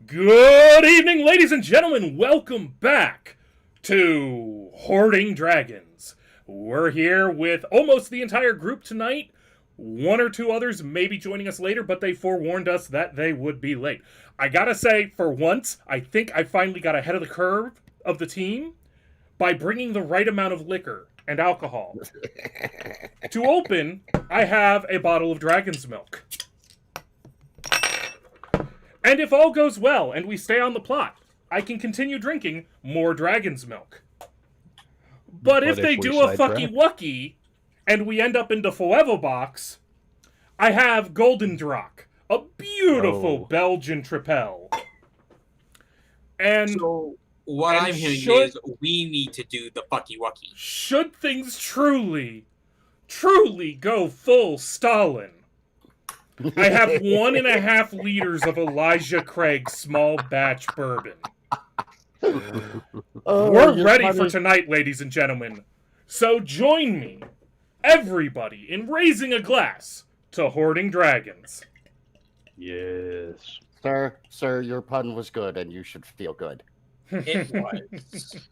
Good evening, ladies and gentlemen. Welcome back to Hoarding Dragons. We're here with almost the entire group tonight. One or two others may be joining us later, but they forewarned us that they would be late. I gotta say, for once, I think I finally got ahead of the curve of the team by bringing the right amount of liquor and alcohol. To open, I have a bottle of dragon's milk. And if all goes well and we stay on the plot, I can continue drinking more dragon's milk. But if they do a fucky wucky and we end up in the Forever box, I have Golden Drac, a beautiful Belgian Tripel. And so what I'm hearing is we need to do the fucky wucky. Should things truly go full Stalin, I have 1.5 liters of Elijah Craig small batch bourbon. We're ready for tonight, ladies and gentlemen. So join me, everybody, in raising a glass to Hoarding Dragons. Yes. Sir, your pun was good and you should feel good. It was.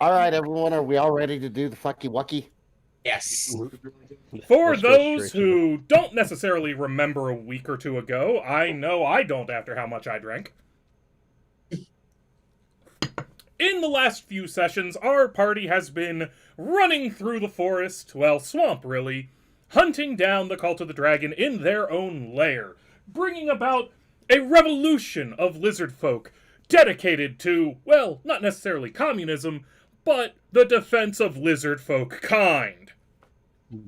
All right, everyone, are we all ready to do the fucky wucky? Yes. For those who don't necessarily remember a week or two ago, I know I don't after how much I drank. In the last few sessions, our party has been running through the forest, well, swamp really, hunting down the Cult of the Dragon in their own lair, bringing about a revolution of lizard folk dedicated to, well, not necessarily communism, but the defense of lizard folk kind.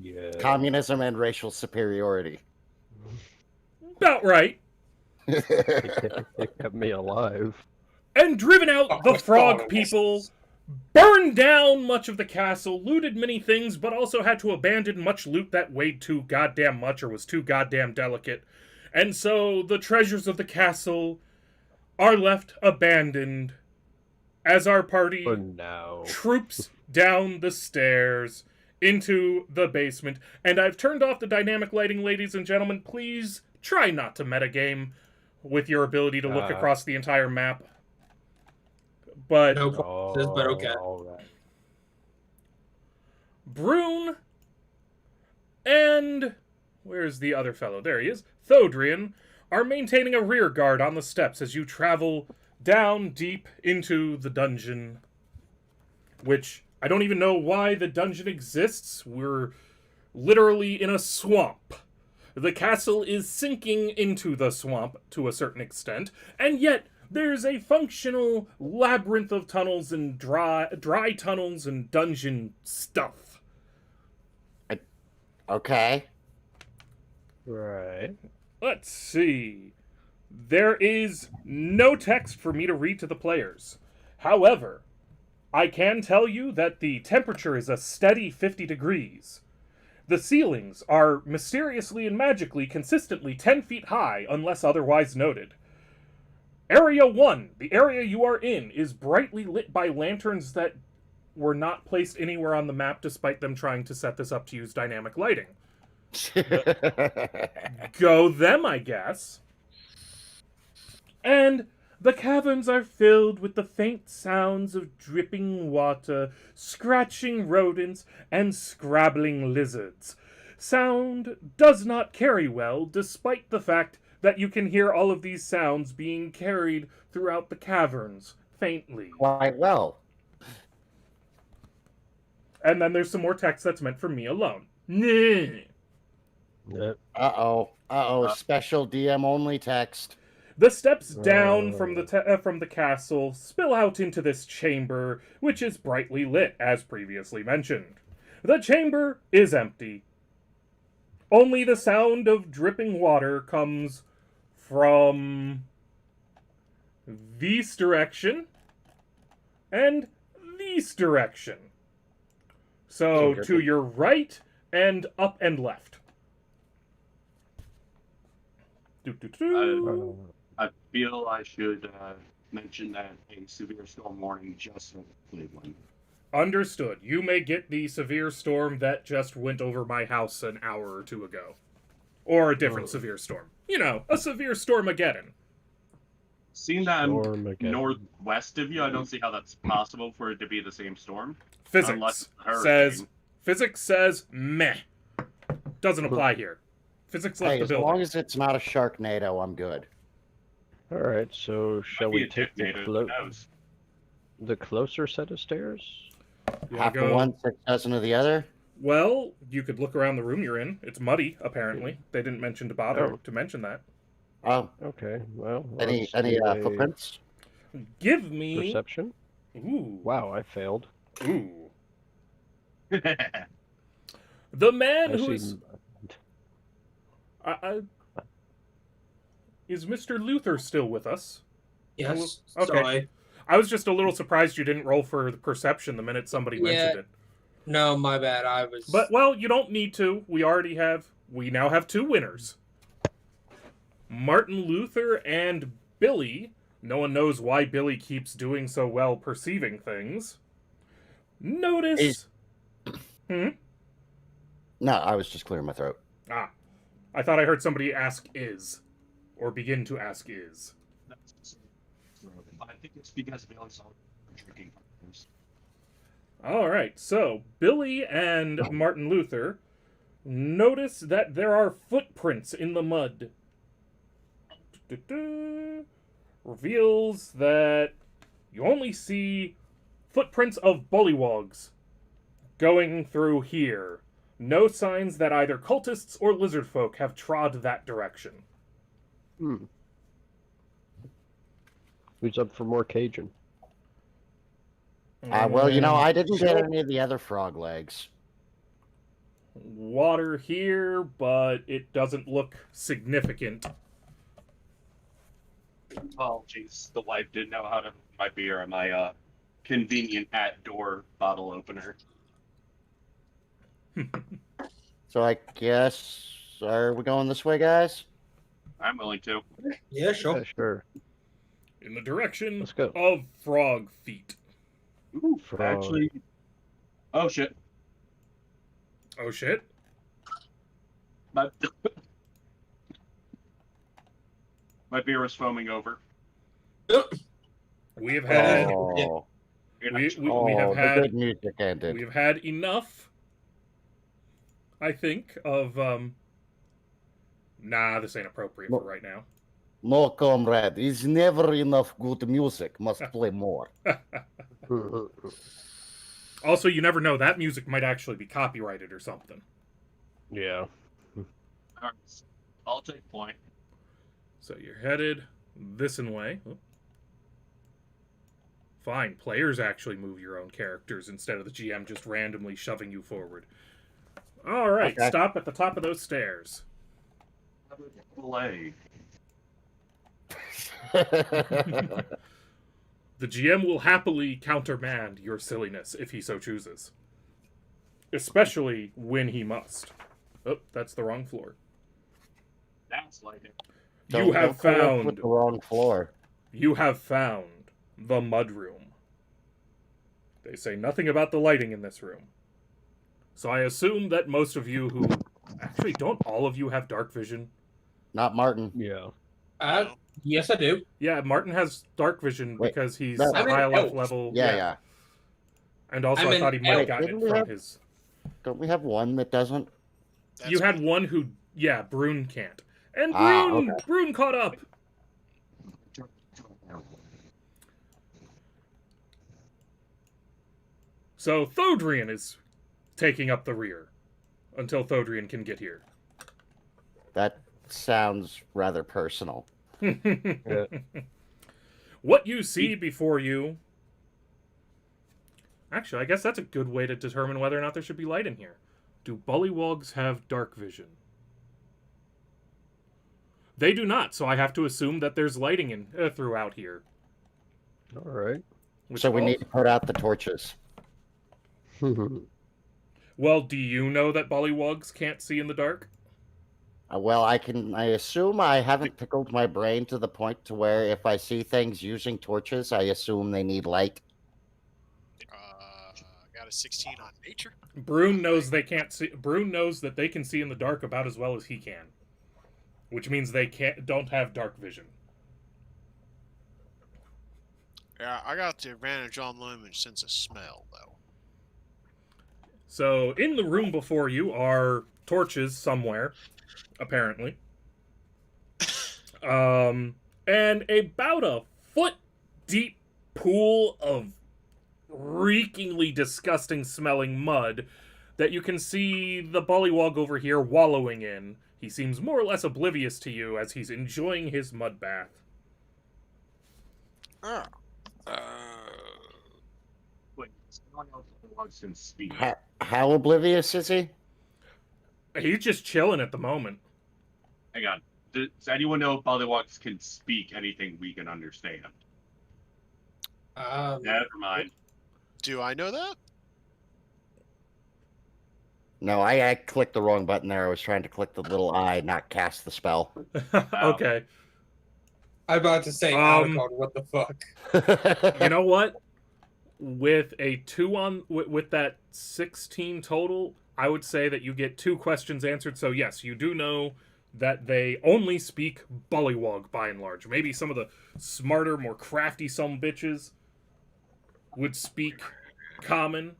Yeah. Communism and racial superiority. About right. It kept me alive. And driven out the frog people, burned down much of the castle, looted many things, but also had to abandon much loot that weighed too goddamn much or was too goddamn delicate. And so the treasures of the castle are left abandoned as our party troops down the stairs into the basement. And I've turned off the dynamic lighting, ladies and gentlemen. Please try not to metagame with your ability to look across the entire map. But no promises, but okay. Right. Brune and where's the other fellow? There he is. Thodrian are maintaining a rear guard on the steps as you travel down deep into the dungeon, which I don't even know why the dungeon exists. We're literally in a swamp. The castle is sinking into the swamp to a certain extent, and yet there's a functional labyrinth of tunnels and dry tunnels and dungeon stuff. Okay. Right. Let's see. There is no text for me to read to the players. However, I can tell you that the temperature is a steady 50 degrees. The ceilings are mysteriously and magically consistently 10 feet high unless otherwise noted. Area 1, the area you are in, is brightly lit by lanterns that were not placed anywhere on the map despite them trying to set this up to use dynamic lighting. Go them, I guess. And the caverns are filled with the faint sounds of dripping water, scratching rodents, and scrabbling lizards. Sound does not carry well, despite the fact that you can hear all of these sounds being carried throughout the caverns, faintly. Quite well. And then there's some more text that's meant for me alone. Uh-oh. Special DM-only text. The steps down from the castle spill out into this chamber, which is brightly lit, as previously mentioned. The chamber is empty. Only the sound of dripping water comes from this direction and this direction. So to your right and up and left. I feel I should mention that a severe storm warning just hit Cleveland. Understood. You may get the severe storm that just went over my house an hour or two ago. Or a different severe storm. You know, a severe Stormageddon. Seeing that I'm Stormageddon. northwest of you, I don't see how that's possible for it to be the same storm. Physics Unless it's a hurricane. says meh. Doesn't apply here. Physics left Hey, the as building. long as it's not a Sharknado, I'm good. All right, so shall Might be we a take tornado, who knows? the closer set of stairs? You wanna Half go- of one, 6 of the other. Well, you could look around the room you're in. It's muddy, apparently. They didn't mention to bother Oh. to mention that. Oh, Okay, well, any let's any do a footprints? Give me. perception? Ooh. Wow, I failed. Ooh. The man I who's. see. Is Mr. Luther still with us? Yes. Okay. Sorry. I was just a little surprised you didn't roll for the perception the minute somebody mentioned it. No, my bad. I was. But, well, you don't need to. We now have 2 winners. Martin Luther and Billy. No one knows why Billy keeps doing so well perceiving things. Notice. No, I was just clearing my throat. Ah. I thought I heard somebody ask is. Or begin to ask is. I think it's because Bailey's all drinking. Alright, so Billy and Martin Luther notice that there are footprints in the mud. Reveals that you only see footprints of bullywogs going through here. No signs that either cultists or lizard folk have trod that direction. Who's up for more Cajun? Well, you know, I didn't get any of the other frog legs. Water here, but it doesn't look significant. Apologies, the wife didn't know how to open my beer and my convenient at-door bottle opener. So I guess, are we going this way, guys? I'm willing to. Yeah, sure. Yeah, sure. In the direction Let's go. of frog feet. Ooh, Frog. actually. Oh shit. Oh shit. My, my beer is foaming over. We have had Oh, we have the had good music ended. we've had enough, I think, of nah, this ain't appropriate for right now. No, comrade, it's never enough good music. Must play more. Also, you never know, that music might actually be copyrighted or something. Yeah. Alright, I'll take point. So you're headed this way. Oh. Fine, players actually move your own characters instead of the GM just randomly shoving you forward. All right, Okay. Stop at the top of those stairs. Play. The GM will happily countermand your silliness if he so chooses. Especially when he must. Oh, that's the wrong floor. That's like it. You have Don't go up found with the wrong floor. You have found the mudroom. They say nothing about the lighting in this room. So I assume that most of you who... Actually, don't all of you have dark vision? Not Martin. Yeah. Yes, I do. Yeah, Martin has dark vision Wait, because he's no. a I'm an high enough elf. level. Yeah. And also, I'm I an thought he might have elf. gotten Didn't it we from have- his... Don't we have one that doesn't? You had one who... Yeah, Brune can't. And Okay. Brune caught up! So Thodrian is taking up the rear until Thodrian can get here. That sounds rather personal. What you see before you... Actually, I guess that's a good way to determine whether or not there should be light in here. Do bullywogs have dark vision? They do not, so I have to assume that there's lighting in throughout here. All right. Which So we also- need to put out the torches. Well, do you know that bullywogs can't see in the dark? Well, I assume I haven't pickled my brain to the point to where if I see things using torches, I assume they need light. Got a 16 on nature. Brune knows they can't see. Brune knows that they can see in the dark about as well as he can. which means they don't have dark vision. Yeah, I got the advantage on them and sense of smell, though. So, in the room before you are torches somewhere, apparently. And about a foot deep pool of reekingly disgusting smelling mud that you can see the bullywog over here wallowing in. He seems more or less oblivious to you as he's enjoying his mud bath. Oh. Wait, someone else wants to speak. How oblivious is he? He's just chilling at the moment. Hang on. Does anyone know if Bullywugs can speak anything we can understand? Never mind. Do I know that? No, I clicked the wrong button there. I was trying to click the little eye, not cast the spell. Okay. I'm about to say, Alcon, what the fuck? You know what? With a 2 on with that 16 total, I would say that you get 2 questions answered. So yes, you do know that they only speak bullywog by and large. Maybe some of the smarter, more crafty some bitches would speak common.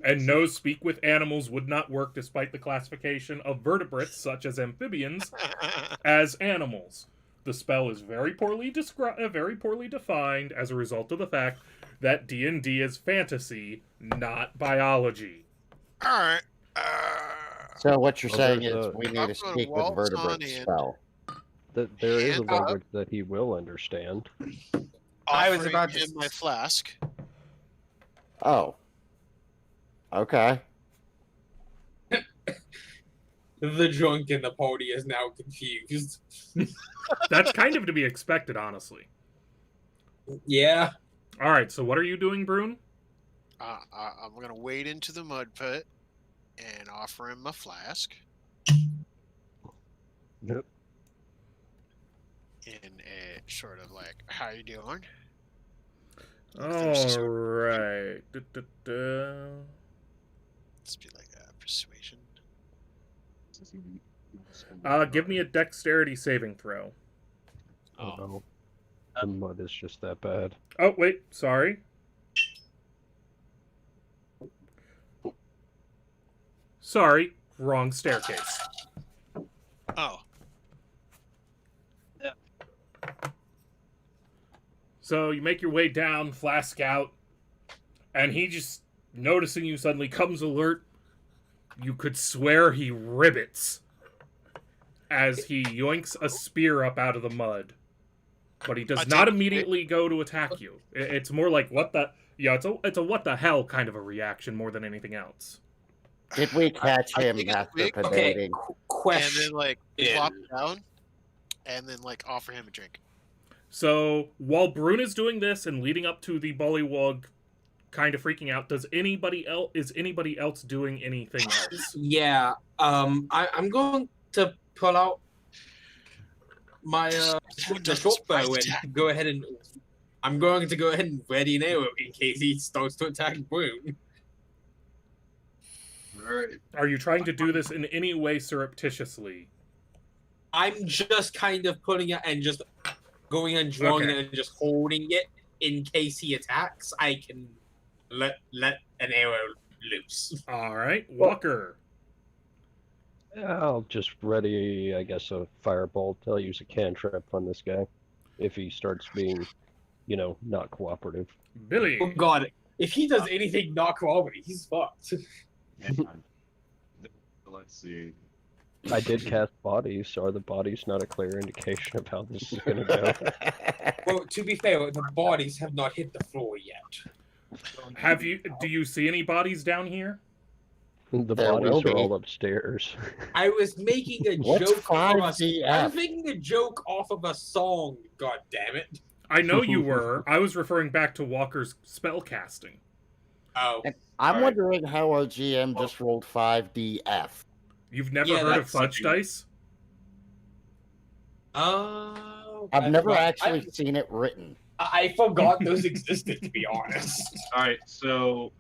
And no speak with animals would not work despite the classification of vertebrates, such as amphibians, as animals. The spell is very poorly defined as a result of the fact that D&D is fantasy, not biology. Alright. So what you're saying there's is we need I'm to gonna speak with waltz on vertebrates in. spell. There is a Hand up. language that he will understand. I was offering about to him my flask. Oh. Okay. The drunk in the party is now confused. That's kind of to be expected, honestly. Yeah. All right, so what are you doing, Brune? I'm gonna wade into the mud pit and offer him a flask. Yep. In a sort of like, how you doing? All right. Let's be like a persuasion. Give me a dexterity saving throw. Oh no. The mud is just that bad. Oh, wait, sorry. Sorry, wrong staircase. Oh. So you make your way down, flask out, and he just, noticing you suddenly, comes alert. You could swear he ribbits as he yoinks a spear up out of the mud. But he does not immediately go to attack you. It's more like, what the... Yeah, it's a what the hell kind of a reaction more than anything else. Did we catch I him think it's after big. pedating? And Question. then like plop it down and then like offer him a drink. So, while Brune is doing this and leading up to the bullywog kind of freaking out, is anybody else doing anything else? Yeah. I'm going to pull out my the short bow and go ahead and I'm going to go ahead and ready an arrow in case he starts to attack Brune. Alright. Are you trying to do this in any way surreptitiously? I'm just kind of putting it and just going and drawing it and just holding it in case he attacks. I can let an arrow loose. All right, Walker. I'll just ready, I guess, a firebolt. I'll use a cantrip on this guy if he starts being, not cooperative. Billy. Oh god, if he does anything not cooperative, he's fucked. Let's see. I did cast bodies, so are the bodies not a clear indication of how this is going to go? Well, to be fair, the bodies have not hit the floor yet. Do you see any bodies down here? The There will bodies are be. all upstairs. I was making a What's joke off of 5DF? I was making a joke off of a song, god damn it. I know you were. I was referring back to Walker's spell casting. Oh. I'm Alright. wondering how our GM just rolled 5DF. You've never Yeah, heard of that's fudge something. dice? Oh. I've never forgot. actually seen it written. I forgot those existed, to be honest. Alright, so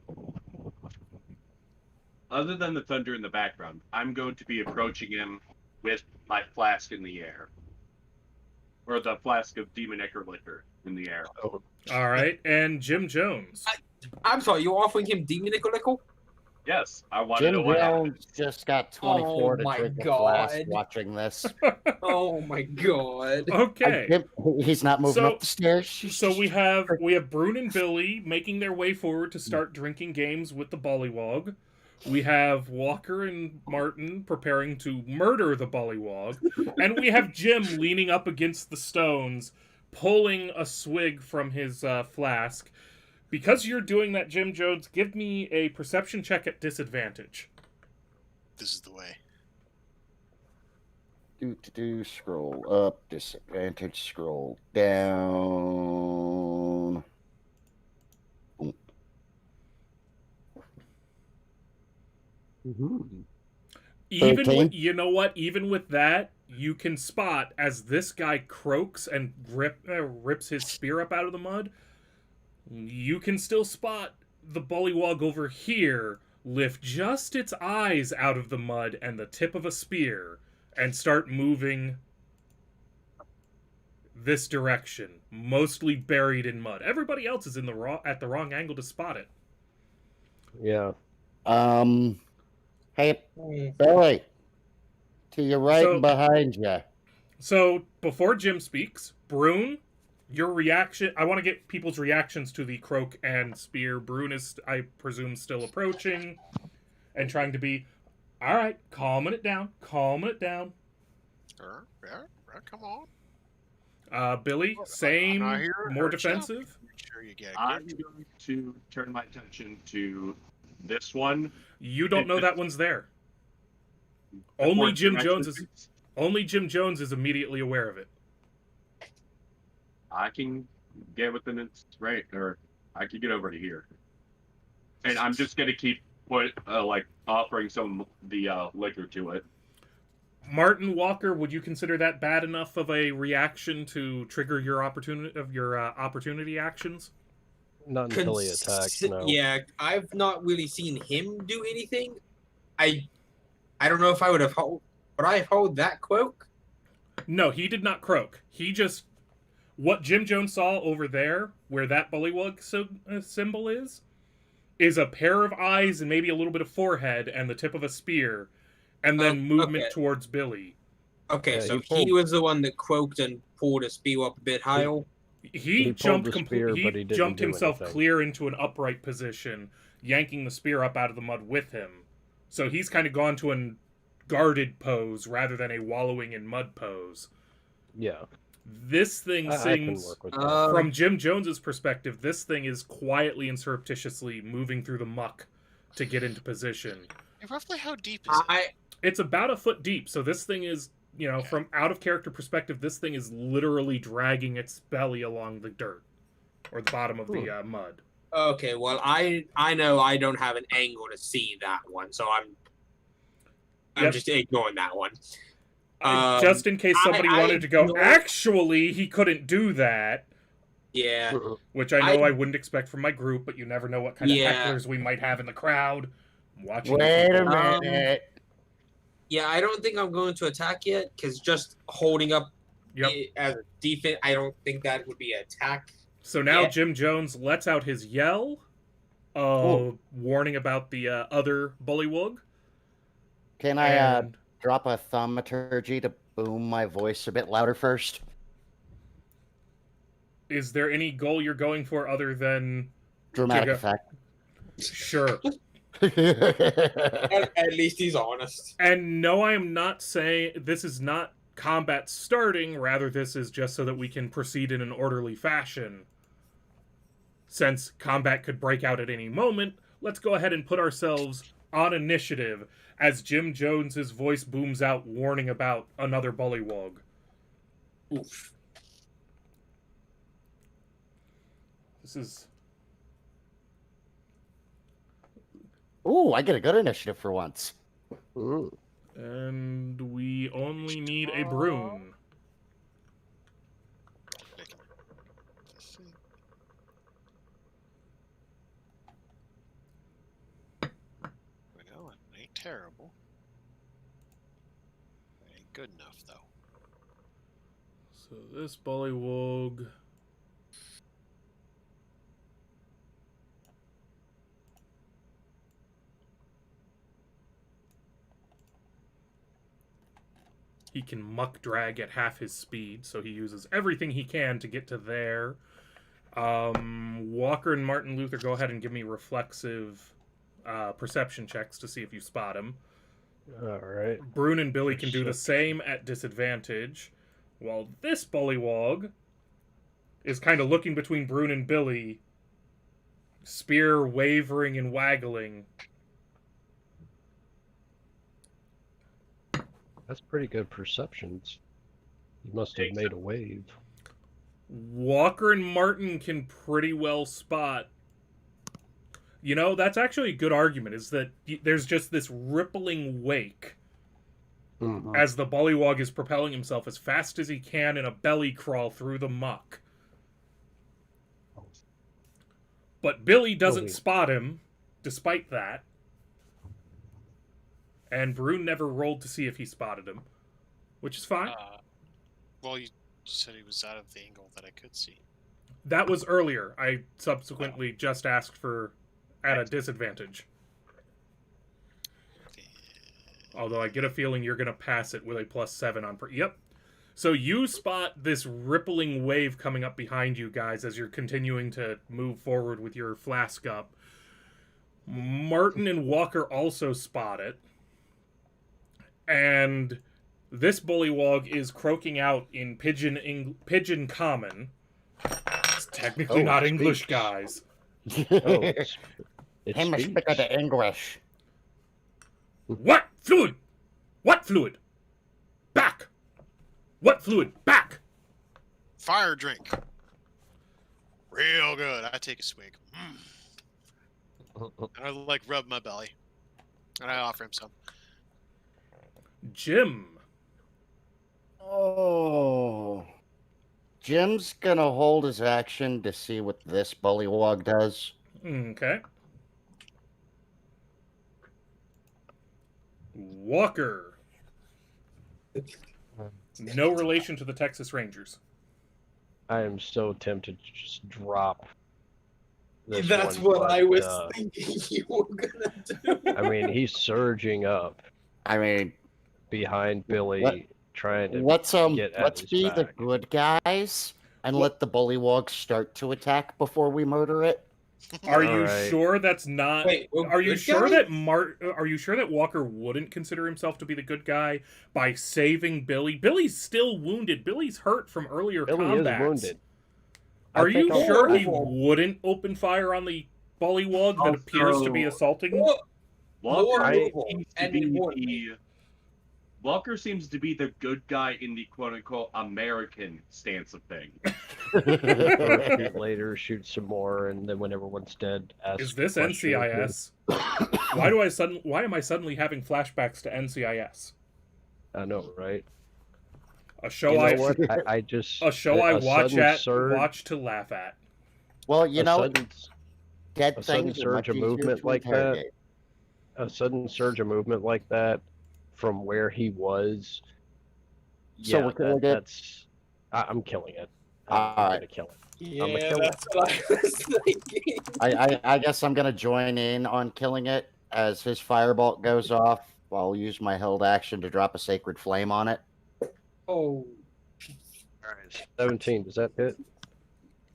other than the thunder in the background, I'm going to be approaching him with my flask in the air. Or the flask of demon liquor in the air. Oh, All right, and Jim Jones. I'm sorry, you're offering him demon nickel? Yes, I want to Jim know what happened. Jones just got 24 Oh to my drink a flask God. watching this. Oh my god. Okay. He's not moving So- up the stairs. So we have Brune and Billy making their way forward to start drinking games with the Bullywog. We have Walker and Martin preparing to murder the Bullywog. And we have Jim leaning up against the stones, pulling a swig from his flask. Because you're doing that, Jim Jones, give me a perception check at disadvantage. This is the way. Scroll up, disadvantage, scroll down. Even 13? with, you know what? Even with that, you can spot as this guy croaks and rips his spear up out of the mud. You can still spot the Bullywog over here lift just its eyes out of the mud and the tip of a spear and start moving this direction, mostly buried in mud. Everybody else is in the at the wrong angle to spot it. yeah. Hey, Billy, to your right So- and behind you. So, before Jim speaks, Brune, your reaction... I want to get people's reactions to the croak and spear. Brune is, I presume, still approaching and trying to be, all right, calming it down. Come on. Billy, I'm same, not here to more hurt you. defensive. Make sure you get I'm it. going to turn my attention to this one. You don't know that one's there. Only Jim Jones is immediately aware of it. I can get within its range, or I can get over to here. And I'm just gonna keep offering some of the liquor to it. Martin Walker, would you consider that bad enough of a reaction to trigger your opportunity actions? Not until he attacks. No. Yeah, I've not really seen him do anything. I don't know if I would have hold, but I hold that cloak. No, he did not croak. He just... What Jim Jones saw over there, where that Bullywug symbol is a pair of eyes and maybe a little bit of forehead and the tip of a spear, and then movement okay. towards Billy. Okay, Yeah, so he he was the one that croaked and pulled a spear up a bit higher. He pulled jumped the spear, but he didn't jumped do himself anything. clear into an upright position, yanking the spear up out of the mud with him. So he's kind of gone to a guarded pose rather than a wallowing in mud pose. Yeah. This thing I can sings... work with that. From Jim Jones's perspective, this thing is quietly and surreptitiously moving through the muck to get into position. Hey, roughly how deep is it? It's about a foot deep, so this thing is, from out of character perspective, this thing is literally dragging its belly along the dirt or the bottom of the mud. Okay, well, I know I don't have an angle to see that one, so I'm Yep. just ignoring that one. Just in case somebody I wanted to go, know- actually, he couldn't do that, Yeah. which I know I wouldn't expect from my group, but you never know what kind Yeah. of hecklers we might have in the crowd. I'm watching. Wait a Um, minute. Yeah, I don't think I'm going to attack yet, because just holding up Yep. as a defense, I don't think that would be an attack. So now Yeah. Jim Jones lets out his yell, warning about the other Bullywug. Can I And drop a thaumaturgy to boom my voice a bit louder first? is there any goal you're going for other than Dramatic go- effect. sure? At least he's honest. And no, I am not saying this is not combat starting. Rather, this is just so that we can proceed in an orderly fashion. Since combat could break out at any moment, let's go ahead and put ourselves on initiative as Jim Jones's voice booms out, warning about another Bullywug. Oof. This is... Ooh, I get a good initiative for once. Ooh. And we only need a Brune. Let's see. We're going. terrible. It ain't good enough, though. So this bullywog. He can muck drag at half his speed, so he uses everything he can to get to there. Walker and Martin Luther, go ahead and give me reflexive perception checks to see if you spot him. All right. Brune and Billy can do the same at disadvantage, while this bullywog is kind of looking between Brune and Billy, spear wavering and waggling. That's pretty good perceptions. You must have made a wave. Walker and Martin can pretty well spot. You know, that's actually a good argument, is that there's just this rippling wake as the bullywog is propelling himself as fast as he can in a belly crawl through the muck. But Billy doesn't spot him, despite that. And Brune never rolled to see if he spotted him, which is fine. Well, you said he was out of the angle that I could see. That was earlier. I subsequently just asked for at a disadvantage. Although I get a feeling you're going to pass it with a +7 on... Yep. So you spot this rippling wave coming up behind you guys as you're continuing to move forward with your flask up. Martin and Walker also spot it. And this bullywog is croaking out in Pigeon Common. It's technically not English, guys. It Him speaks. speak of the English. What fluid? What fluid? Back! What fluid? Back! Fire drink. Real good. I take a swig. And I like rub my belly. And I offer him some. Jim. Oh. Jim's gonna hold his action to see what this bullywog does. Okay. Walker. No relation to the Texas Rangers. I am so tempted to just drop. This That's one, what but, I was thinking you were gonna do. I mean, he's surging up I mean, behind Billy, What- trying to let's get at let's his be the back. good guys and let the bullywog start to attack before we murder it. Are you Alright. sure that's not? Wait, Are you good sure guy? that Are you sure that Walker wouldn't consider himself to be the good guy by saving Billy? Billy's still wounded. Billy's hurt from earlier Billy combats. is wounded. I Are you think I'll- sure he wouldn't open fire on the bullywog that appears to be assaulting? What? Walker I- seems to and be important. Walker seems to be the good guy in the quote-unquote American stance of things. Repeat later, shoot some more, and then when everyone's dead, ask Is this a question or two. NCIS? Why am I suddenly having flashbacks to NCIS? I know, right? A show You know I what? I just a show I a watch sudden at surge- watch to laugh at. Well, you a know, sudden, dead a sudden things are surge much of easier movement to like that. interrogate. a sudden surge of movement like that from where he was. So Yeah, we're killing it? that's. I'm killing it. I'm Alright. gonna kill it. Yeah, kill that's what I was thinking. I guess I'm gonna join in on killing it as his firebolt goes off. I'll use my held action to drop a sacred flame on it. Oh, All right, 17. Does that hit?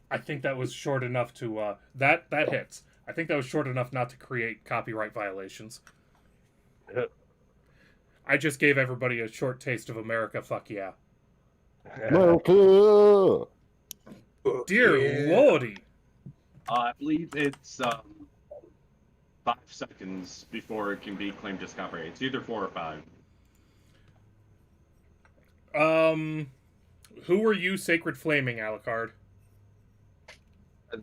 I think that was short enough to that hits. I think that was short enough not to create copyright violations. Yep. I just gave everybody a short taste of America. Fuck yeah. America! Dear yeah. lordy. I believe it's 5 seconds before it can be claimed as copyright. It's either 4 or 5. Who were you sacred flaming, Alucard?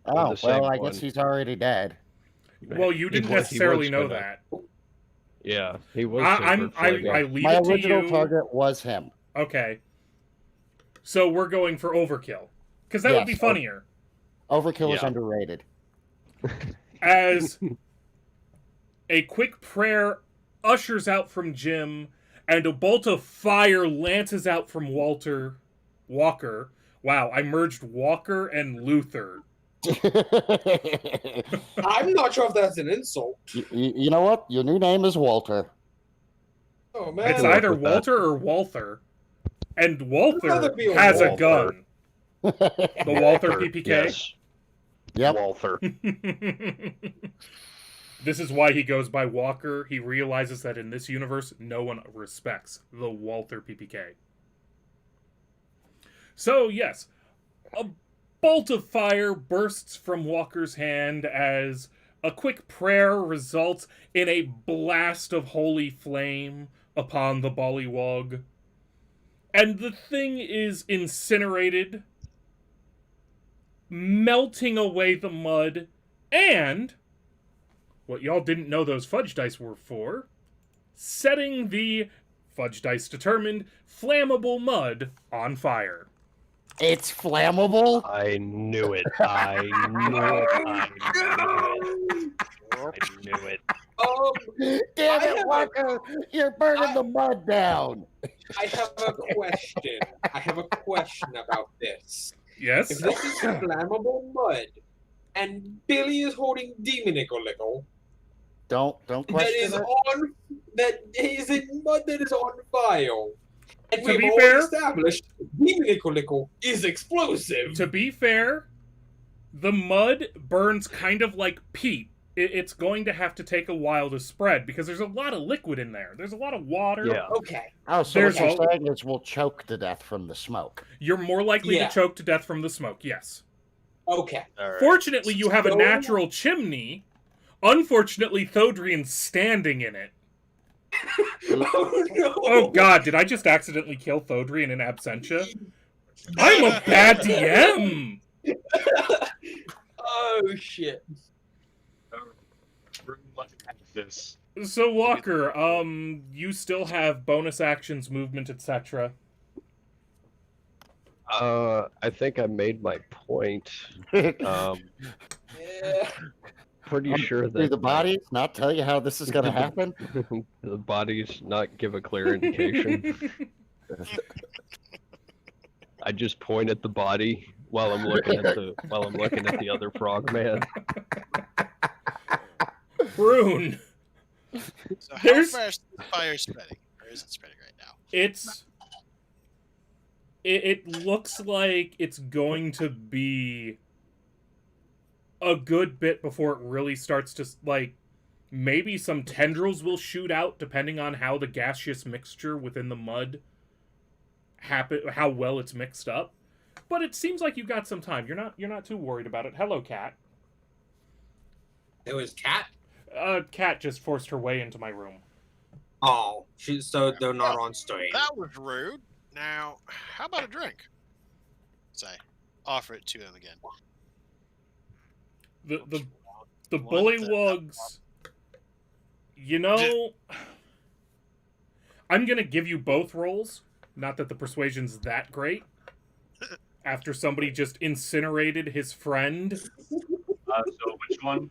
Oh, The same well, I one. guess he's already dead. Well, you He didn't was- he necessarily was know gonna- that. Yeah, he was. I sacred flame. leave My it to original you. target was him. Okay. So we're going for overkill. Because that would be Yes, funnier. Overkill is Yeah. underrated. As a quick prayer ushers out from Jim, and a bolt of fire lances out from Walker. Wow, I merged Walker and Luther. I'm not sure if that's an insult. You know what? Your new name is Walter. Oh man. It's work either with that. Walter or Walther. And I'd Walther rather be a has a Walther. gun. The Walther PPK? Yes. Yep. Walther. This is why he goes by Walker. He realizes that in this universe, no one respects the Walther PPK. So, yes, a bolt of fire bursts from Walker's hand as a quick prayer results in a blast of holy flame upon the Bullywog. And the thing is incinerated, melting away the mud, and what y'all didn't know those fudge dice were for, setting the fudge dice determined flammable mud on fire. It's flammable. I knew it. I knew it. Damn I it, have Walker! You're burning the mud down. I have a question. I have a question about this. Yes? If this is flammable mud, and Billy is holding Demonical, Don't that question is it. on that is in mud that is on fire. And To we've be already fair- established Demonical is explosive. To be fair, the mud burns kind of like peat. It's going to have to take a while to spread because there's a lot of liquid in there. There's a lot of water. Yeah. Okay. Oh, so There's what you're all- saying is we'll choke to death from the smoke. You're more likely Yeah. to choke to death from the smoke, yes. Okay. All right. Fortunately, you have a So- natural chimney. Unfortunately, Thodrian's standing in it. Oh no. Oh god, did I just accidentally kill Thodrian in absentia? I'm a bad DM! Oh shit. This. So, Walker, you still have bonus actions, movement, etc. I think I made my point. Yeah. Pretty sure Do that the bodies not tell you how this is going to happen? the bodies not give a clear indication. I just point at the body while I'm looking at the other frog man. Brune, So how There's- fast is the fire spreading? Or is it spreading right now? it looks like it's going to be a good bit before it really starts to, like, maybe some tendrils will shoot out depending on how the gaseous mixture within the mud how well it's mixed up. But it seems like you got some time. You're not too worried about it. Hello, Cat. It was Cat. Cat just forced her way into my room. Oh, so they're not on stage. That was rude. Now, how about a drink? Say, offer it to them again. The bullywugs, you know, I'm gonna give you both rolls. Not that the persuasion's that great. After somebody just incinerated his friend, So which one?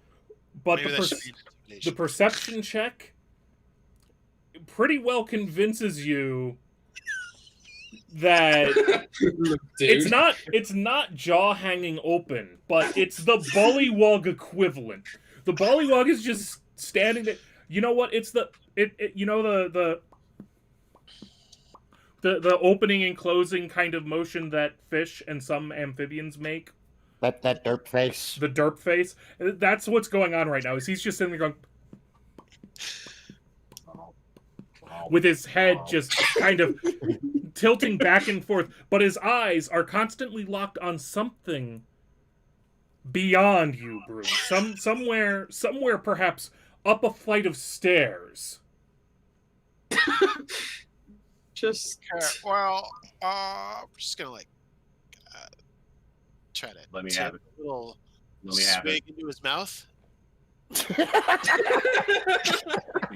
but Maybe that should be the intimidation. perception check pretty well convinces you that Dude. it's not jaw hanging open, but it's the bullywug equivalent. The bullywug is just standing there. You know what? It's the opening and closing kind of motion that fish and some amphibians make. That derp face. The derp face. That's what's going on right now. Is he's just sitting there going with his head just kind of tilting back and forth, but his eyes are constantly locked on something beyond you, Brew. Somewhere perhaps up a flight of stairs. Just Well, I'm just gonna try to Let me tip have it. a little Let me have it. swig into his mouth.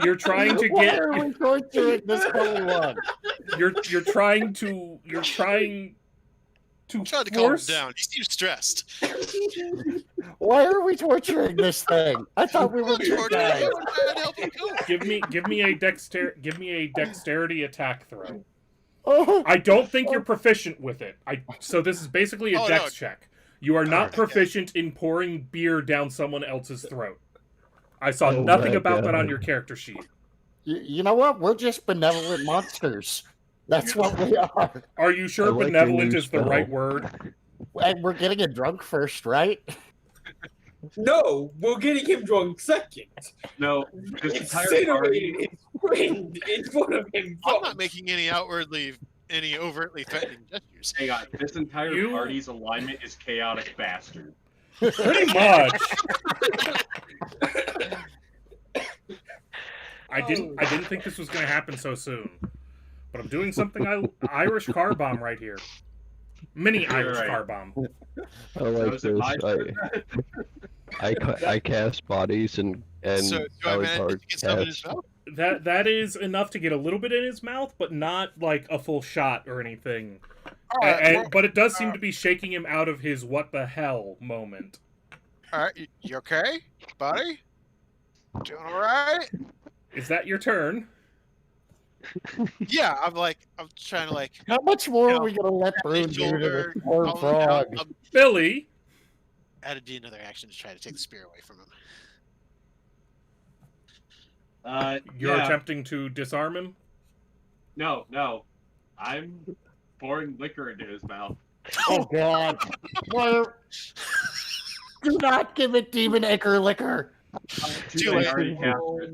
You're trying to Why get are we torturing this bullywug? you're trying to I'm trying to calm him force down. He seems stressed. Why are we torturing this thing? I thought we were good Jordan, guys. you were trying to help him go. Give me a dexterity attack throw. Oh, I don't think you're proficient with it. So this is basically a Oh, dex no. check. You are not Okay. proficient in pouring beer down someone else's throat. I saw Oh nothing my about that on God. your character sheet. you know what? We're just benevolent monsters. That's what we are. Are you sure I like your benevolent new is the right spell. word? And we're getting it drunk first, right? No, we're getting him drunk second. No, this entire party. Incinerating his friend in front of him. I'm not making any overtly threatening gestures. Hang on, this entire You- party's alignment is chaotic bastard. Pretty much. I didn't think this was going to happen so soon. But I'm doing something Irish car bomb right here. Mini Irish right. car bomb. I like Was it my this. I cast bodies and So do I manage Alucard to get some in his casts. mouth? That is enough to get a little bit in his mouth, but not like a full shot or anything. Alright, But it does seem to be shaking him out of his what the hell moment. alright, you okay, buddy? Doing alright? Is that your turn? Yeah, I'm trying to How much more You are know, we gonna let tap Bruin his do to shoulder, this poor call him frog? out. I'm Billy, had to do another action to try to take the spear away from him. you're Yeah. attempting to disarm him? No. I'm pouring liquor into his mouth. Oh God! Where? Do not give it demon ichor liquor. Too I late. already cast it.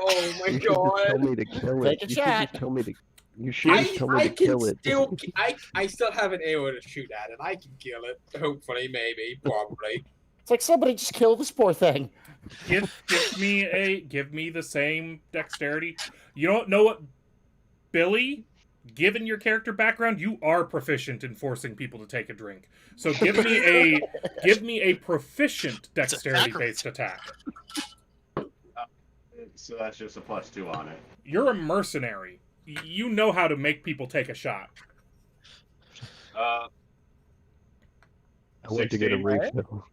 Oh my You should just tell god! me to kill Take it. a You should shot. just tell me to. You should just tell me I to kill can it. still, I still have an arrow to shoot at it. I can kill it. Hopefully, maybe, probably. It's like somebody just kill this poor thing. Give me the same dexterity. You don't know what, Billy? Given your character background, you are proficient in forcing people to take a drink. So give me a proficient dexterity based attack. So that's just a +2 on it. You're a mercenary. You know how to make people take a shot. I went to get a 16. refill.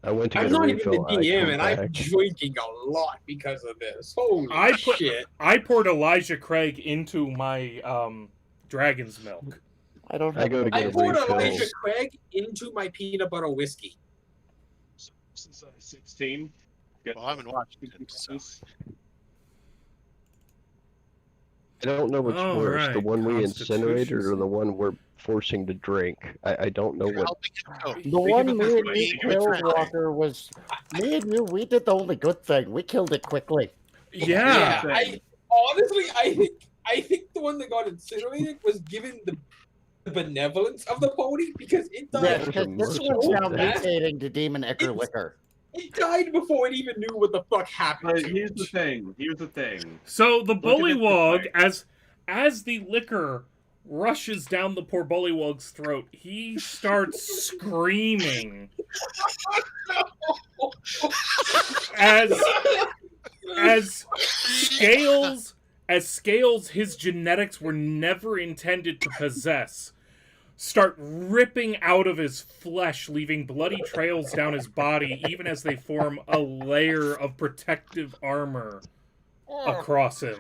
I went to I'm get a not even the refill. I DM, come and I'm back. drinking a lot because of this. Holy shit! I poured Elijah Craig into my dragon's milk. I don't. I Have go to I get a poured refill. Elijah Craig into my peanut butter whiskey. Since 16. Get Well, I've been watching it, so. I don't know what's All worse, the right, one we incinerated or Constitution. the one we're forcing to drink. I don't know what. I'll make it go. The Think one of it me this and way, you think of it killed, this way. Walker, was me and you. We did the only good thing. We killed it quickly. Yeah. I honestly, I think the one that got incinerated was given the benevolence of the pony because it died. Yeah, There's because a this mercy one's with now that. mutating to demon ichor It's- liquor. It died before it even knew what the fuck happened. But to here's it. the thing. Here's the thing. So the Look at it this bullywog, way. as the liquor rushes down the poor bullywog's throat, he starts screaming as scales his genetics were never intended to possess start ripping out of his flesh, leaving bloody trails down his body, even as they form a layer of protective armor across him.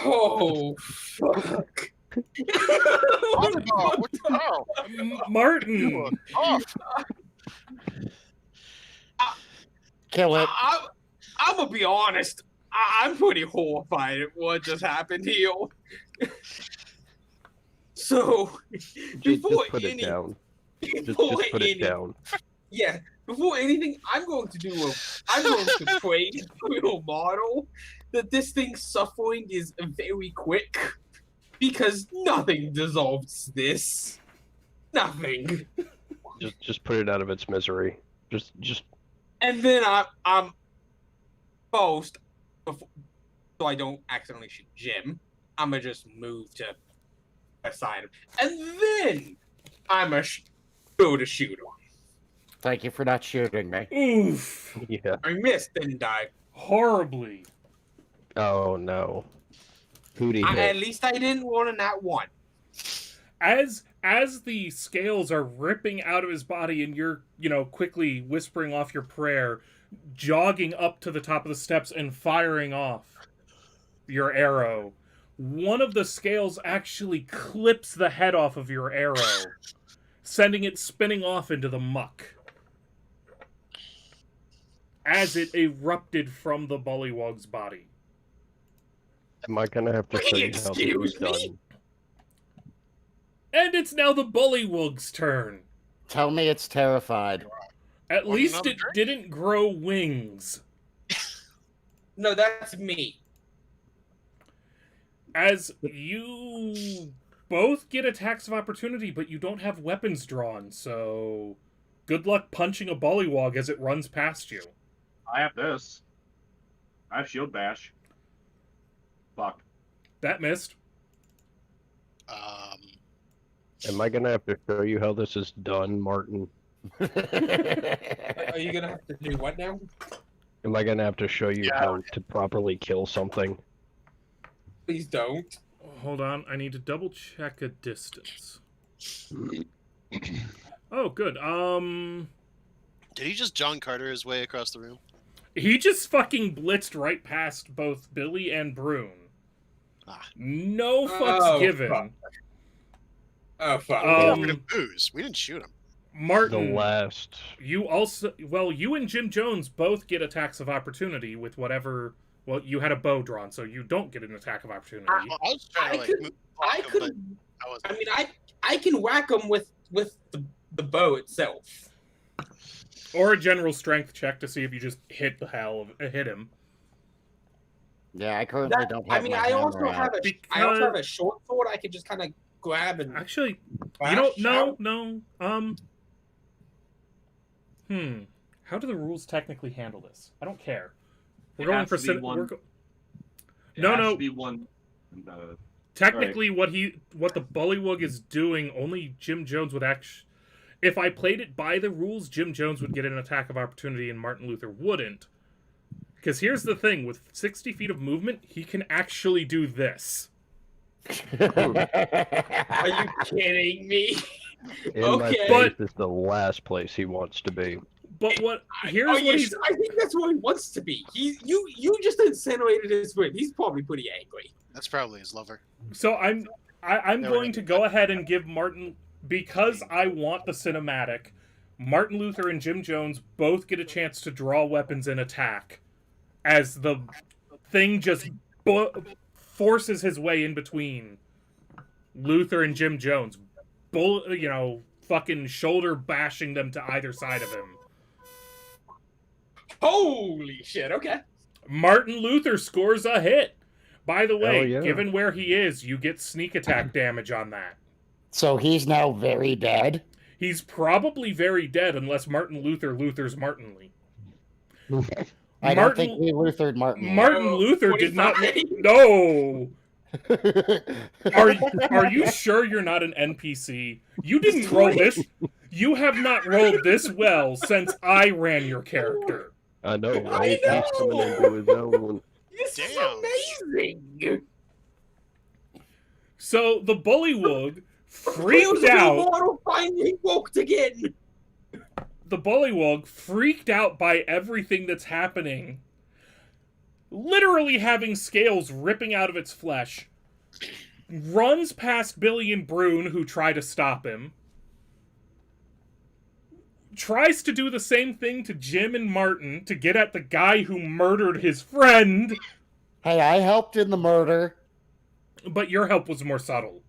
Oh fuck! Oh, what the hell? Martin, Oh, Kill it. I'm gonna be honest. I'm pretty horrified at what just happened here. So, Just before put it any, down. Just before put any- it down. Yeah, before anything, I'm going to pray to your model that this thing's suffering is very quick, because nothing dissolves this. Nothing. Just put it out of its misery. Just And then I'm post before, so I don't accidentally shoot Jim. I'ma just move to aside him, and then I'ma go to shoot him. Thank you for not shooting me. oof, yeah. I missed, didn't I? horribly. Oh no. Hootie At hit. least I didn't want a nat one. As the scales are ripping out of his body and you're, quickly whispering off your prayer, jogging up to the top of the steps and firing off your arrow, one of the scales actually clips the head off of your arrow, sending it spinning off into the muck as it erupted from the bullywug's body. Am I gonna have to show you how this is done? And it's now the bullywug's turn. Tell me it's terrified. At Want least another it drink? didn't grow wings. No, that's me. As you both get attacks of opportunity, but you don't have weapons drawn, so good luck punching a bullywug as it runs past you. I have this. I have shield bash. Fuck. That missed. Am I gonna have to show you how this is done, Martin? Are you gonna have to do what now? Am I gonna have to show you how to properly kill something? Please don't. Hold on, I need to double check a distance. Oh, good. Did he just John Carter his way across the room? He just fucking blitzed right past both Billy and Brune. Ah. No fucks given. Fuck. Oh fuck. We're gonna booze. We didn't shoot him. Martin, The last. you and Jim Jones both get attacks of opportunity with whatever. Well, you had a bow drawn, so you don't get an attack of opportunity. Well, I was trying to like move I him, could. but I was I mean, I can whack him with the bow itself. Or a general strength check to see if you just hit him. Yeah, I currently don't have I mean, my I hammer also out. have I also have a short sword. I could just kind of grab and. Actually, bash you don't. out. No. How do the rules technically handle this? I don't care. We're going for It No, has no. to be one. Technically, what the bullywug is doing, only Jim Jones would actually. If I played it by the rules, Jim Jones would get an attack of opportunity and Martin Luther wouldn't. Because here's the thing, with 60 feet of movement, he can actually do this. Are you kidding me? In Okay. my face is the last place he wants to be. But here's Are what you he's... sure? I think that's where he wants to be. You just insinuated his win. He's probably pretty angry. that's probably his lover. So I'm Never going did. to go ahead and give Martin, because I want the cinematic, Martin Luther and Jim Jones both get a chance to draw weapons and attack, as the thing just forces his way in between Luther and Jim Jones, fucking shoulder bashing them to either side of him. Holy shit! Okay. Martin Luther scores a hit. By the way, Hell yeah. given where he is, you get sneak attack damage on that. So he's now very dead. He's probably very dead unless Martin Luther's Martinly. I don't think we Luthered Martin. Martin Luther did not. 25. No. Are you sure you're not an NPC? You didn't roll this. You have not rolled this well since I ran your character. I know, I right? He's coming know! into his own. This is Damn. amazing. So the bullywug Clearly freaked out. Immortal finally woke again. The bullywug freaked out by everything that's happening, literally having scales ripping out of its flesh, runs past Billy and Brune, who try to stop him, tries to do the same thing to Jim and Martin to get at the guy who murdered his friend, Hey, I helped in the murder. but your help was more subtle.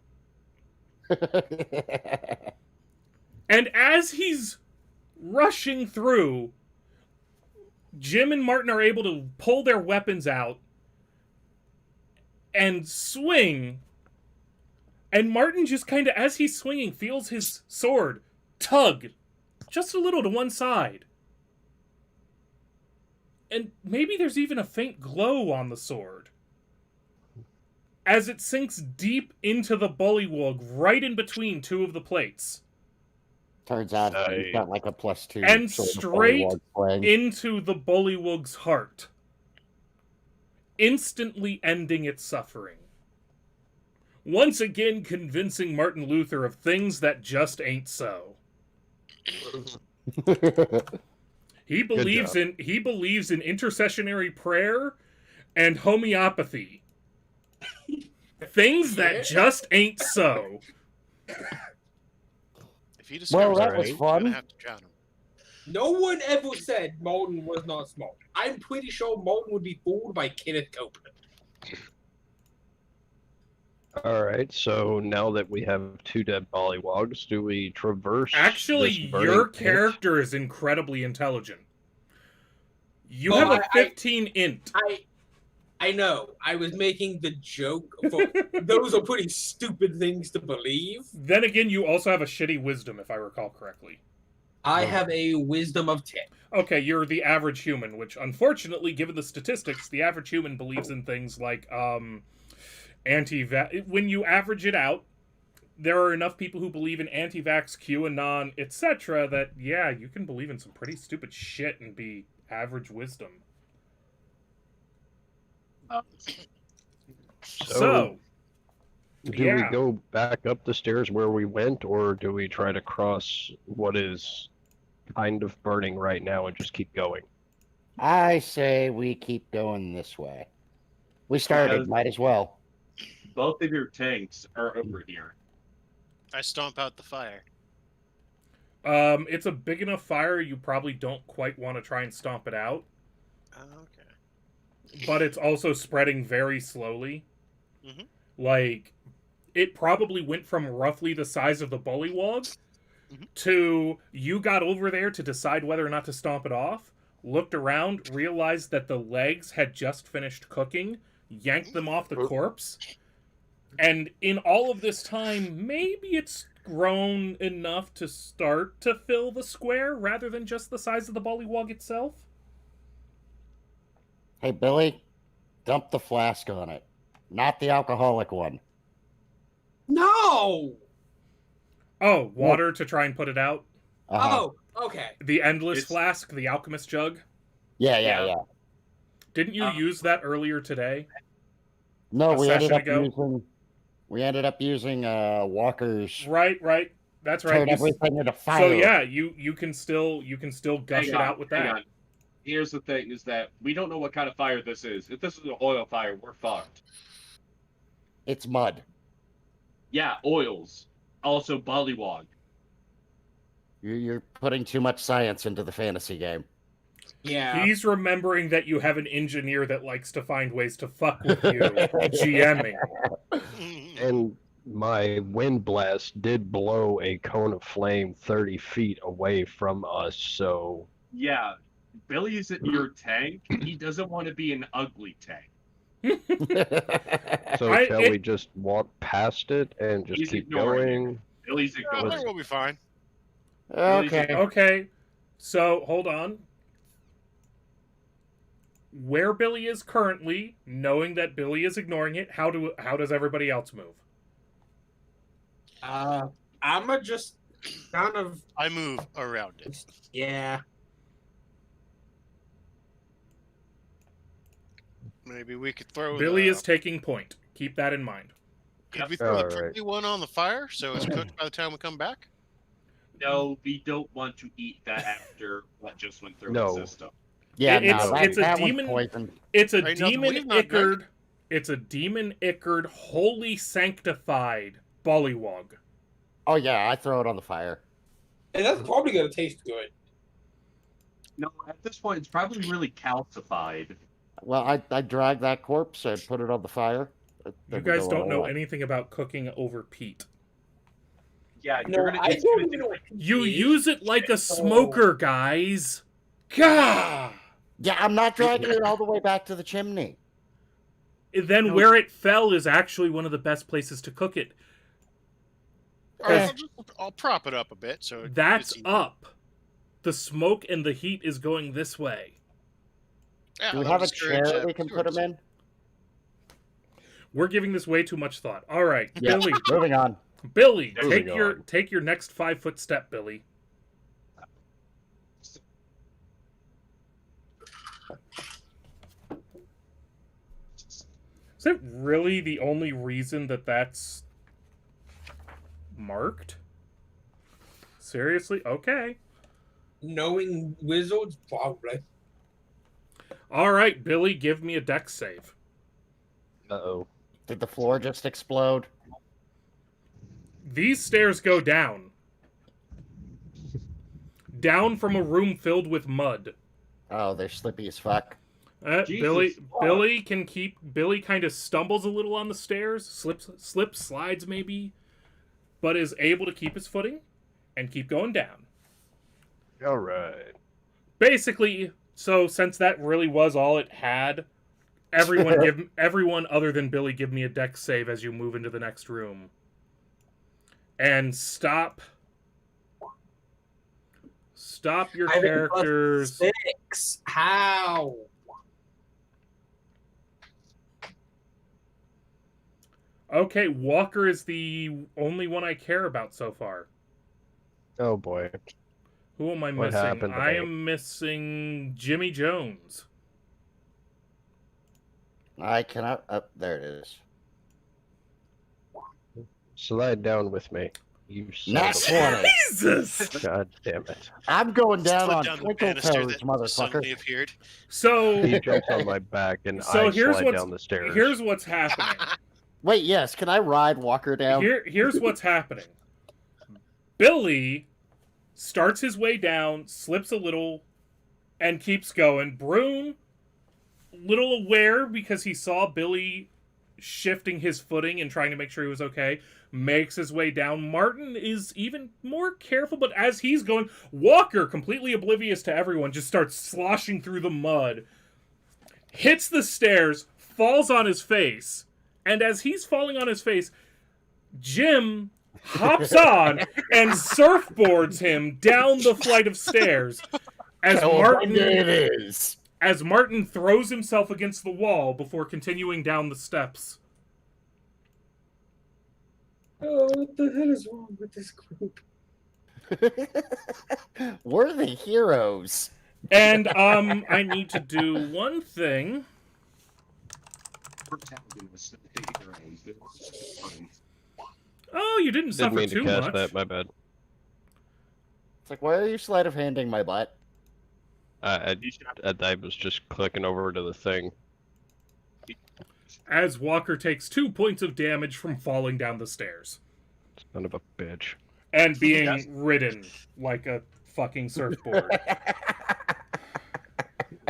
And as he's rushing through, Jim and Martin are able to pull their weapons out and swing. And Martin just kind of, as he's swinging, feels his sword tug just a little to one side. And maybe there's even a faint glow on the sword, as it sinks deep into the bullywug, right in between two of the plates, Turns out he's got like a +2. and sort of straight bullywug playing. into the bullywug's heart, instantly ending its suffering. once again convincing Martin Luther of things that just ain't so. He believes in intercessionary prayer and homeopathy. Things that just ain't so. If he Well, discovers that the was race, fun. I'm gonna have to drown him. No one ever said Molten was not small. I'm pretty sure Molten would be fooled by Kenneth Copeland. All right, so now that we have 2 dead bollywogs, do we traverse Actually, this burning your pit? character is incredibly intelligent. You Well, have a 15 int. I know. I was making the joke. Those are pretty stupid things to believe. Then again, you also have a shitty wisdom, if I recall correctly. I have a wisdom of 10. Okay, you're the average human, which unfortunately, given the statistics, the average human believes in things like anti-vax. When you average it out, there are enough people who believe in anti-vax, QAnon, etc. that, yeah, you can believe in some pretty stupid shit and be average wisdom. So do yeah. we go back up the stairs where we went, or do we try to cross what is kind of burning right now and just keep going? I say we keep going this way. We started, Because- might as well. Both of your tanks are over here. I stomp out the fire. It's a big enough fire, you probably don't quite want to try and stomp it out. Okay. But it's also spreading very slowly. Mhm. Like, it probably went from roughly the size of the bullywog Mhm. to you got over there to decide whether or not to stomp it off, looked around, realized that the legs had just finished cooking, yanked them off the corpse, and in all of this time, maybe it's grown enough to start to fill the square rather than just the size of the bullywog itself. Hey, Billy, dump the flask on it. Not the alcoholic one. No! Oh, water to try and put it out? Uh-huh. Oh, okay. The endless It's- flask, the alchemist jug? Yeah. Didn't you use that earlier today? No, A we ended session up ago? using Walker's. Right. That's right. Turn everything into fire. So yeah, you can still gush it Hang on, out with hang that. on. Here's the thing: is that we don't know what kind of fire this is. If this is an oil fire, we're fucked. It's mud. Yeah, oils. Also, bullywog. You're putting too much science into the fantasy game. Yeah. He's remembering that you have an engineer that likes to find ways to fuck with you, GMing. And my wind blast did blow a cone of flame 30 feet away from us, so Yeah, Billy's in your tank. He doesn't want to be an ugly tank. can we just walk past it and just He's keep ignoring it. going? Billy's I ignoring. think we'll be fine. Okay. Okay, so hold on. Where Billy is currently, knowing that Billy is ignoring it, how does everybody else move? I'ma just kind of I move around it. yeah. Maybe we could throw. Billy the, is taking point. Keep that in mind. Could we throw the Alright. prickly one on the fire so it's cooked by the time we come back? No, we don't want to eat that after what just went through No. the system. Yeah, It's a that one's demon- poison. It's a Right, no, demon we've not ichord. It's a demon ichord, holy sanctified bullywog. Oh yeah, I throw it on the fire. And that's probably gonna taste good. No, at this point, it's probably really calcified. Well, I drag that corpse and put it on the fire. You guys don't know anything about cooking over peat. Yeah, No, you're gonna. I It's don't gonna even know what You it is. use it like a smoker, guys. Gah! Yeah, I'm not dragging it all the way back to the chimney. Then No. where it fell is actually one of the best places to cook it. Alright, I'll prop it up a bit so That's it's easy. up. The smoke and the heat is going this way. Yeah, Do we that'll have a discourage, chair we can put stewards. him in? We're giving this way too much thought. All right, Yeah. Billy. Moving on. Billy, Moving take your next 5-foot step, Billy. Is it really the only reason that that's marked? Seriously? Okay. Knowing wizards, probably. All right, Billy, give me a dex save. Uh-oh. Did the floor just explode? These stairs go down. Down from a room filled with mud. Oh, they're slippy as fuck. Billy fuck. Billy kind of stumbles a little on the stairs, slips, slides maybe, but is able to keep his footing and keep going down. All right. Basically, so since that really was all it had, everyone other than Billy give me a dex save as you move into the next room. And stop your I have a characters. +6. How? Okay, Walker is the only one I care about so far. Oh boy. Who am I What missing? happened to I me? am missing Jimmy Jones. I cannot. Oh, there it is. Slide down with me. You son Nat of a- 20. Jesus! God damn it. I'm going down Slid on down the twinkle banister toes, that motherfucker. suddenly appeared. So He jumps on my back and So I here's slide what's- down the stairs. here's what's happening. Wait, yes. Can I ride Walker down? Here's what's happening. Billy starts his way down, slips a little, and keeps going. Brune, little aware because he saw Billy shifting his footing and trying to make sure he was okay, makes his way down. Martin is even more careful, but as he's going, Walker, completely oblivious to everyone, just starts sloshing through the mud, hits the stairs, falls on his face, and as he's falling on his face, Jim hops on and surfboards him down the flight of stairs as California it is. as Martin throws himself against the wall before continuing down the steps. Oh, what the hell is wrong with this group? We're the heroes. And I need to do one thing. Oh, you didn't Didn't suffer mean to too cast much. that, my bad. It's like, why are you sleight of handing my butt? I was just clicking over to the thing. As Walker takes 2 points of damage from falling down the stairs. Son of a bitch. And being ridden like a fucking surfboard.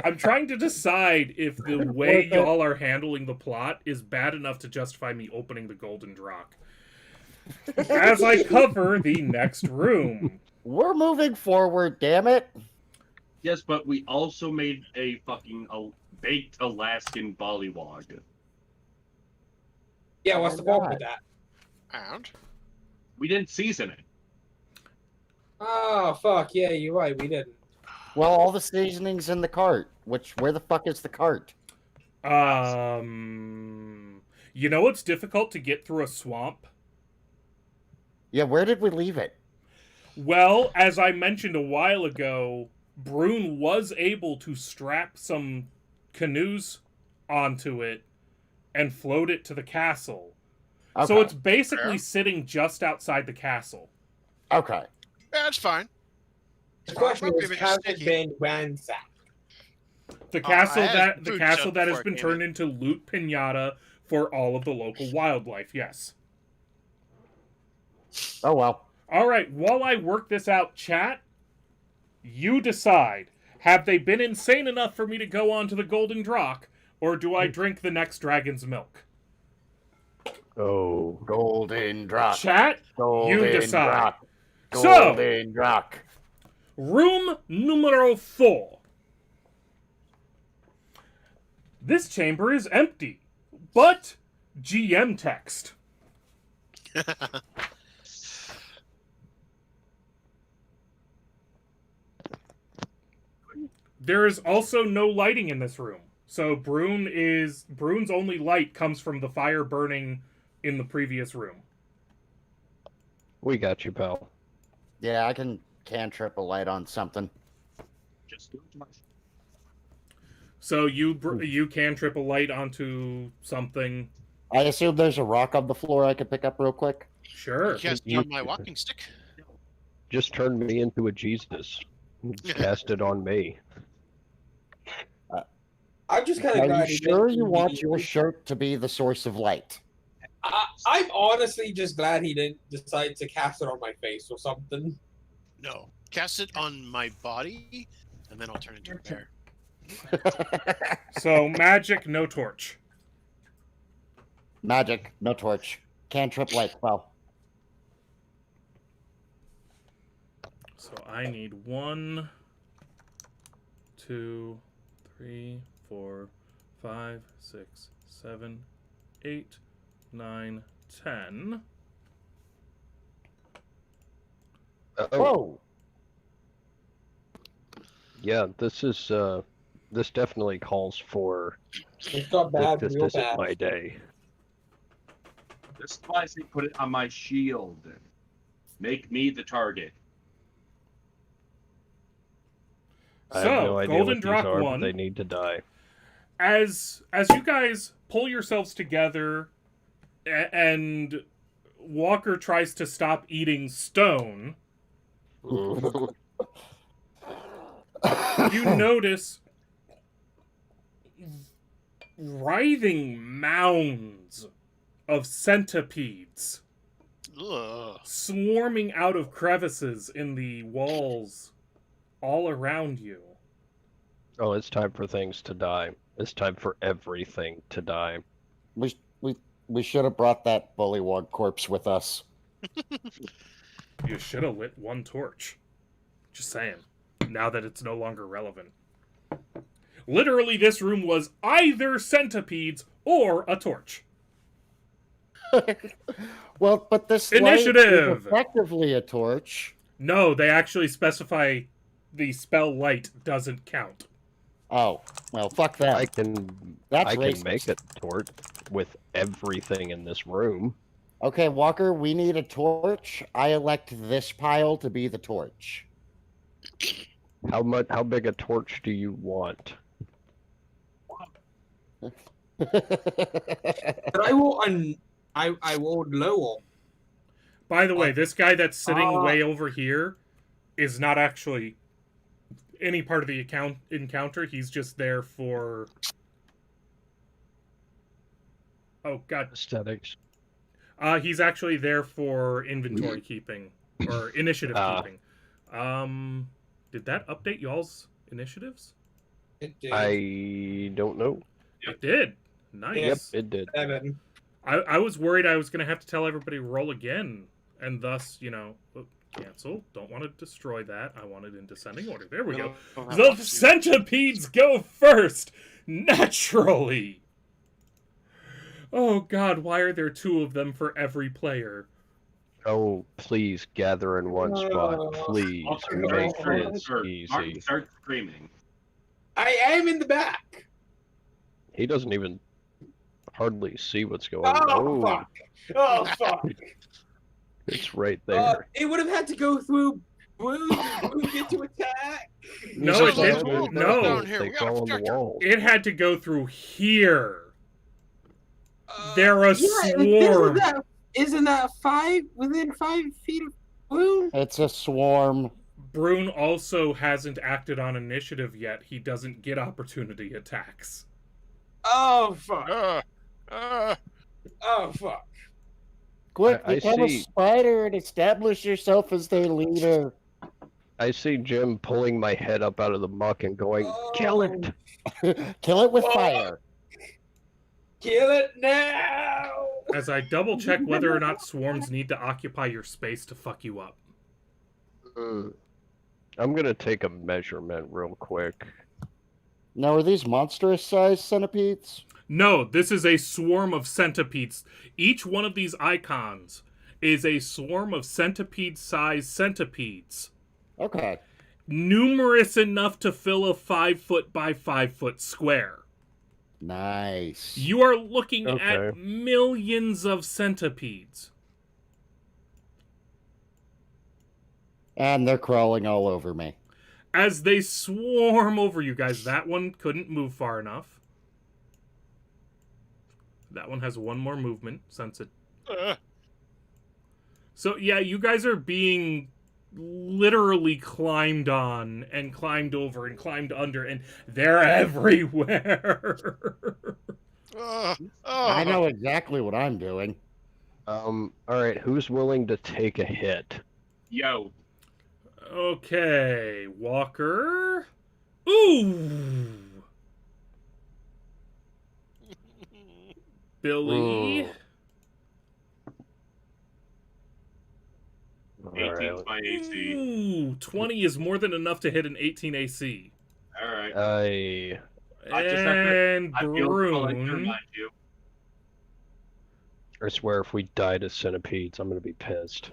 I'm trying to decide if the way y'all are handling the plot is bad enough to justify me opening the Golden Drock. As I cover the next room. We're moving forward, damn it. Yes, but we also made a fucking baked Alaskan bollywog. Yeah, what's the problem with that? And We didn't season it. Oh, fuck. Yeah, you're right. We didn't. Well, all the seasoning's in the cart. Where the fuck is the cart? You know what's difficult to get through a swamp? Yeah, where did we leave it? Well, as I mentioned a while ago, Brune was able to strap some canoes onto it and float it to the castle. Okay. So it's basically Fair. sitting just outside the castle. Okay. yeah, it's fine. The question Might be a is, bit has it sticky. been ransacked? The I castle had that food has stuff been before I came turned in. into loot pinata for all of the local wildlife. Yes. Oh, well. All right, while I work this out, chat, you decide. Have they been insane enough for me to go on to the Golden Drock, or do I drink the next dragon's milk? Oh. Golden drop. Chat, Golden decide. drop. So- Golden drop. room numero 4. This chamber is empty, but GM text. There is also no lighting in this room. So Brune's only light comes from the fire burning in the previous room. We got you, pal. Yeah, I can cantrip a light on something. Just do it. So you can trip a light onto something. I assume there's a rock on the floor I could pick up real quick. Sure. Cast it on my walking stick. Just turn me into a Jesus. Cast it on me. I'm just kind of Are glad. you he sure didn't you do want the- your shirt to be the source of light? I'm honestly just glad he didn't decide to cast it on my face or something. No. Cast it on my body, and then I'll turn into a bear. So magic, no torch. Magic, no torch. Cantrip light spell. So I need 1, 2, 3, 4, 5, 6, 7, 8, 9, 10. Whoa! Yeah, this is this definitely calls for It's got bad, this real isn't bad. my day. This is why I say put it on my shield. Make me the target. I have no So, idea golden what these drop are, but 1. they need to die. As you guys pull yourselves together and Walker tries to stop eating stone, you notice writhing mounds of centipedes Ugh. swarming out of crevices in the walls all around you. Oh, it's time for things to die. It's time for everything to die. We should have brought that bullywog corpse with us. You should have lit one torch. Just saying. Now that it's no longer relevant. Literally, this room was either centipedes or a torch. Well, but this light Initiative! is effectively a torch. No, they actually specify the spell light doesn't count. Oh, well, fuck that. I can That's I can racist. make a torch with everything in this room. Okay, Walker, we need a torch. I elect this pile to be the torch. How big a torch do you want? But I will I will lower. By the way, this guy that's sitting Uh, way over here is not actually any part of the encounter. He's just there for... Oh, God. Aesthetics. He's actually there for inventory keeping, or initiative keeping. Did that update y'all's initiatives? It did. I don't know. It did. Nice. Yep, it did. 7. I was worried I was going to have to tell everybody to roll again, and thus, cancel. Don't want to destroy that. I want it in descending order. There we go. The centipedes go first! Naturally! Oh god, why are there 2 of them for every player? Oh, please gather in one spot. Please make this Martin, easy. start screaming. I am in the back. He doesn't even hardly see what's going Oh, on. fuck. Oh, fuck. It's right there. It would have had to go through Blue get to attack. No, it So didn't. there's No. down here. They We got a fall on the projector. wall. It had to go through here. They're a yeah, swarm. Isn't that within 5 feet of Blue? It's a swarm. Brune also hasn't acted on initiative yet. He doesn't get opportunity attacks. Oh, fuck. Uh, Oh, fuck. Quick, I become a see. spider and establish yourself as their leader. I see Jim pulling my head up out of the muck and going, "Kill it!" Kill it with Oh. fire. Kill it now! As I double check whether or not swarms need to occupy your space to fuck you up. I'm gonna take a measurement real quick. Now, are these monstrous-sized centipedes? No, this is a swarm of centipedes. Each one of these icons is a swarm of centipede-sized centipedes. Okay. Numerous enough to fill a 5-foot by 5-foot square. Nice. You are looking at Okay. millions of centipedes. And they're crawling all over me. As they swarm over you guys, that one couldn't move far enough. That one has one more movement since it... So, yeah, you guys are being literally climbed on and climbed over and climbed under, and they're everywhere. I know exactly what I'm doing. All right, who's willing to take a hit? Yo. Okay, Walker. Ooh. Billy. All 18's right. my AC. Ooh, 20 is more than enough to hit an 18 AC. All right. I just have to- And I feel like to Brune. remind you. I swear, if we died as centipedes, I'm gonna be pissed.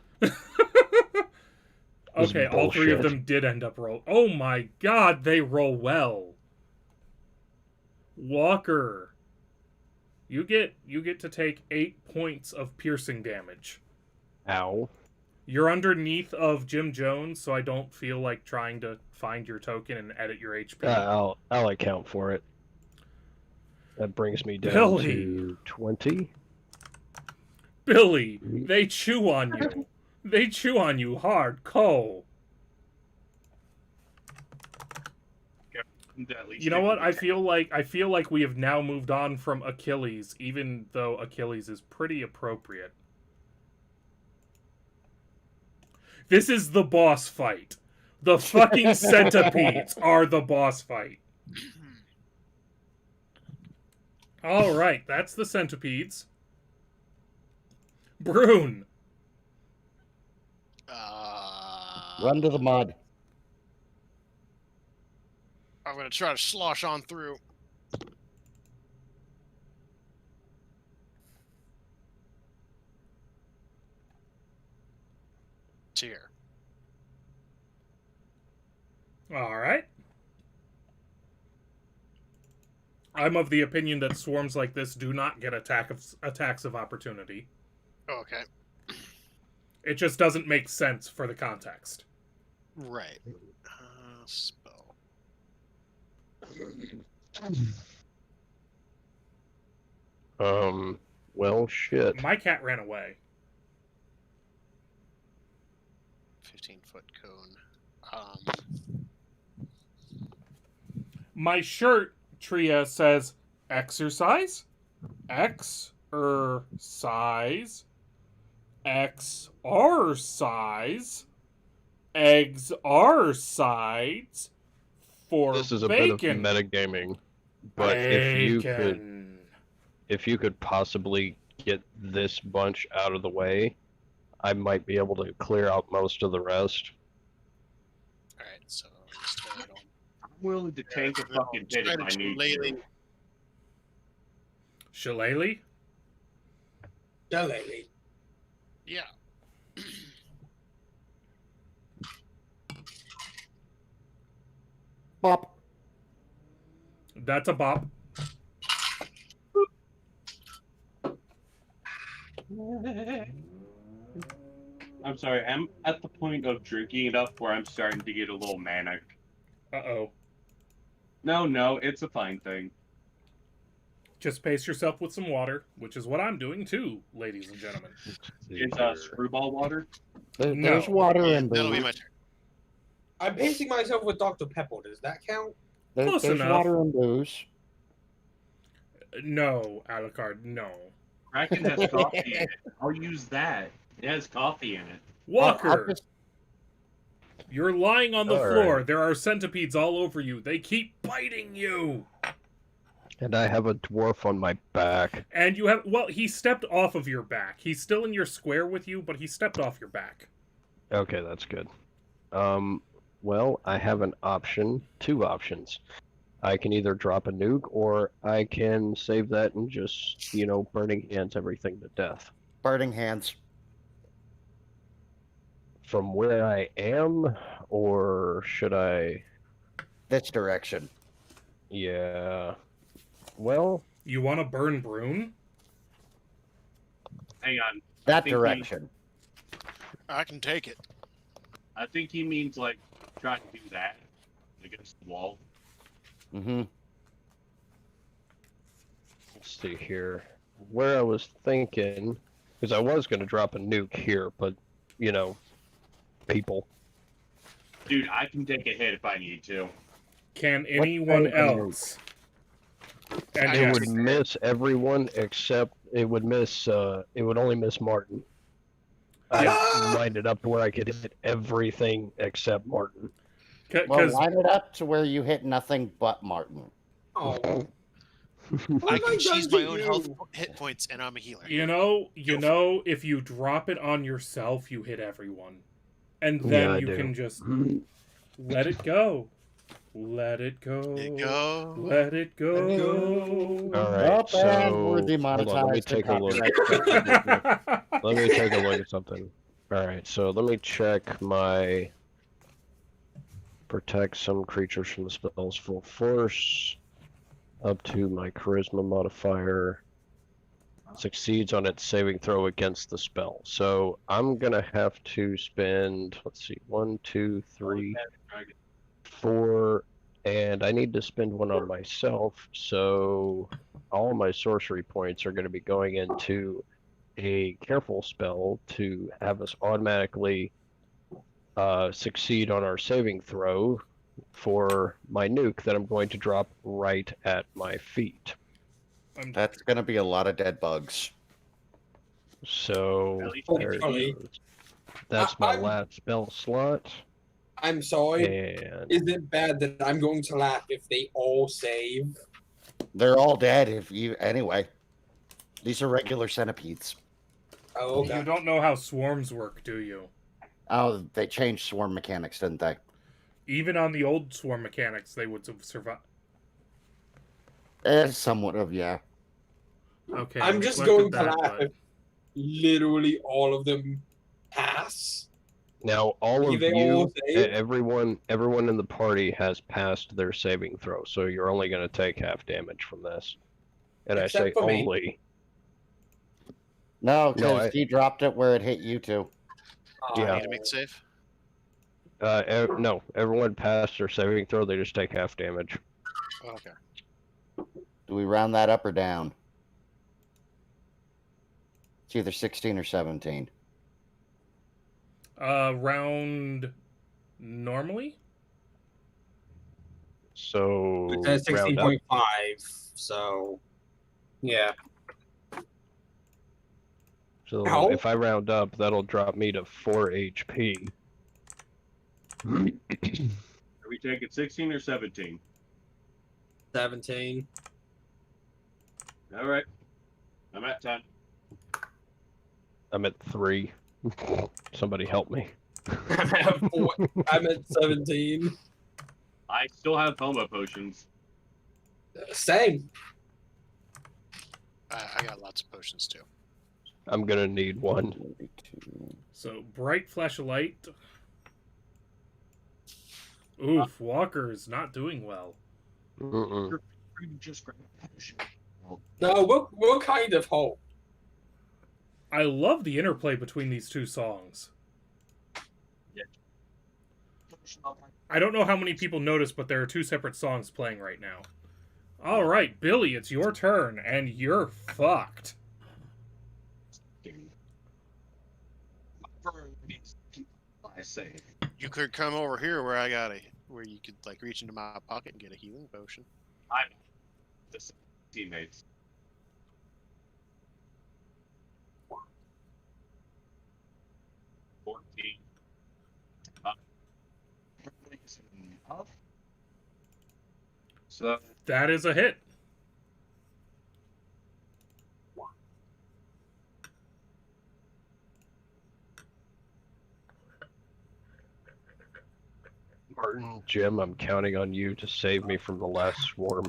Okay, all three of bullshit. them did end up roll. Oh my god, they roll well. Walker, you get to take 8 points of piercing damage. Ow. You're underneath of Jim Jones, so I don't feel like trying to find your token and edit your HP. I'll account for it. That brings me down Billy. to 20. Billy, they chew on you. They chew on you hard, Cole. At least You know take what? the I feel like we have now moved on from Achilles, even though Achilles is pretty appropriate. This is the boss fight. The fucking centipedes are the boss fight. All right, that's the centipedes. Brune. Run to the mud. I'm gonna try to slosh on through. Here. All right. I'm of the opinion that swarms like this do not get attacks of opportunity. Okay. It just doesn't make sense for the context. Right. Spell. Well, shit. My cat ran away. 15-foot cone. My shirt, Tria, says exercise, size, size, eggs are sides for This is a bacon. bit of metagaming, but if you could possibly get this bunch out of the way, I might be able to clear out most of the rest. Alright, so instead I'm willing to tank a fucking hit if I need to. Shillelagh? Yeah. Bop. That's a bop. I'm sorry, I'm at the point of drinking it up where I'm starting to get a little manic. Uh-oh. No, it's a fine thing. Just pace yourself with some water, which is what I'm doing too, ladies and gentlemen. It's screwball water. There's water in That'll be booze. my turn. I'm pacing myself with Dr. Pepper. Does that count? Close There's enough. water in booze. No, Alucard, no. Kraken has coffee in it. I'll use that. It has coffee in it. Walker, you're lying on the All floor. right. There are centipedes all over you. They keep biting you. And I have a dwarf on my back. And you have, well, he stepped off of your back. He's still in your square with you, but he stepped off your back. Okay, that's good. Well, I have an option, 2 options. I can either drop a nuke, or I can save that and just, burning hands everything to death. Burning hands. From where I am, or should I... This direction. Yeah... Well... You want to burn Brune? Hang on. That think direction. I can take it. I think he means, like, try to do that. against the wall. Mm-hmm. Let's see here. Where I was thinking, because I was going to drop a nuke here, but, you know, people. Dude, I can take a hit if I need to. Can What anyone kind of else? And It yes, would miss everyone except it would only miss Martin. I lined it up to where I could hit everything except Martin. Well, because line it up to where you hit nothing but Martin. Oh, I have I can choose done my to own you? hit points, and I'm a healer. you know, if you drop it on yourself, you hit everyone, and then Yeah, I you do. can just let it go, let it go, There you go. let it go. Let it go. All right, Nope, and so we're hold demonetized. on, let me for take a look. copyright. Let me take a look at something. All right, so let me check my protect some creatures from the spell's full force up to my charisma modifier. Succeeds on its saving throw against the spell. So I'm gonna have to spend, let's see, 1, 2, 3, 4, and I need to spend one on myself. So all my sorcery points are going to be going into a careful spell to have us automatically succeed on our saving throw for my nuke that I'm going to drop right at my feet. That's gonna be a lot of dead bugs. So At least there it hopefully. is. That's my I'm- last spell slot. I'm sorry. And Is it bad that I'm going to laugh if they all save? They're all dead if you anyway. These are regular centipedes. Oh, You okay. don't know how swarms work, do you? Oh, they changed swarm mechanics, didn't they? Even on the old swarm mechanics, they would have survived. Somewhat of, yeah. Okay, I'm just neglected going to that, laugh but- if literally all of them pass. now all If of they all you, save? everyone in the party has passed their saving throw, so you're only going to take half damage from this. And Except I say for me. only. No, No, because he dropped it where it hit you two. Yeah. Need to make a save. No, everyone passed their saving throw. They just take half damage. Oh, okay. Do we round that up or down? It's either 16 or 17. Round normally? So It's at round up. 16.5, so yeah. So Ow. if I round up, that'll drop me to 4 HP. Are we taking 16 or 17? 17. All right. I'm at 10. I'm at 3. Somebody help me. I'm at 4. I'm at 17. I still have homo potions. Same. I got lots of potions too. I'm gonna need one. So, bright flash of light. Oof, Walker's not doing well. Mm-mm. Just grab a potion. No, we're kind of hope. I love the interplay between these two songs. I don't know how many people noticed, but there are two separate songs playing right now. All right, Billy, it's your turn, and you're fucked. I say. You could come over here where where you could like reach into my pocket and get a healing potion. I'm the teammates. So That is a hit. Martin, Jim, I'm counting on you to save me from the last swarm.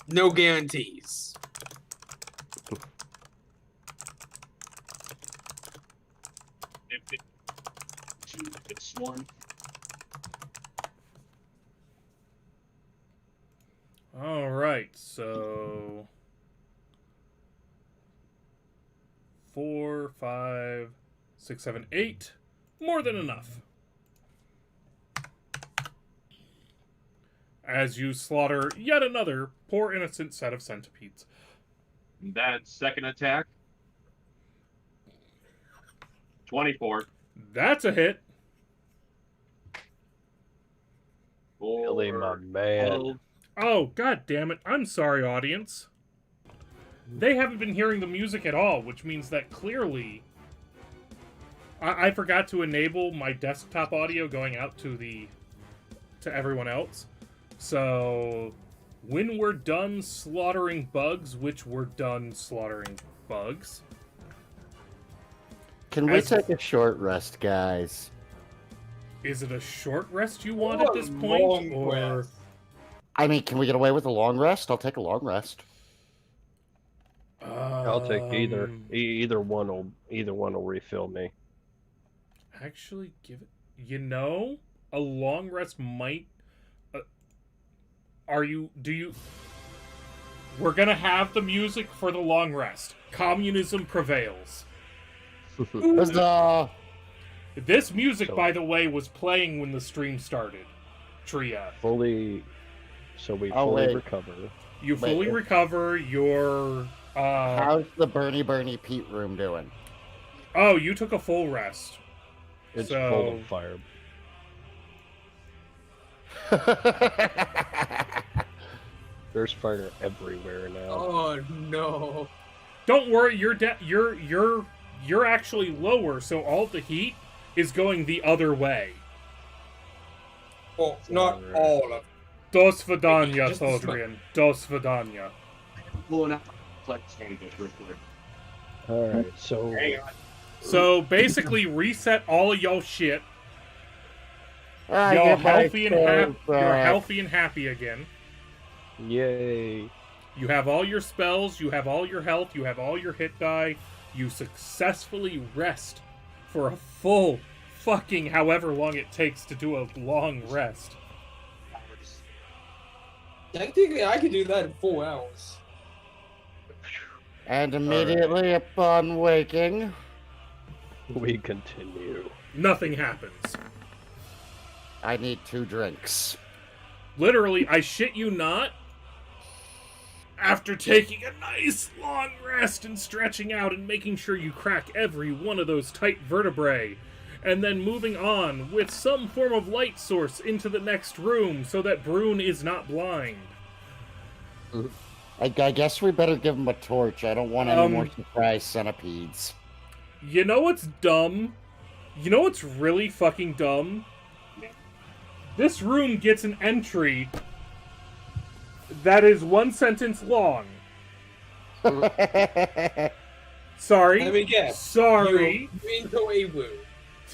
No guarantees. it's one. All right, so 4, 5, 6, 7, 8. More than enough. as you slaughter yet another poor innocent set of centipedes. That second attack. 24. That's a hit. Billy, my man. Oh, god damn it. I'm sorry, audience. They haven't been hearing the music at all, which means that clearly I forgot to enable my desktop audio going out to everyone else. So when we're done slaughtering bugs, which we're done slaughtering bugs. Can we take a short rest, guys? Is it a short rest you want at this point, or? I mean, can we get away with a long rest? I'll take a long rest. I'll take either. Either one will refill me. Actually, give it. You know, a long rest might. Do you? We're gonna have the music for the long rest. Communism prevails. Huzzah! This music, by the way, was playing when the stream started. Tria. Fully recover. You fully recover. Your. How's the Bernie Pete room doing? Oh, you took a full rest. It's full of fire. There's fire everywhere now. Oh no! Don't worry, you're actually lower, so all the heat is going the other way. Well, not all of it. Dos Vidania, Just Thodrian. Dos Vidania. Blowing out flex on this real quick. Alright, so So basically reset all of your shit. I You're get my healthy and happy. spells You're back. healthy and happy again. yay. You have all your spells, you have all your health, you have all your hit die. You successfully rest for a full fucking however long it takes to do a long rest. Technically, I could do that in 4 hours. And immediately upon waking, We continue. Nothing happens. I need 2 drinks. Literally, I shit you not, after taking a nice long rest and stretching out and making sure you crack every one of those tight vertebrae, and then moving on with some form of light source into the next room so that Brune is not blind. I guess we better give him a torch. I don't want any more surprise centipedes. You know what's dumb? You know what's really fucking dumb? This room gets an entry that is 1 sentence long. Sorry. Let me guess. Sorry. You're into a woo.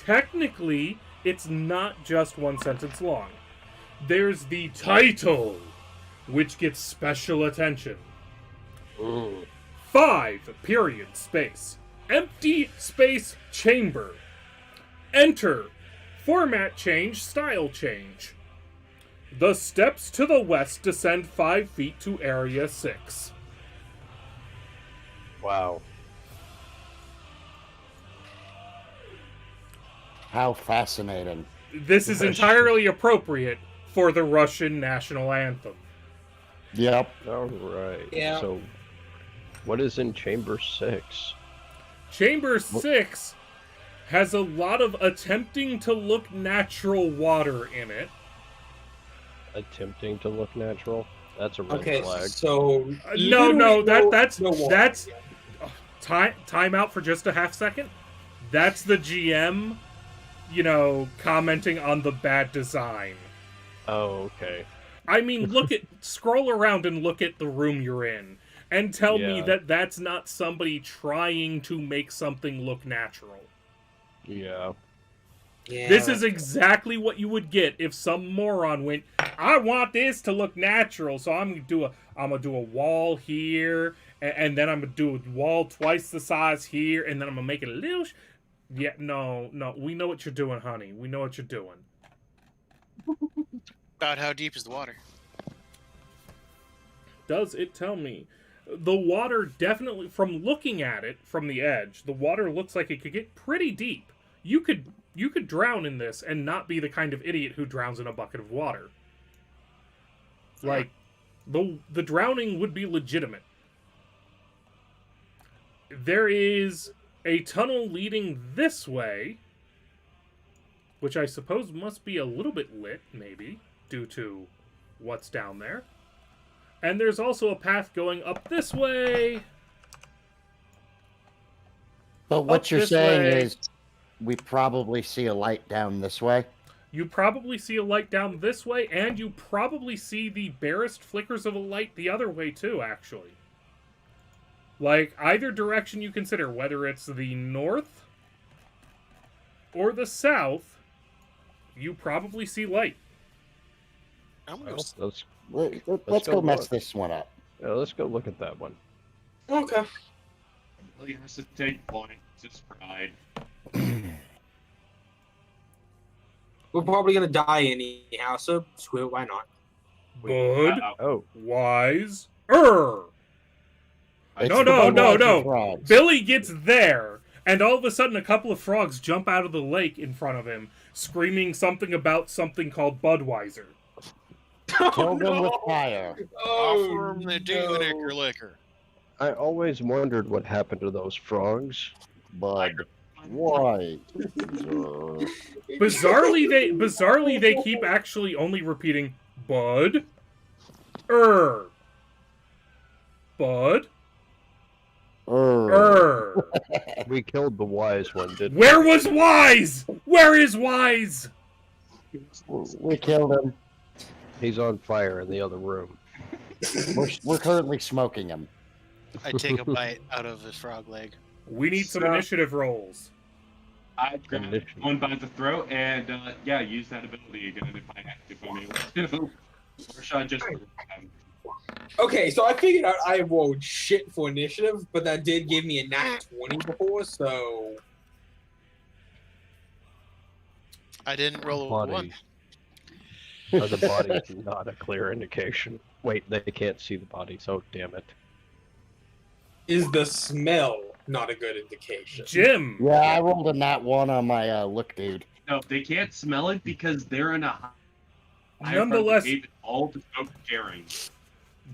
Technically, it's not just 1 sentence long. There's the title, which gets special attention. 5, period, space. Empty space chamber. Enter. Format change, style change. The steps to the west descend 5 feet to area 6. Wow. How fascinating. This is entirely appropriate for the Russian national anthem. Yep. Alright. Yeah. So, what is in Chamber 6? Chamber 6 has a lot of attempting to look natural water in it. Attempting to look natural? That's a red flag. so That's time out for just a half second. That's the GM, commenting on the bad design. Oh, okay. I mean, scroll around and look at the room you're in, and tell me that that's not somebody trying to make something look natural. Yeah. Yeah. This is exactly what you would get if some moron went, I want this to look natural, so I'm gonna do a wall here, and then I'm gonna do a wall twice the size here, and then I'm gonna make it a little. No, we know what you're doing, honey. We know what you're doing. About how deep is the water? Does it tell me? The water definitely, from looking at it from the edge, the water looks like it could get pretty deep. You could drown in this and not be the kind of idiot who drowns in a bucket of water. Like, the drowning would be legitimate. There is a tunnel leading this way, which I suppose must be a little bit lit, maybe, due to what's down there. And there's also a path going up this way. But what Up you're this saying way. is we probably see a light down this way. You probably see a light down this way, and you probably see the barest flickers of a light the other way too, actually. Like, either direction you consider, whether it's the north or the south, you probably see light. I'm gonna Let's Let's go go mess look. this one up. let's go look at that one. Okay. Well, he has to take points. It's pride. We're probably gonna die anyhow, so screw it, why not? Good, Oh, wise, It's No, the no, no, Budweiser no. frogs. Billy gets there, and all of a sudden a couple of frogs jump out of the lake in front of him, screaming something about something called Budweiser. Kill them with fire. offer them the Dinglicker liquor. I always wondered what happened to those frogs. Bud. Why? Bizarrely, they keep actually only repeating Bud, Bud, We killed the wise one, didn't we? Where was Wise? Where is Wise? We killed him. He's on fire in the other room. We're currently smoking him. I take a bite out of his frog leg. We need some initiative rolls. I grab one by the throat and yeah, use that ability again if I have to. If I'm able to. Or should I just? Okay, so I figured out I rolled shit for initiative, but that did give me a nat 20 before, so I didn't roll a one. Body. The body is not a clear indication. Wait, they can't see the body, so damn it. is the smell not a good indication? Jim. Yeah, I rolled a nat 1 on my look, dude. No, they can't smell it because they're in a higher Nonetheless, part of the cave, all the smoke carrying.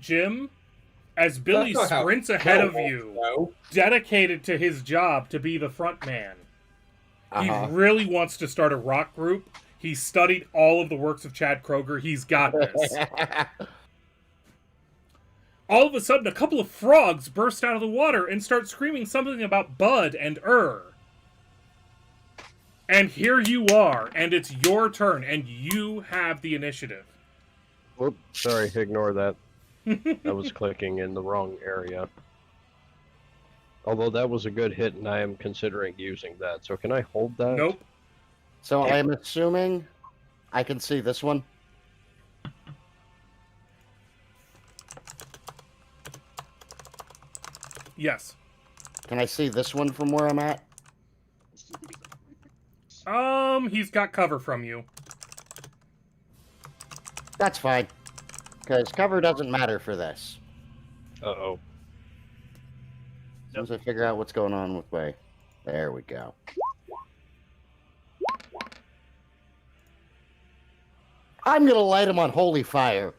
Jim, as Billy That's not how sprints ahead of Hell, you, no. dedicated to his job to be the front man, he Uh-huh. really wants to start a rock group. He's studied all of the works of Chad Kroger. He's got this. All of a sudden, a couple of frogs burst out of the water and start screaming something about Bud and And here you are, and it's your turn, and you have the initiative. Whoop, sorry, ignore that. I was clicking in the wrong area. Although that was a good hit, and I am considering using that. So can I hold that? Nope. So I'm assuming I can see this one. Yes. Can I see this one from where I'm at? He's got cover from you. That's fine. Because cover doesn't matter for this. Uh-oh. As soon as I figure out what's going on with way. There we go. I'm gonna light him on holy fire.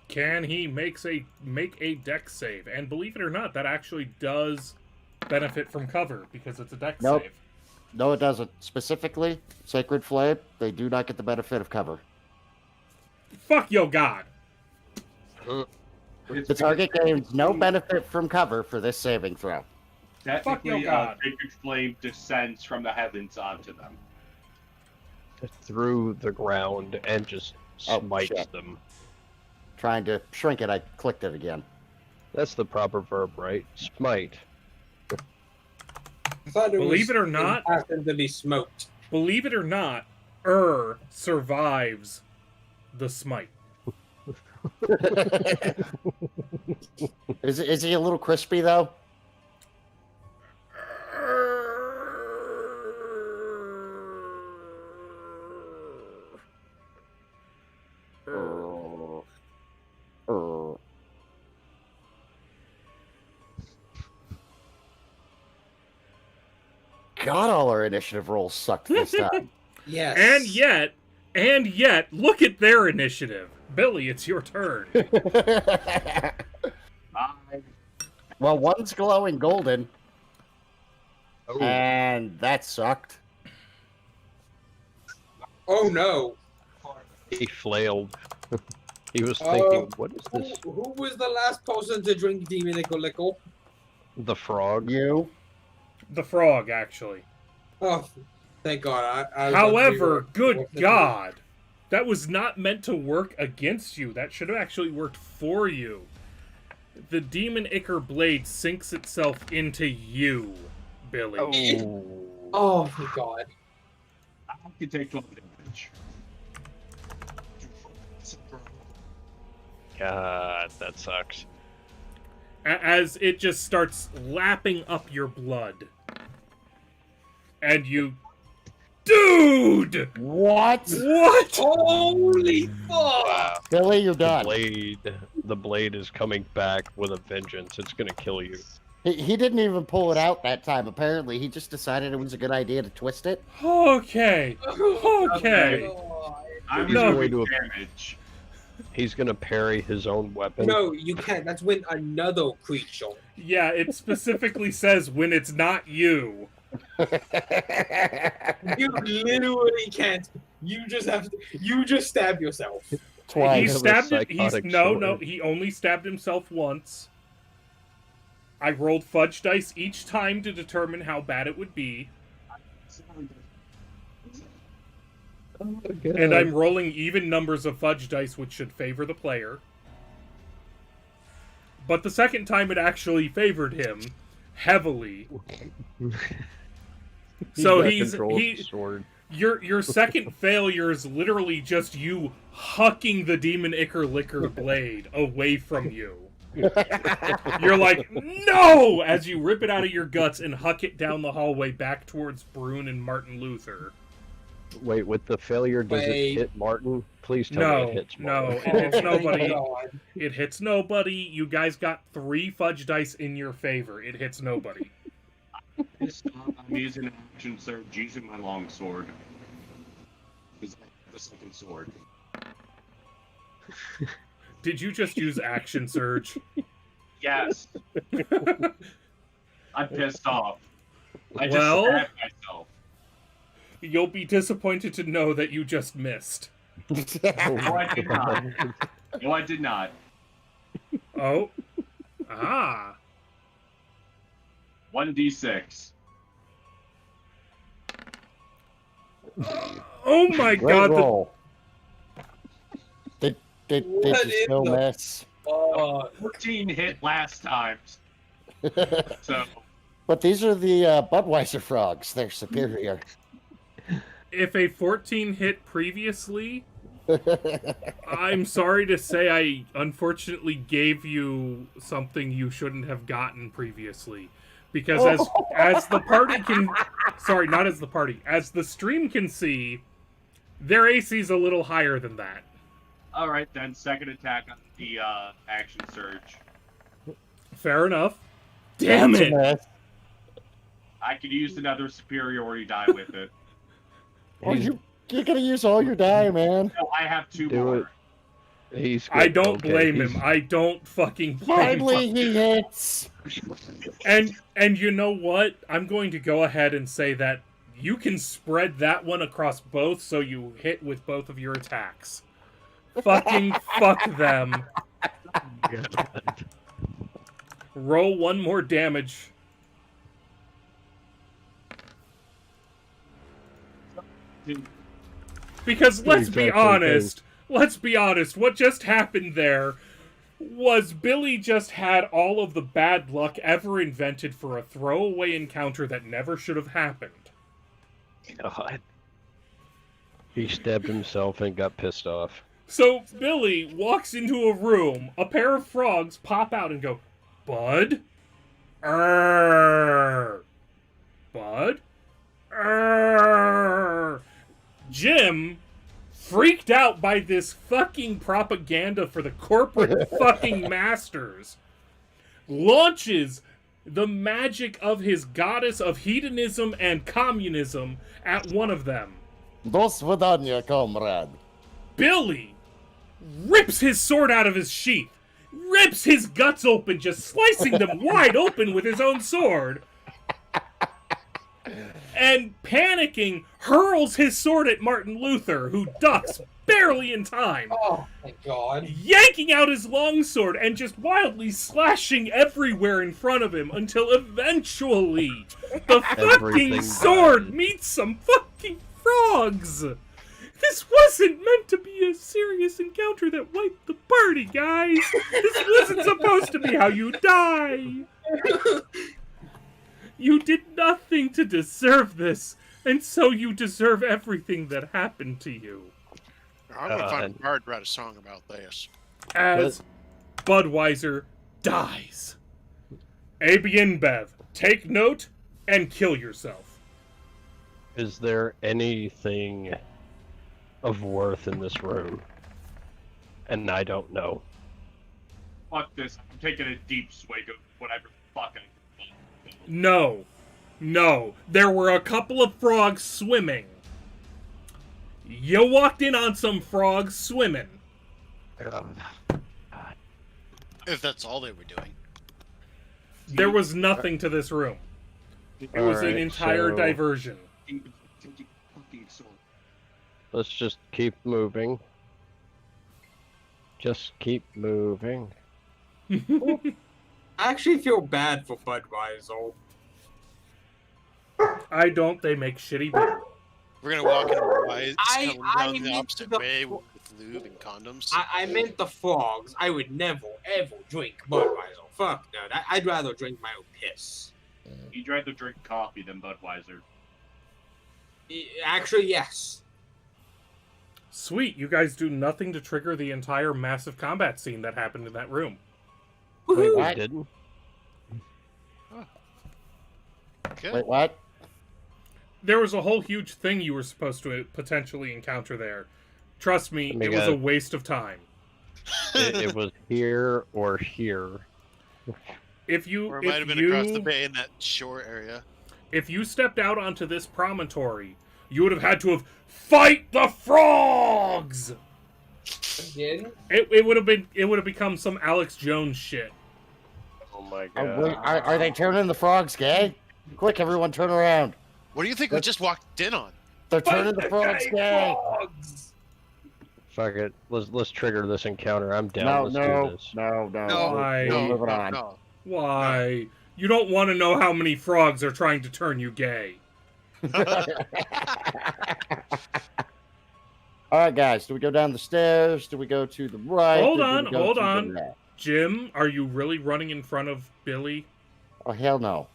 Can he make a dex save? And believe it or not, that actually does benefit from cover because it's a dex Nope. save. No, it doesn't. Specifically, Sacred Flame, they do not get the benefit of cover. Fuck yo god. The target gains no benefit from cover for this saving throw. Technically, Fuck your god. Sacred Flame descends from the heavens onto them. Through the ground and just Oh, smites shit. them. Trying to shrink it, I clicked it again. That's the proper verb, right? Smite. I thought Believe it or not- happened to be smoked. Believe it or not, survives the smite. Is he a little crispy though? God, all our initiative rolls sucked this time. Yes. And yet, And yet, look at their initiative. Billy, it's your turn. Well, one's glowing golden, Oh, and that sucked. Oh no. he flailed. He was thinking, what is this? Who was the last person to drink demonical liquor? The frog? You? The frog, actually. Oh, thank God. I However, good God, that was not meant to work against you. That should have actually worked for you. The demon ichor blade sinks itself into you, Billy. Oh. Oh, thank God. I can take 12 damage. God, that sucks. As it just starts lapping up your blood. And you... Dude! What? What? Holy fuck! Billy, you're done. The blade is coming back with a vengeance. It's gonna kill you. He didn't even pull it out that time. Apparently, he just decided it was a good idea to twist it. Okay. Okay. I'm No. doing damage. He's gonna parry his own weapon. No, you can't. That's when another creature. Yeah, it specifically says when it's not you. You literally can't. You just have to. You just stab yourself. He Twice. stabbed it. psychotic No, sword. he only stabbed himself once. I rolled fudge dice each time to determine how bad it would be. And I'm rolling even numbers of fudge dice, which should favor the player. But the second time it actually favored him heavily. So sword. your second failure is literally just you hucking the demon ichor liquor blade away from you. You're like, no! As you rip it out of your guts and huck it down the hallway back towards Brune and Martin Luther. Wait, with the failure, does Wait. it hit Martin? Please tell me No, it hits no, Martin. it hits nobody. God. It hits nobody. You guys got 3 fudge dice in your favor. It hits nobody. This time I'm using an action surge using my longsword. Is the second sword. Did you just use action surge? Yes. I'm pissed off. I just Well- stabbed myself. You'll be disappointed to know that you just missed. No, I did not. No, I did not. Oh. Ah. 1d6. Oh my Great god. roll. Did What you in still the- miss? 14 hit last time. So, But these are the Budweiser frogs. They're superior. If a 14 hit previously, I'm sorry to say I unfortunately gave you something you shouldn't have gotten previously. Because as the party can... Sorry, not as the party. As the stream can see, their AC's a little higher than that. alright then, second attack on the action surge. Fair enough. Damn That's a it! miss. I could use another superiority die with it. Oh, you're gonna use all your die, man. No, I have 2 Do more. it. I don't blame him. I don't fucking blame Finally, him. he hits. And you know what? I'm going to go ahead and say that you can spread that one across both so you hit with both of your attacks. Fucking fuck them. Roll 1 more damage. Because let's be honest, what just happened there was Billy just had all of the bad luck ever invented for a throwaway encounter that never should have happened. God. He stabbed himself and got pissed off. So Billy walks into a room, a pair of frogs pop out and go, Bud? Bud? Jim, freaked out by this fucking propaganda for the corporate fucking masters, launches the magic of his goddess of hedonism and communism at one of them. До свидания, comrade. Billy rips his sword out of his sheath, rips his guts open, just slicing them wide open with his own sword, and panicking, hurls his sword at Martin Luther, who ducks barely in time, Oh my god. yanking out his longsword and just wildly slashing everywhere in front of him until eventually the fucking Everything sword dies. meets some fucking frogs. This wasn't meant to be a serious encounter that wiped the party, guys. This wasn't supposed to be how you die. You did nothing to deserve this, and so you deserve everything that happened to you. I'm gonna find a bard to write a song about this. As Budweiser dies. AB InBev, take note and kill yourself. Is there anything of worth in this room? And I don't know. Fuck this. I'm taking a deep swig of whatever fucking. No. No. There were a couple of frogs swimming. You walked in on some frogs swimming. If that's all they were doing. There was nothing to this room. It was an Alright, entire so diversion. let's just keep moving. Just keep moving. I actually feel bad for Budweiser. I don't. They make shitty beer. We're gonna walk in a wide I down the meant opposite the- way with lube and condoms. I meant the frogs. I would never, ever drink Budweiser. Fuck no. I'd rather drink my own piss. You'd rather drink coffee than Budweiser. Actually, yes. Sweet, you guys do nothing to trigger the entire massive combat scene that happened in that room. Wait, we What? didn't? Okay. Wait, what? There was a whole huge thing you were supposed to potentially encounter there. Trust me, Oh my it was God. a waste of time. It was here or here. If you Or it might have been across the bay in that shore area. if you stepped out onto this promontory, you would have had to have fight the frogs. Again? It would have become some Alex Jones shit. Oh my Are they turning the frogs gay? Quick, everyone, turn around. What do you think we just walked in on? They're turning the frogs gay. Frogs! Fuck it. Let's trigger this encounter. I'm down. No, Let's no, do this. no. Why? We're no, moving no, on. no. Why? You don't want to know how many frogs are trying to turn you gay. All right, guys. Do we go down the stairs? Do we go to the right? Hold or do on, we go hold to the on. left? Jim, are you really running in front of Billy? Oh hell no!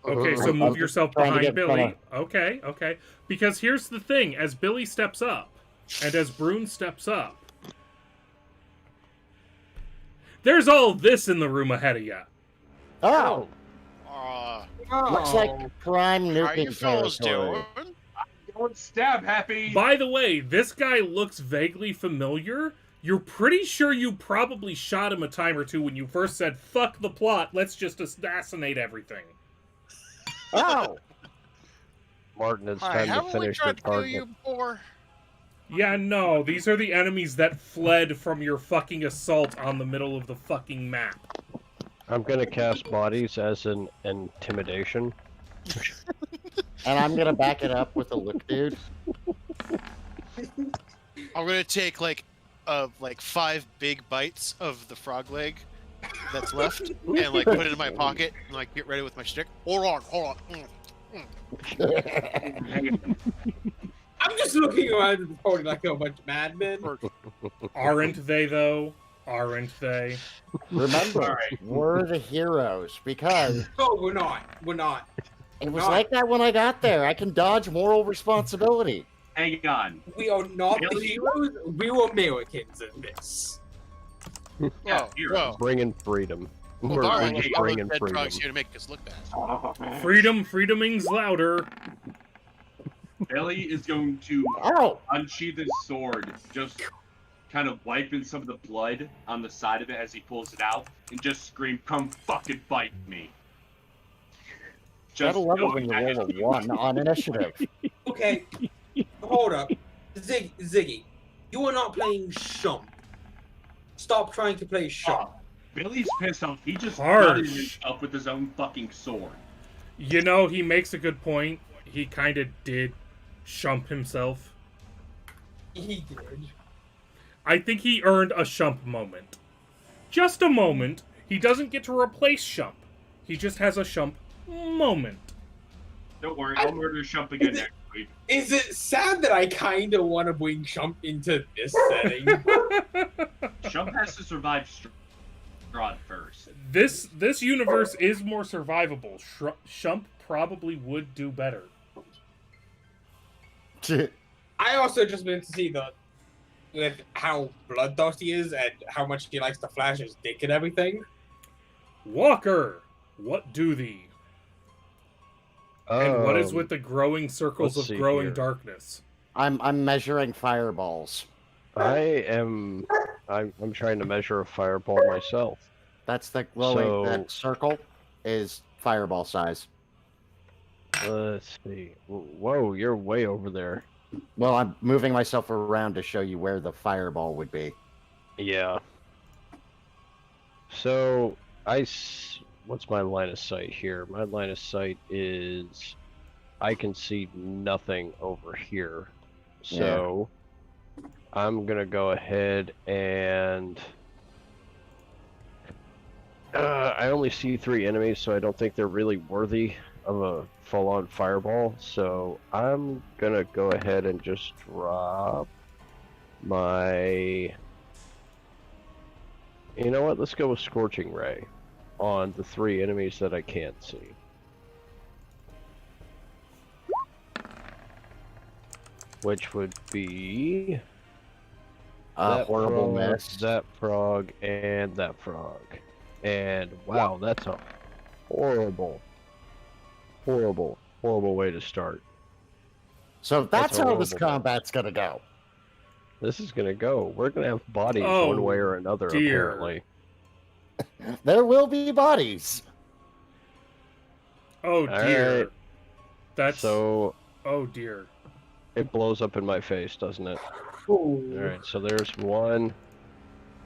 Okay, so I'm move just yourself trying to behind get in front Billy. Okay, okay. Because here's the thing, as Billy steps up, and as Brune steps up, there's all this in the room ahead of you. Oh, looks Oh. like prime how you nuking fellas territory. doing? Don't stab, Happy! By the way, this guy looks vaguely familiar. You're pretty sure you probably shot him a time or two when you first said, fuck the plot, let's just assassinate everything. Oh, Martin, it's Hi, time to haven't we finish the tried to kill target. you before? Yeah, no, these are the enemies that fled from your fucking assault on the middle of the fucking map. I'm gonna cast bodies as an intimidation. and I'm gonna back it up with a look, dude. I'm gonna take like 5 big bites of the frog leg that's left and like put it in my pocket and like get ready with my stick. Hold on. I'm just looking around at the party like a bunch of madmen. Aren't they, though? Aren't they? Remember, Alright. we're the heroes because No, we're not. We're not. it was like that when I got there. I can dodge moral responsibility. Hang on. We are not the Really? heroes. We are Americans in this. Oh, heroes. Bringing freedom. We're Alright, just all bringing those dead freedom. frogs here to make us look bad. Freedoming's louder. Billy is going to Oh, unsheath his sword, just kind of wiping some of the blood on the side of it as he pulls it out, and just scream, "Come fucking bite me!" gotta love it when knowing you that roll a 1 on initiative. Okay. Hold up. Ziggy, you are not playing Shump. Stop trying to play Shump. Billy's pissed off. He just Harsh. gutted himself with his own fucking sword. You know, he makes a good point. He kind of did shump himself. He did. I think he earned a shump moment. Just a moment. He doesn't get to replace shump. He just has a shump moment. Don't worry, I'll murder Shump again next week. Is it sad that I kind of want to bring Shump into this setting? Shump has to survive Strahd first. This universe is more survivable. Shump probably would do better. I also just meant to see with how bloodthirsty he is and how much he likes to flash his dick and everything. Walker, what do thee? And what is with the growing circles of growing darkness? I'm measuring fireballs. I'm trying to measure a fireball myself. That's the glowing. So- That circle is fireball size. Let's see. Whoa, you're way over there. Well, I'm moving myself around to show you where the fireball would be. Yeah. So, what's my line of sight here? My line of sight is I can see nothing over here. So, I'm going to go ahead and I only see 3 enemies, so I don't think they're really worthy of a full-on fireball. So, I'm going to go ahead and just drop my... You know what? Let's go with Scorching Ray on the 3 enemies that I can't see. Which would be that Horrible frog, mess. that frog, and that frog. And wow, that's a horrible way to start. So that's how this horrible. combat's gonna go. This is gonna go. We're gonna have bodies Oh, one way or another, dear. apparently. There will be bodies. Oh dear. Alright. That's So oh dear. it blows up in my face, doesn't it? Ooh. Alright, so there's 1,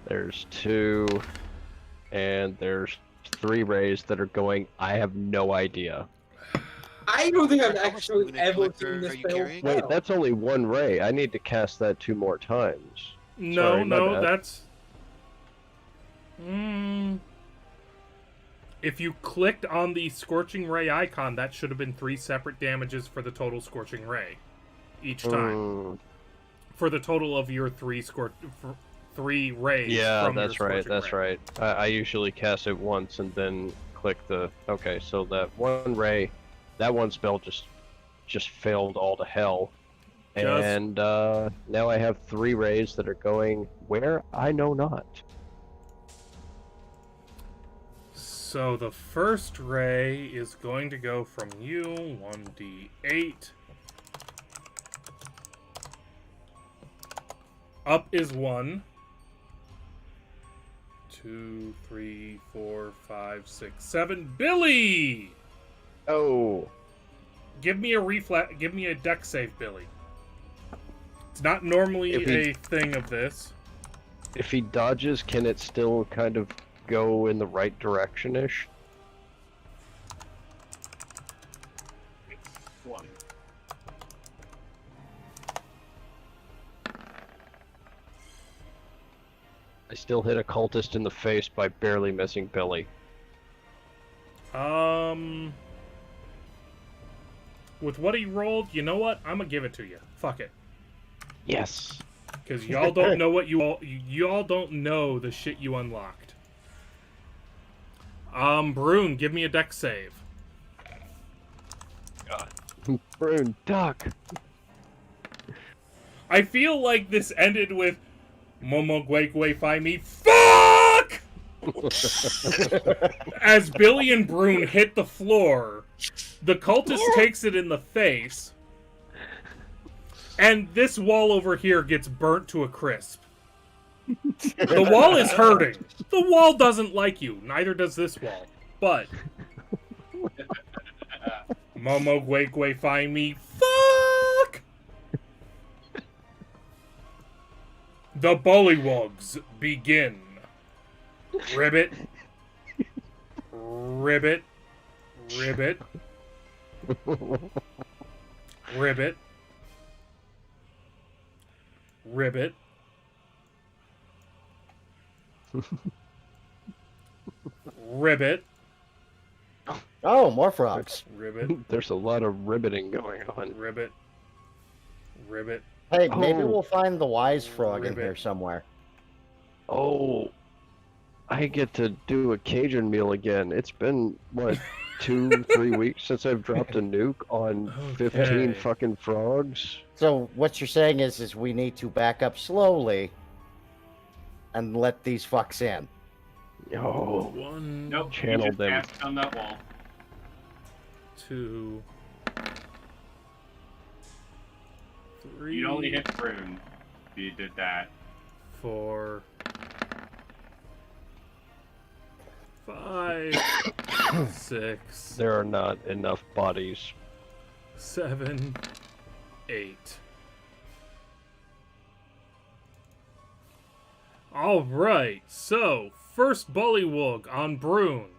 there's 2, and there's 3 rays that are going. I have no idea. I don't think I've How much actually lunar ever collector seen this are you fail. carrying? Wait, that's only 1 ray. I need to cast that 2 more times. No, Sorry, my no, bad. that's if you clicked on the Scorching Ray icon, that should have been 3 separate damages for the total Scorching Ray each time. For the total of your 3 rays. Yeah, from your that's right. Scorching That's Ray. right. I usually cast it once and then click the. Okay, so that 1 ray, that 1 spell just failed all to hell, and now I have 3 rays that are going where I know not. So the first ray is going to go from you, 1d8. Up is 1. 2, 3, 4, 5, 6, 7. Billy! Oh, Give me a deck save, Billy. It's not normally If he- a thing of this. if he dodges, can it still kind of go in the right direction-ish? One. I still hit a cultist in the face by barely missing Billy. With what he rolled, you know what? I'm gonna give it to you. Fuck it. Yes. Because y'all don't know what y'all don't know the shit you unlocked. Brune, give me a deck save. Brune, duck. I feel like this ended with Momo Gwei Fi Me. Fuck! As Billy and Brune hit the floor, the cultist takes it in the face, and this wall over here gets burnt to a crisp. The wall is hurting. The wall doesn't like you. Neither does this wall. But Momo Gwei Fi Me. Fuck! The bullywugs begin. Ribbit. Ribbit. Ribbit. Ribbit. Ribbit. Ribbit. Oh, more frogs. Ribbit. There's a lot of ribbiting going on. Ribbit. Ribbit. Hey, maybe Oh. we'll find the wise frog in Ribbit. here somewhere. Oh, I get to do a Cajun meal again. It's been, what, 2-3 weeks since I've dropped a nuke on 15 Okay. fucking frogs? So what you're saying is we need to back up slowly and let these fucks in. Oh, One, Nope. Channel you just them. passed on that wall. 2, 3. You'd only hit Prune if you did that. 4, 5, 6, there are not enough bodies. 7, 8. Alright, so first bullywug on Brune.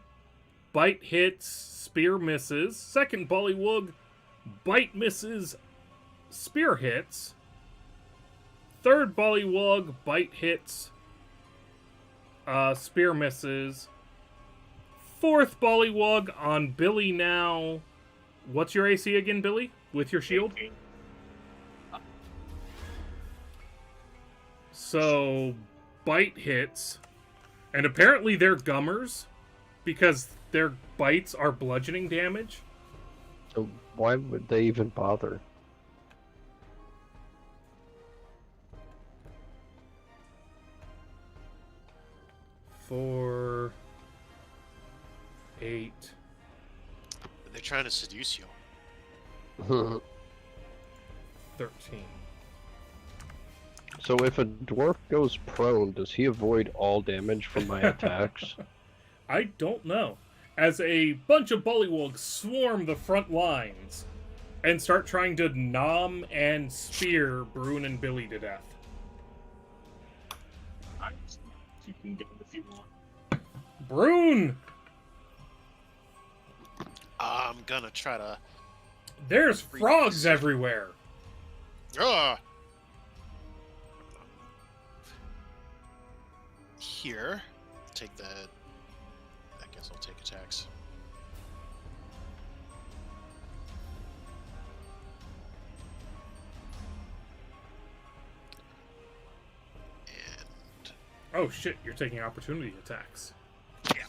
Bite hits, spear misses. Second bullywug, bite misses, spear hits. Third bullywug, bite hits, spear misses. Fourth bullywug on Billy now. What's your AC again, Billy? With your shield? So, bite hits. And apparently they're gummers, because their bites are bludgeoning damage. So why would they even bother? Four, 8, They're trying to seduce you. 13. So if a dwarf goes prone, does he avoid all damage from my attacks? I don't know. As a bunch of bullywugs swarm the front lines and start trying to nom and spear Brune and Billy to death. Nice. You can get it if you want. Brune! I'm gonna try to. There's frogs everywhere! Ugh! Here, take that. I guess I'll take attacks. And Oh shit, you're taking opportunity attacks. yeah,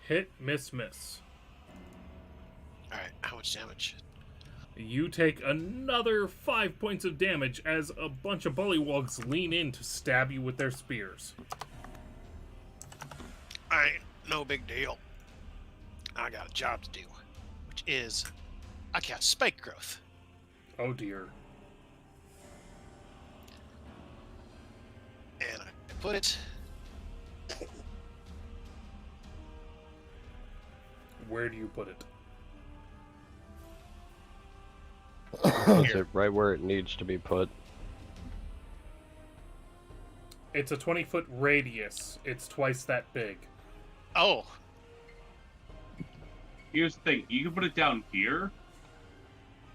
Hit, miss, miss. all right. How much damage? You take another 5 points of damage as a bunch of bullywugs lean in to stab you with their spears. All right, no big deal. I got a job to do, which is I cast spike growth. Oh dear. And I put it. Where do you put it? Puts it right where it needs to be put. It's a 20-foot radius. It's twice that big. Oh, Here's the thing: you can put it down here,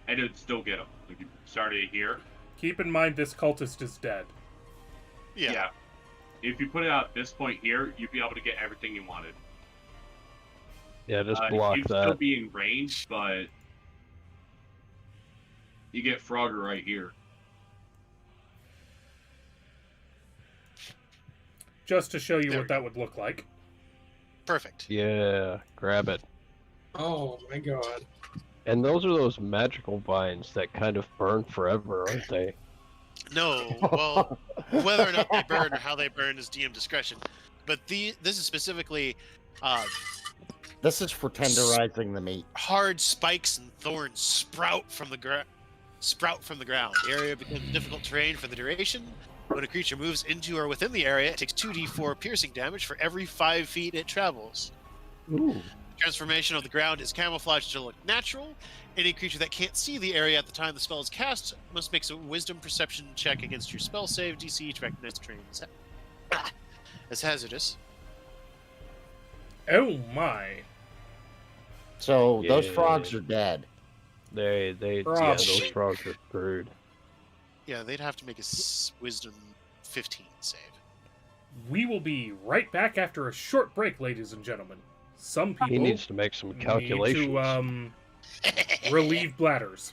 and it'd still get them. Like you started it here. Keep in mind this cultist is dead. yeah. If you put it at this point here, you'd be able to get everything you wanted. Yeah, just block You'd still that. be in range, but you get Frogger right here. Just to show you There what we that would look like. Perfect. Yeah, grab it. Oh my god. And those are those magical vines that kind of burn forever, aren't they? No, well, whether or not they burn or how they burn is DM discretion. But this is specifically This is for tenderizing the meat. hard spikes and thorns sprout from the ground. The area becomes difficult terrain for the duration. When a creature moves into or within the area, it takes 2d4 piercing damage for every 5 feet it travels. Ooh. Transformation of the ground is camouflaged to look natural. Any creature that can't see the area at the time the spell is cast must make a wisdom perception check against your spell save DC to recognize the terrain as hazardous. Oh my. So those Yeah. frogs are dead. Yeah, Probably. those frogs are screwed. Yeah, they'd have to make a wisdom 15 save. We will be right back after a short break, ladies and gentlemen. Some people He needs to make some calculations. need to relieve bladders.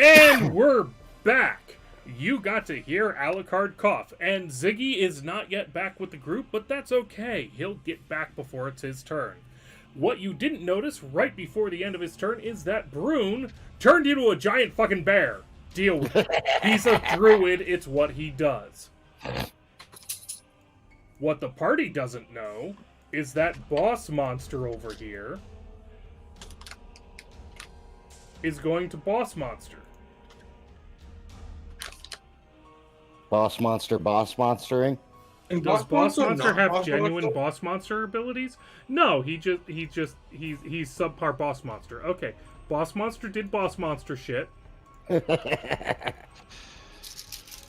And we're back. You got to hear Alucard cough, and Ziggy is not yet back with the group, but that's okay. He'll get back before it's his turn. What you didn't notice right before the end of his turn is that Brune turned into a giant fucking bear. Deal with it. He's a druid, it's what he does. What the party doesn't know is that boss monster over here is going to boss monster. Boss monstering. And Does boss monster have boss genuine monster? boss monster abilities? No, he's subpar boss monster. Okay, boss monster did boss monster shit.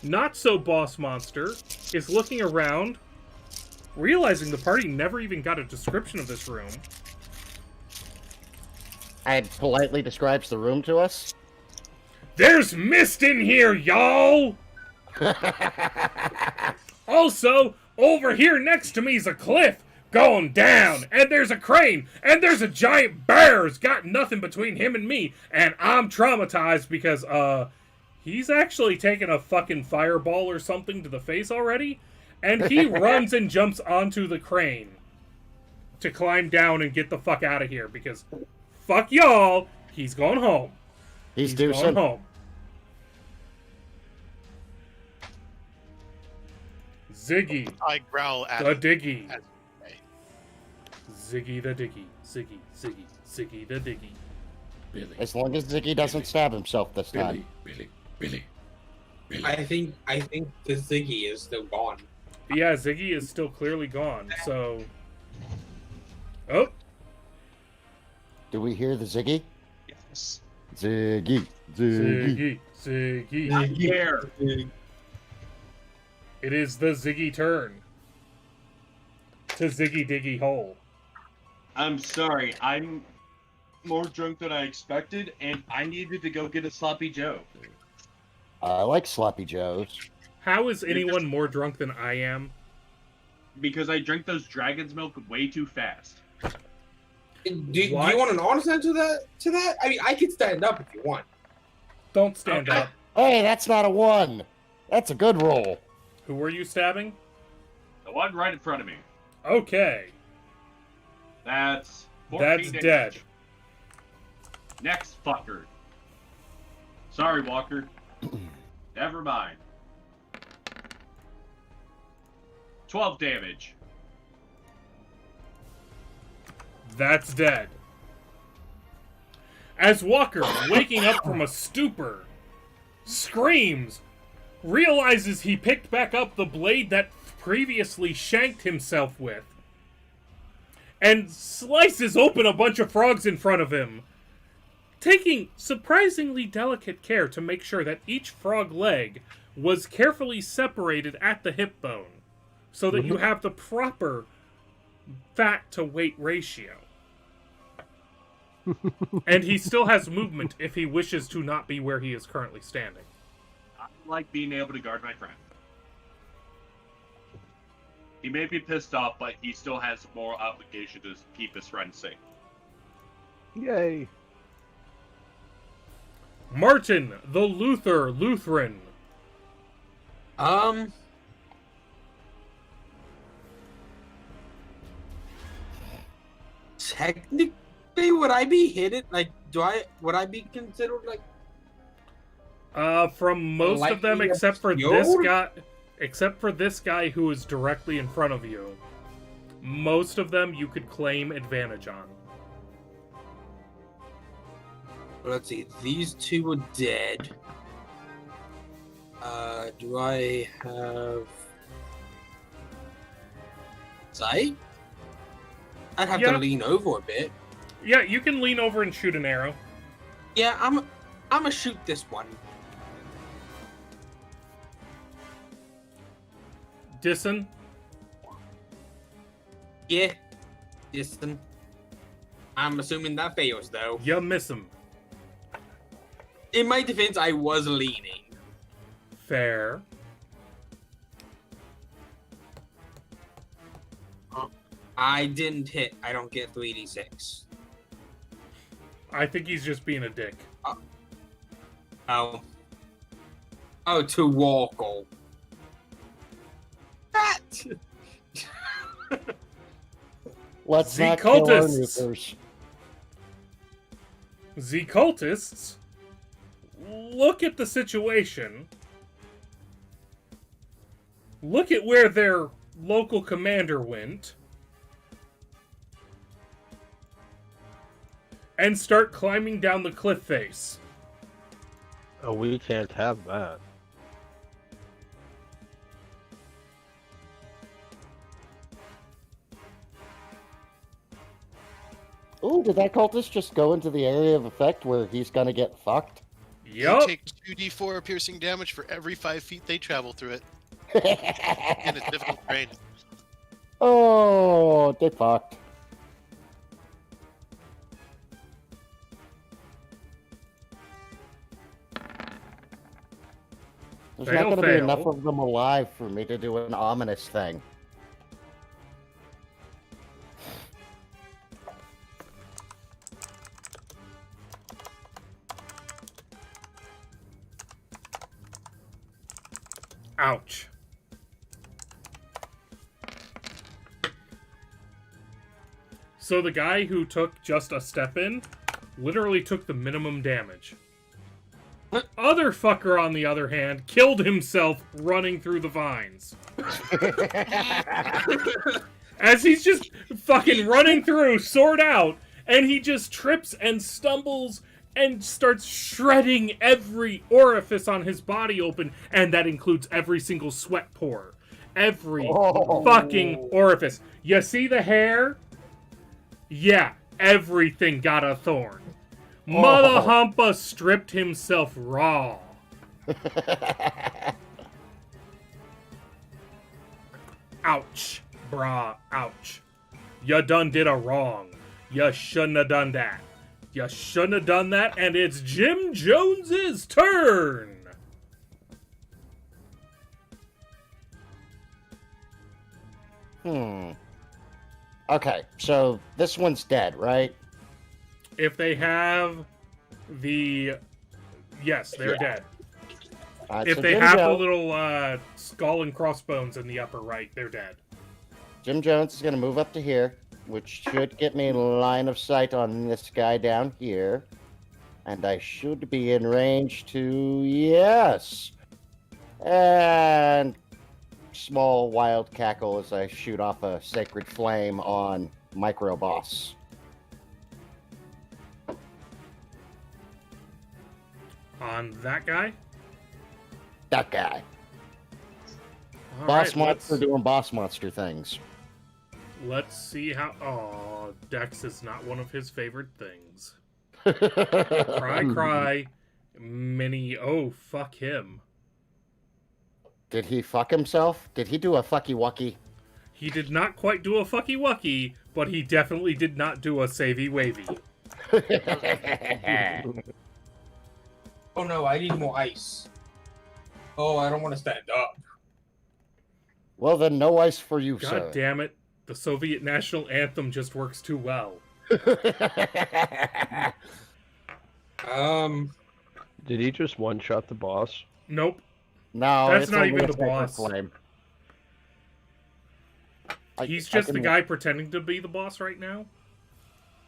Not so boss monster is looking around, realizing the party never even got a description of this room. And politely describes the room to us. There's mist in here, y'all! Also, over here next to me's a cliff going down, and there's a crane, and there's a giant bear's got nothing between him and me, and I'm traumatized because, he's actually taken a fucking fireball or something to the face already, and he runs and jumps onto the crane to climb down and get the fuck out of here, because fuck y'all, he's going home. He's going deucing. home. Ziggy, I growl at the it. diggy. As- Ziggy the diggy. Ziggy the diggy. Billy. As long as Ziggy doesn't stab himself this time. Billy. I think the Ziggy is still gone. Yeah, Ziggy is still clearly gone, so... Oh, Do we hear the Ziggy? Yes. Ziggy. Ziggy. Not here. It is the Ziggy turn. To Ziggy Diggy Hole. I'm sorry. I'm more drunk than I expected, and I needed to go get a sloppy Joe. I like Sloppy Joes. How is anyone more drunk than I am? Because I drank those dragon's milk way too fast. Do you What? want an honest answer to that? I mean, I could stand up if you want. Don't stand Okay. up. Hey, that's not a 1. That's a good roll. Who were you stabbing? The one right in front of me. Okay. That's 14 That's damage. dead. Next fucker. Sorry, Walker. Never mind. 12 damage. That's dead. As Walker, waking up from a stupor, screams, realizes he picked back up the blade that previously shanked himself with, and slices open a bunch of frogs in front of him, taking surprisingly delicate care to make sure that each frog leg was carefully separated at the hip bone, so that you have the proper fat to weight ratio. And he still has movement if he wishes to not be where he is currently standing. I like being able to guard my friend. He may be pissed off, but he still has a moral obligation to keep his friend safe. Yay. Martin, the Lutheran. Technically, would I be hidden? Like, would I be considered like? From most of them, Likely except for obscured? this guy who is directly in front of you, most of them you could claim advantage on. Let's see. These two are dead. Do I have sight? I'd have Yeah. to lean over a bit. Yeah, you can lean over and shoot an arrow. Yeah, I'm gonna shoot this one. Disson, Yeah, this one. I'm assuming that fails though. you miss him. In my defense, I was leaning. Fair. I didn't hit. I don't get 3d6. I think he's just being a dick. Oh. Oh, to Walkle. That! Let's The not kill our cultists. nukers. The cultists look at the situation, look at where their local commander went, and start climbing down the cliff face. Oh, we can't have that. Ooh, did that cultist just go into the area of effect where he's gonna get fucked? They Yup. take 2d4 piercing damage for every 5 feet they travel through it. And it's difficult terrain. Oh, they fucked. There's Fail, not going to be fail. enough of them alive for me to do an ominous thing. Ouch. So the guy who took just a step in literally took the minimum damage. Other fucker, on the other hand, killed himself running through the vines. As he's just fucking running through, sword out, and he just trips and stumbles and starts shredding every orifice on his body open, and that includes every single sweat pore. Every fucking orifice. You see the hair? Yeah, everything got a thorn. Mother Humpa stripped himself raw. Ouch, brah, ouch. You done did a wrong. You shouldn't have done that. You shouldn't have done that, and it's Jim Jones's turn. Okay, so this one's dead, right? If they have the... Yes, they're dead. If So they Jim have the Jones- little skull and crossbones in the upper right, they're dead. Jim Jones is going to move up to here, which should get me line of sight on this guy down here. And I should be in range to... Yes! And... Small wild cackle as I shoot off a sacred flame on Micro Boss. On that guy? That guy. All Boss right, monster doing boss monster things. Let's see how... Oh, Dex is not one of his favorite things. Cry, Cry, cry. Mini... Oh, fuck him. Did he fuck himself? Did he do a fucky wucky? He did not quite do a fucky wucky, but he definitely did not do a savey wavy. Oh no, I need more ice. Oh, I don't want to stand up. Well then, no ice for you, God sir. damn it. The Soviet national anthem just works too well. Did he just one-shot the boss? Nope. No, That's it's not only even a the sacred boss. flame. He's just the guy pretending to be the boss right now.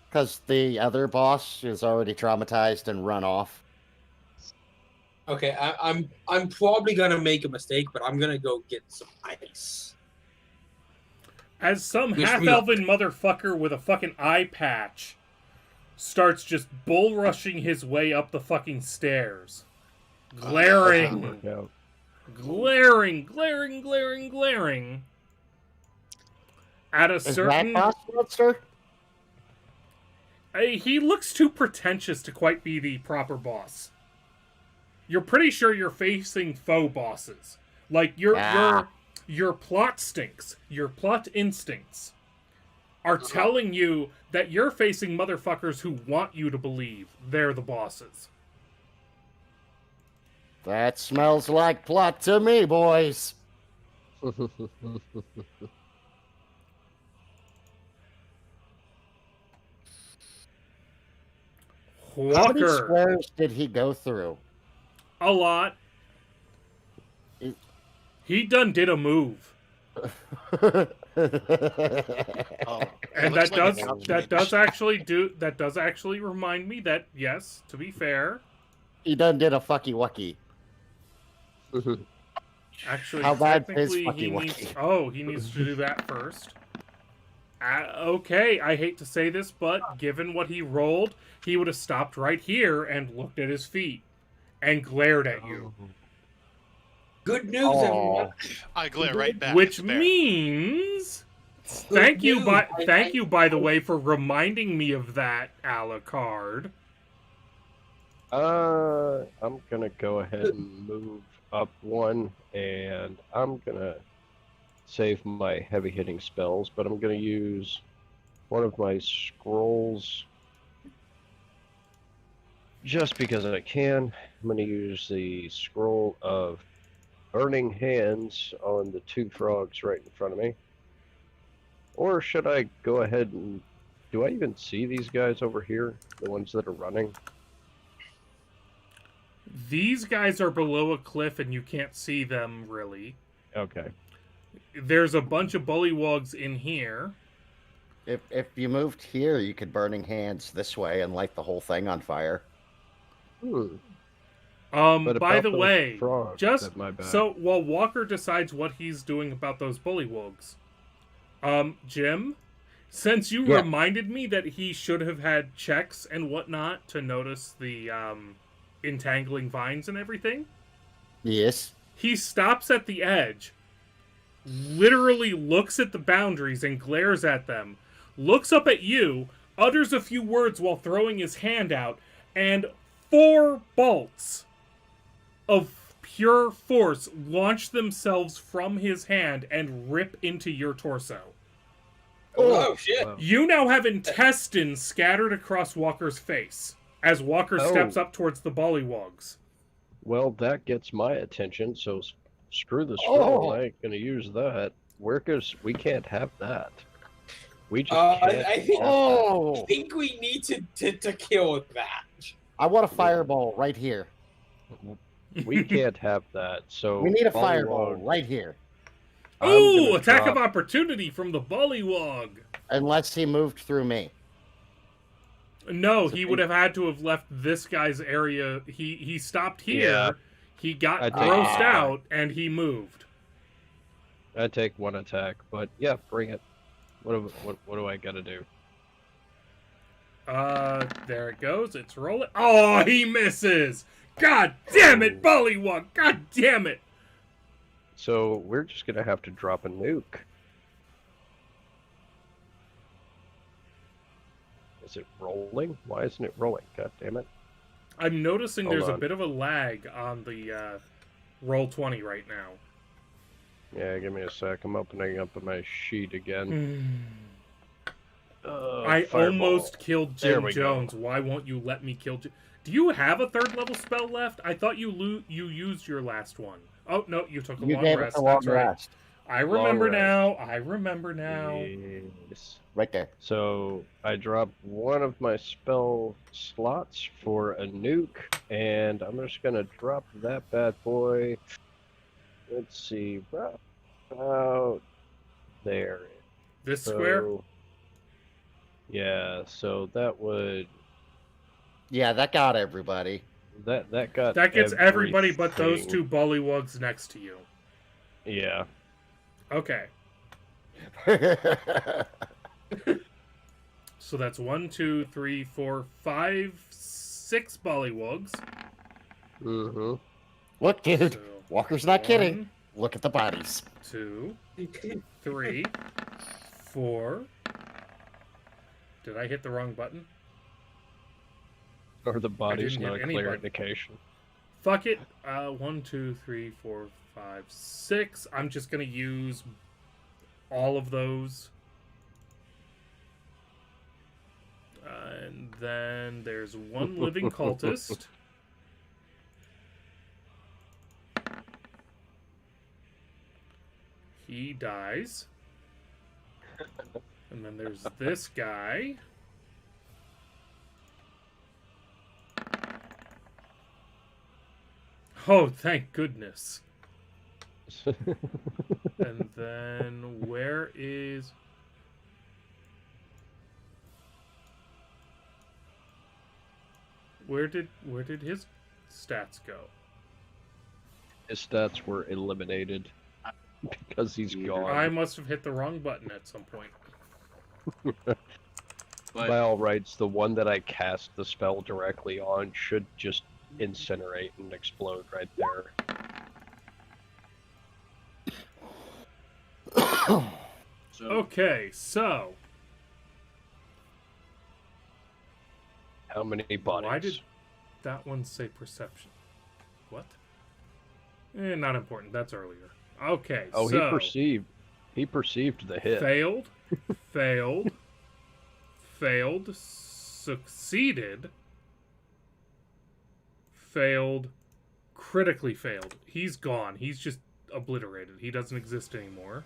Because the other boss is already traumatized and run off. Okay, I'm probably gonna make a mistake, but I'm gonna go get some ice. As some Wish me half-elven motherfucker with a fucking eye patch starts just bull-rushing his way up the fucking stairs. Glaring. Yeah. Glaring, glaring, glaring, glaring. At a Is certain... that boss monster? He looks too pretentious to quite be the proper boss. You're pretty sure you're facing faux bosses. Like, your plot stinks, your plot instincts are telling you that you're facing motherfuckers who want you to believe they're the bosses. That smells like plot to me, boys. How many Walker. squares did he go through? A lot. He done did a move. Oh, And looks that like does it's not that finished. does actually remind me that, yes, to be fair, He done did a fucky wucky. actually How bad is technically he fucky needs wucky? he needs to do that first. Okay, I hate to say this, but given what he rolled, he would have stopped right here and looked at his feet and glared at you. Good news, everyone. I glare right back. Which at the bear. means thank you news. by the way for reminding me of that, Alucard. I'm gonna go ahead and move up one, and I'm gonna save my heavy hitting spells, but I'm gonna use one of my scrolls just because I can. I'm gonna use the scroll of burning hands on the two frogs right in front of me. Or should I go ahead and do I even see these guys over here? The ones that are running? These guys are below a cliff and you can't see them really. Okay. There's a bunch of bullywugs in here. If you moved here, you could burning hands this way and light the whole thing on fire. But By about the those way, frogs, just my bad. so while Walker decides what he's doing about those bullywugs, Jim, since you Yeah. reminded me that he should have had checks and whatnot to notice the entangling vines and everything, Yes. he stops at the edge, literally looks at the boundaries and glares at them, looks up at you, utters a few words while throwing his hand out, and 4 bolts of pure force launch themselves from his hand and rip into your torso. Oh, shit. Wow. You now have intestines scattered across Walker's face as Walker steps up towards the bullywugs. Well, that gets my attention, so screw the scroll. Oh. I ain't gonna use that. We can't have that. We just can't. I think, Oh! I think we need to kill that. I want a fireball right here. We can't have that. So We need a Bullywug, fireball right here. I'm Ooh, gonna attack of drop- opportunity from the bullywug. Unless he moved through me. No, So he he- would have had to have left this guy's area. He stopped here. Yeah. He got I take- grossed out and he moved. I take one attack, but yeah, bring it. What do I gotta do? There it goes. It's rolling. Oh, he misses. God damn it, bullywug. God damn it. So we're just gonna have to drop a nuke. Is it rolling? Why isn't it rolling? God damn it. I'm noticing Hold there's a on. bit of a lag on the roll 20 right now. Yeah, give me a sec. I'm opening up my sheet again. I Fireball. almost killed There Jim we go. Jones. Why won't you let me kill Jim? Do you have a 3rd level spell left? I thought you used your last one. Oh, no, you took a You long gave rest. it a long That's right. rest. I remember rest. now. I remember now. Yes. Right there. So I dropped one of my spell slots for a nuke, and I'm just gonna drop that bad boy. Let's see, about there. This square? So, yeah, so that would Yeah, that got everybody. that got That gets everybody but those everything. 2 bullywugs next to you. Yeah. Okay. So that's 1, 2, 3, 4, 5, 6 bullywugs. Mm-hmm. Look, dude. So, Walker's not kidding. 1, Look at the bodies. 2, 3, 4. Did I hit the wrong button? Or the body's didn't hit not a any clear button. indication. Fuck it. 1, 2, 3, 4, 5, 6. I'm just gonna use all of those. And then there's 1 living cultist. He dies. And then there's this guy. Oh, thank goodness. And then where is... Where did his stats go? His stats were eliminated because he's gone. I must have hit the wrong button at some point. By all rights, the one that I cast the spell directly on should just incinerate and explode right there. So, Okay, so How many bodies? why did that one say perception? What? Not important. That's earlier. Okay, Oh, so he perceived the hit. failed, failed, failed, succeeded, failed, critically failed. He's gone. He's just obliterated. He doesn't exist anymore.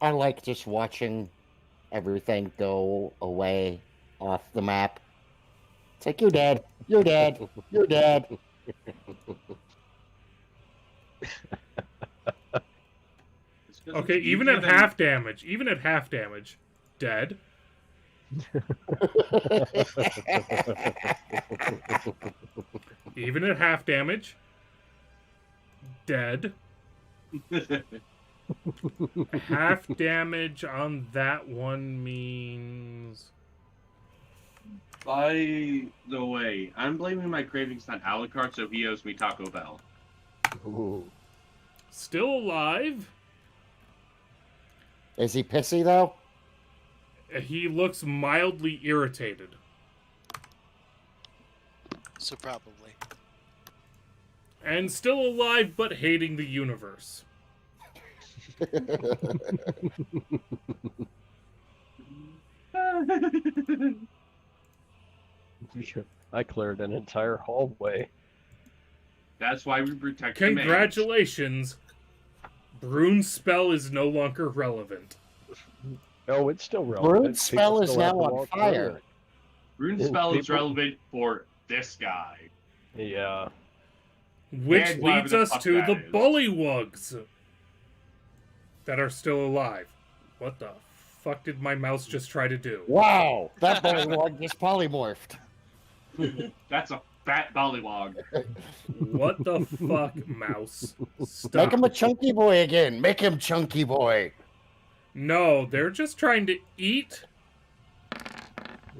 I like just watching everything go away off the map. It's like, you're dead. You're dead. You're dead. it's 'cause Okay, it's even easier at than- half damage, dead. Even at half damage, dead. Half damage on that one means... By the way, I'm blaming my cravings on Alucard, so he owes me Taco Bell. Ooh. Still alive. Is he pissy, though? He looks mildly irritated. So probably. And still alive, but hating the universe. I cleared an entire hallway. That's why we protect the mage. Congratulations. Brune's spell is no longer relevant. Oh, it's still relevant. Brune's spell People is still have now to on walk fire. through Rune's And spell is people- relevant for this guy. it. Yeah. Which And whatever leads the us fuck to that the is. bullywugs that are still alive. What the fuck did my mouse just try to do? Wow, that bullywug just polymorphed. That's a fat bollywog. What the fuck, mouse? Stop. Make him a chunky boy again. Make him chunky boy. No, they're just trying to eat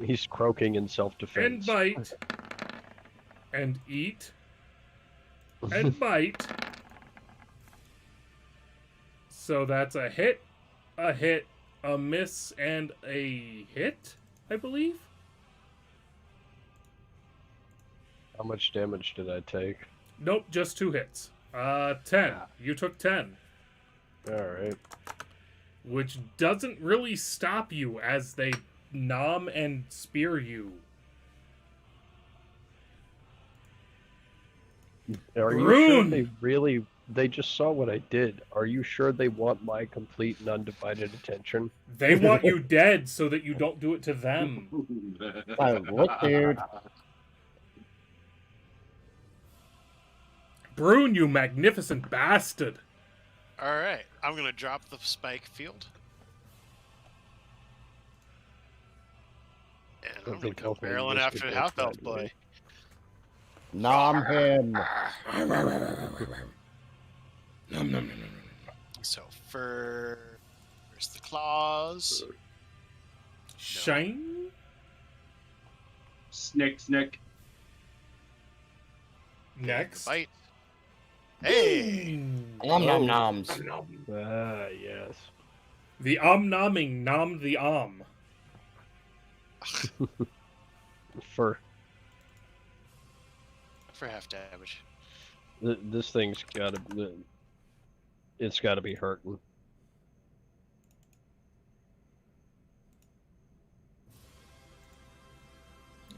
He's croaking in and self-defense. bite and eat and bite. So that's a hit, a miss, and a hit, I believe. How much damage did I take? Nope, just 2 hits. 10. You took 10. Alright. Which doesn't really stop you as they nom and spear you. Are you Rune! sure they just saw what I did? Are you sure they want my complete and undivided attention? They want you dead so that you don't do it to them. What, dude? Brune, you magnificent bastard. Alright, I'm gonna drop the spike field. And I'm gonna think go hopefully barreling this after could the go half elf sideways. boy. Nom him. So first the claws. Shine? Snick. Next. Bite. Hey! Nom nom noms. Ah, yes. The om-nomming nom the om. For half damage. this thing's it's gotta be hurting.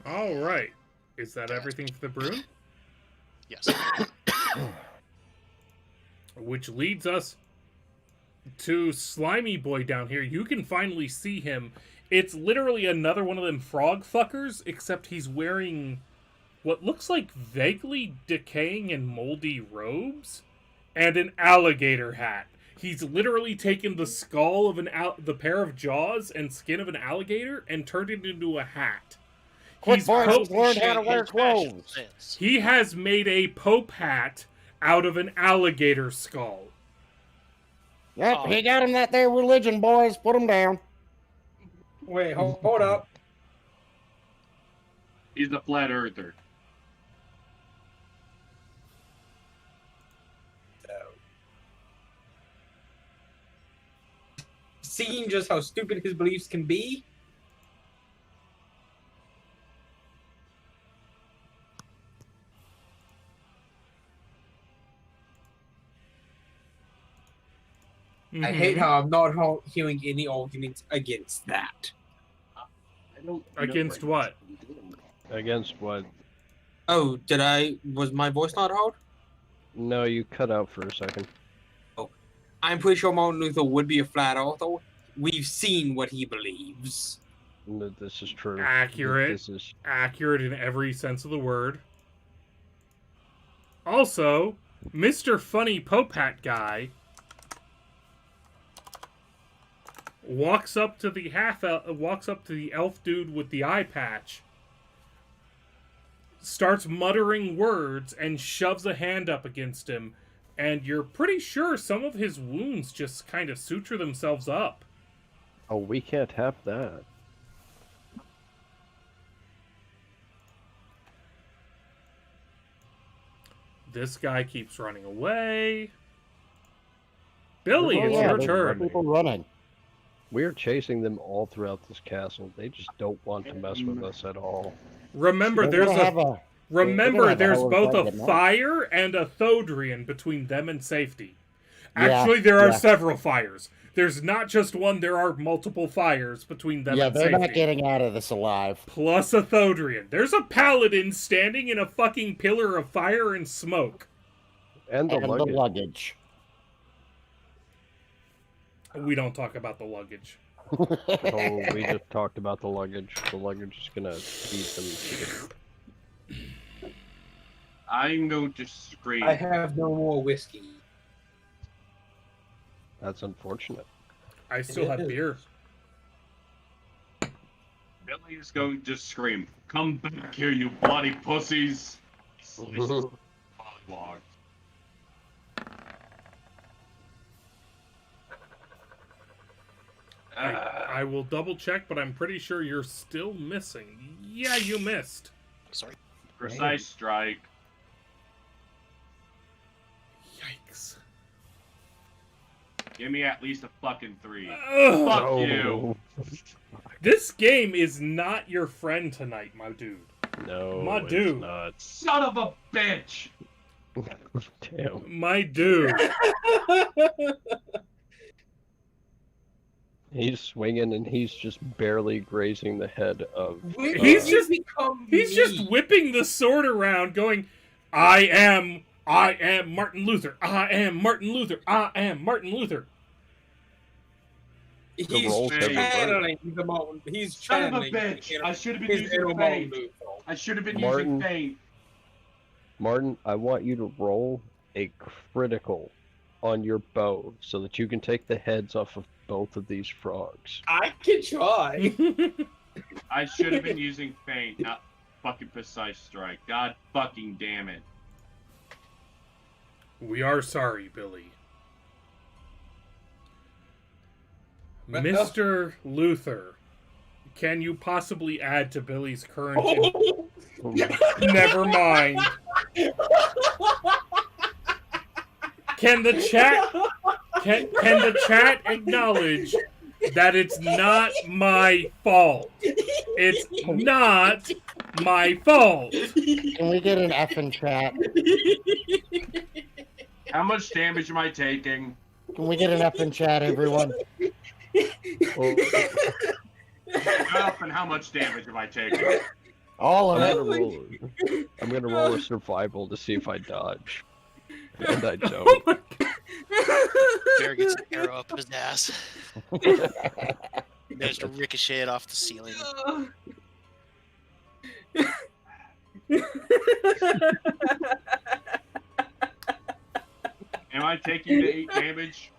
All right. Is that everything for the Brune? Yes. Which leads us to Slimy Boy down here. You can finally see him. It's literally another one of them frog fuckers, except he's wearing what looks like vaguely decaying and moldy robes and an alligator hat. He's literally taken the skull of the pair of jaws and skin of an alligator and turned it into a hat. Quick, boys, he's learned how to wear clothes. He has made a Pope hat out of an alligator skull. Yep, he got him that there religion, boys. Put him down. Wait, hold up. He's the flat earther. Seeing just how stupid his beliefs can be. I hate how I'm not hearing any arguments against that. I don't. Against what? Against what? Oh, was my voice not heard? No, you cut out for a second. I'm pretty sure Martin Luther would be a flat earther. We've seen what he believes. This is true. Accurate. This is Accurate in every sense of the word. Also, Mr. Funny Pope Hat guy walks up to the elf dude with the eye patch, starts muttering words, and shoves a hand up against him. And you're pretty sure some of his wounds just kind of suture themselves up. Oh, we can't have that. This guy keeps running away. Billy, Oh, it's yeah, your there's turn. People running. We're chasing them all throughout this castle. They just don't want to mess with us at all. Remember, They're there's gonna have a... they're Remember, gonna have a there's hell of a both fight a at night. fire and a Thodrian between them and safety. Yeah, Actually, there are yeah. several fires. There's not just one, there are multiple fires between them Yeah, and they're safety. not getting out of this alive. Plus a Thodrian. There's a paladin standing in a fucking pillar of fire and smoke. And the And the luggage. luggage. We don't talk about the luggage. Oh, we just talked about the luggage. The luggage is gonna beat them. I'm going to scream. I have no more whiskey. That's unfortunate. I still have beer. Billy is going to scream. Come back here, you bloody pussies! Waterlogged. I will double check, but I'm pretty sure you're still missing. Yeah, you missed. Sorry. Precise strike. Yikes. Give me at least a fucking 3. Ugh. Fuck No. you. This game is not your friend tonight, my dude. No, My it's dude. not. Son of a bitch! Damn. My dude. He's swinging and he's just barely grazing the head of. He's just- become He's just whipping the sword around, going, I am Martin Luther. I am Martin Luther. I am Martin Luther. He's roles have channeling the moment. He's Son of a channeling. bitch! I should have been his using inner feint. Martin I should have been Martin. using feint. Martin, I want you to roll a critical on your bow so that you can take the heads off of both of these frogs. I can try. I should have been using feint, not fucking precise strike. God fucking damn it. We are sorry, Billy. Well- Mr. Luther, can you possibly add to Billy's current... Never mind. Can the chat acknowledge that it's not my fault? It's not my fault. Can we get an F in chat? How much damage am I taking? Can we get an F in chat, everyone? Up and how much damage am I taking? All of I'm gonna roll a survival to see if I dodge. And I Oh don't. my God. Bear gets an arrow up his ass. Managed to ricochet it off the ceiling. Am I taking the 8 damage?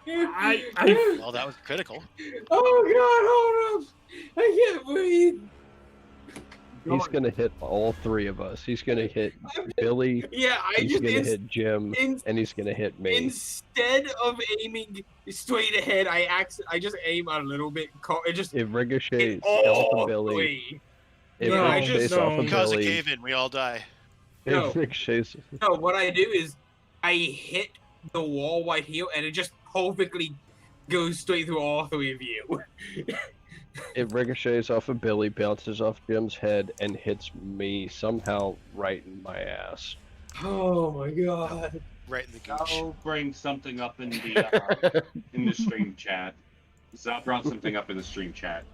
Well, that was critical. Oh god, hold up! I can't breathe. He's gonna hit all 3 of us. He's gonna hit Billy. Yeah, He's gonna hit Jim, and he's gonna hit me. Instead of aiming straight ahead, I just aim a little bit. It ricochets all off of the Billy. way. It No, ricochets off of Because of Billy. cave-in, we all die. No. It ricochets. No, what I do is I hit the wall right here, and it just perfectly goes straight through all 3 of you. It ricochets off of Billy, bounces off Jim's head, and hits me somehow right in my ass. Oh my god. Right in the gooch. I'll bring something up in the stream chat. So I brought something up in the stream chat.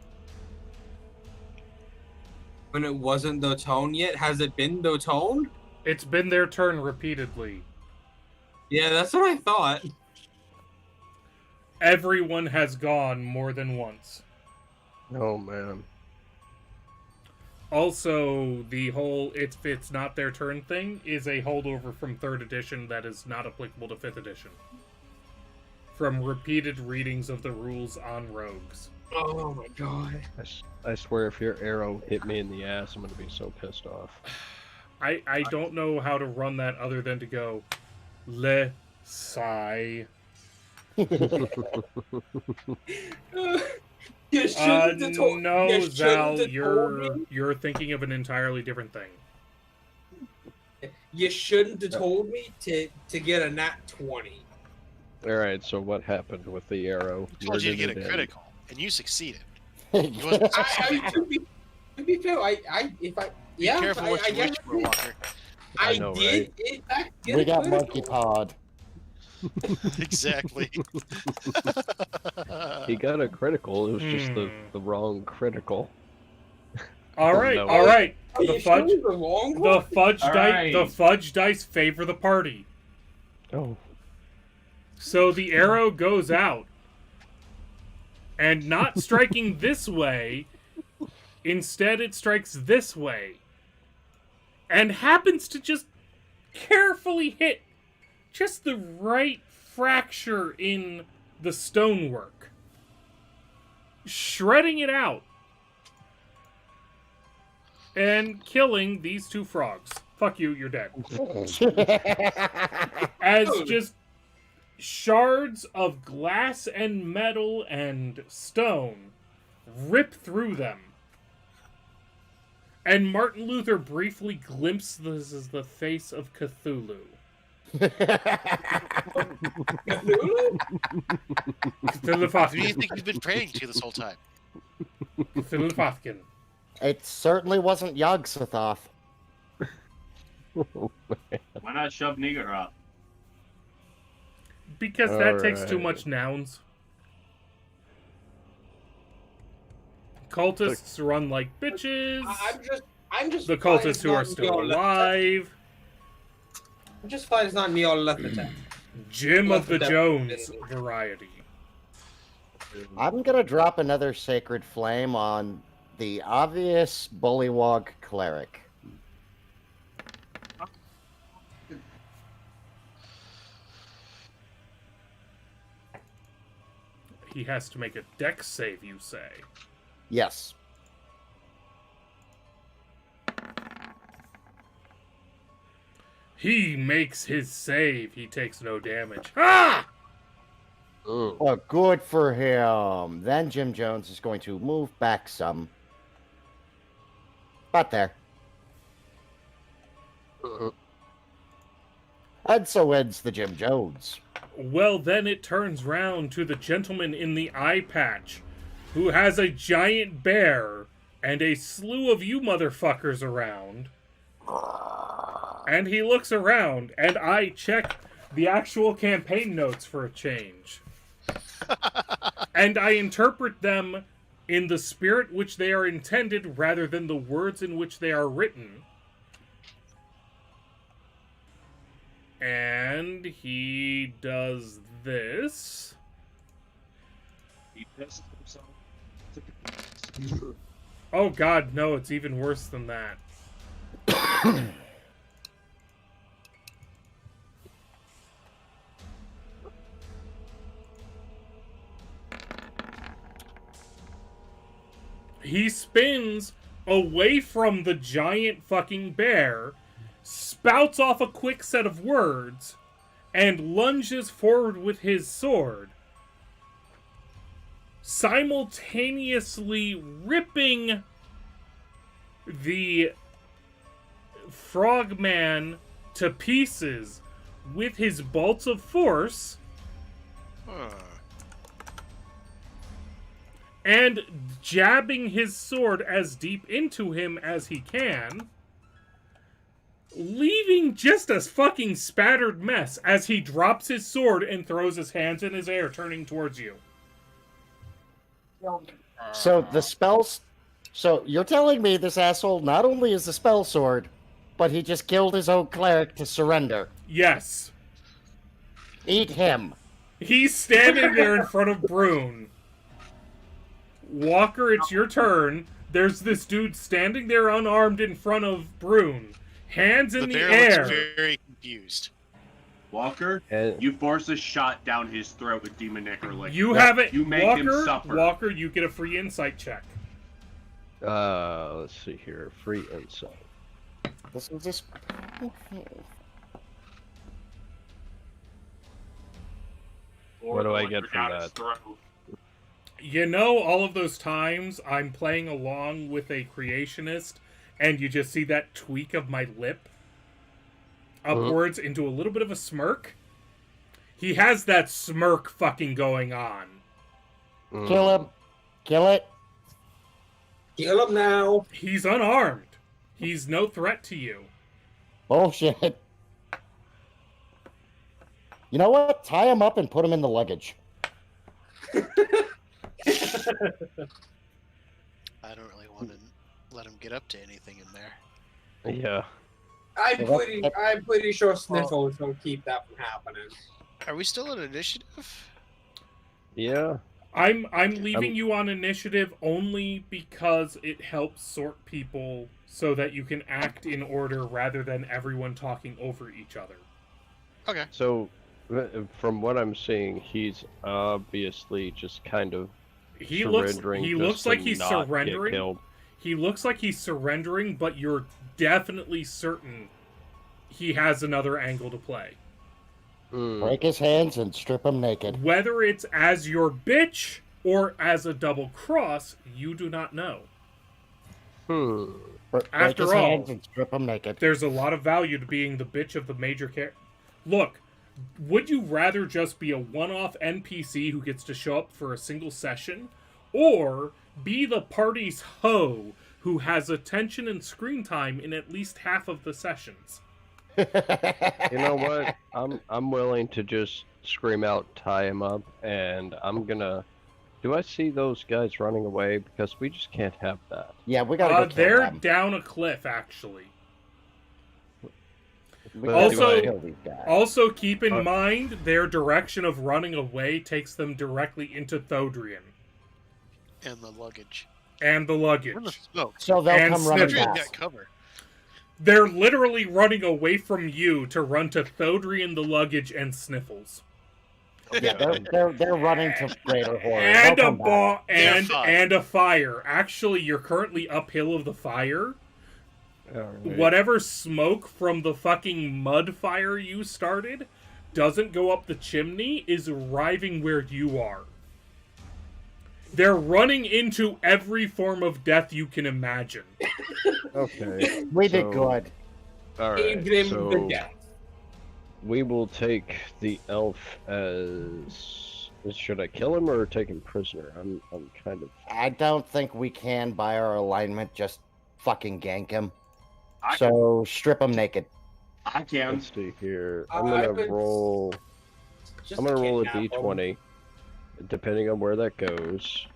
When it wasn't the tone yet, has it been the tone? It's been their turn repeatedly. Yeah, that's what I thought. Everyone has gone more than once. Oh man. Also, the whole if it's not their turn thing is a holdover from 3rd edition that is not applicable to 5th edition. From repeated readings of the rules on rogues. Oh my god. I swear if your arrow hit me in the ass, I'm gonna be so pissed off. I don't know how to run that other than to go, le sigh. You shouldn't have told No, you shouldn't Zal, have told me. you're thinking of an entirely different thing. You shouldn't have told me to get a nat 20. Alright, so what happened with the arrow? I told you to Where get did a it critical, and you succeeded. Be You wasn't To be fair, yeah, careful what I you wish guess for, Walker. I know, did. In fact, get We a got critical. monkey pod. Exactly. He got a critical, it was just the wrong critical. Alright, No. alright. Are The you sure fudge it's the wrong the one? fudge All dice right. the fudge dice favor the party. Oh. So the arrow goes out. And not striking this way, instead it strikes this way. And happens to just carefully hit just the right fracture in the stonework. Shredding it out. And killing these 2 frogs. Fuck you, you're dead. As just shards of glass and metal and stone rip through them. And Martin Luther briefly glimpses the face of Cthulhu. Cthulhu Who do you Fatkin. think you've been praying to this whole time? Cthulhu Fatkin. It certainly wasn't Yog-Sothoth. Why not shove Nigger up? Because that takes too Alright. much nouns. Cultists run like bitches. I'm just. The fine cultists it's who not are still Neolith attack. alive. I'm just fine it's not Neolith attack. Jim of the Left Jones attack. variety. I'm gonna drop another sacred flame on the obvious bullywog cleric. He has to make a dex save, you say. Yes. He makes his save. He takes no damage. Ah! Mm. Oh, good for him. Then Jim Jones is going to move back some. About there. And so ends the Jim Jones. Well, then it turns round to the gentleman in the eye patch, who has a giant bear and a slew of you motherfuckers around. And he looks around, and I check the actual campaign notes for a change. And I interpret them in the spirit which they are intended rather than the words in which they are written. And he does this. He pisses himself. Oh god, no, it's even worse than that. He spins away from the giant fucking bear, spouts off a quick set of words, and lunges forward with his sword, simultaneously ripping the frogman to pieces with his bolts of force, and jabbing his sword as deep into him as he can, leaving just a fucking spattered mess as he drops his sword and throws his hands in his air, turning towards you. So the spells. So you're telling me this asshole not only is a spell sword, but he just killed his own cleric to surrender. Yes. Eat him. He's standing there in front of Brune. Walker, it's your turn. There's this dude standing there unarmed in front of Brune. Hands in the bear air. looks very confused. Walker, you force a shot down his throat with demon necroling. You have it. You make him suffer. Walker, you get a free insight check. Let's see here. Free insight. This is just. What do I get from that? You know, all of those times I'm playing along with a creationist, and you just see that tweak of my lip upwards into a little bit of a smirk. He has that smirk fucking going on. Kill him. Kill it. Kill him now. He's unarmed. He's no threat to you. Bullshit. You know what? Tie him up and put him in the luggage. I don't really want to let him get up to anything in there. Yeah. I'm pretty sure Sniffles will keep that from happening. Are we still in initiative? Yeah. I'm leaving you on initiative only because it helps sort people so that you can act in order rather than everyone talking over each other. Okay. So, from what I'm seeing, he's obviously just kind of surrendering. He looks like he's not get surrendering. killed. He looks like he's surrendering, but you're definitely certain he has another angle to play. Break his hands and strip him naked. Whether it's as your bitch or as a double cross, you do not know. Break After his all, hands and strip him naked. There's a lot of value to being the bitch of the major character. Look, would you rather just be a one-off NPC who gets to show up for a single session, or be the party's hoe who has attention and screen time in at least half of the sessions? You know what? I'm willing to just scream out, tie him up, and I'm gonna. Do I see those guys running away? Because we just can't have that. Yeah, we gotta go kill They're them. down a cliff, actually. We Also- gotta go kill these guys. Also, keep in mind, their direction of running away takes them directly into Thodrian. And the luggage. And the And the luggage. smoke. So they'll and come running Sniffles. Adrian back. got cover. They're literally running away from you to run to Thodrian, the luggage, and Sniffles. Yeah, they're running to greater horror. And They'll a come back. ball And a fire. and a fire. Actually, you're currently uphill of the fire. Alright. Whatever smoke from the fucking mud fire you started doesn't go up the chimney is arriving where you are. They're running into every form of death you can imagine. Okay. We did so- good. Alright. Gave him So the death. we will take the elf as. Should I kill him or take him prisoner? I'm kind of. I don't think we can, by our alignment, just fucking gank him. I So strip him naked. I can. Let's see here. I I'm gonna would roll. Just I'm gonna roll a kidnap him. d20, depending on where that goes.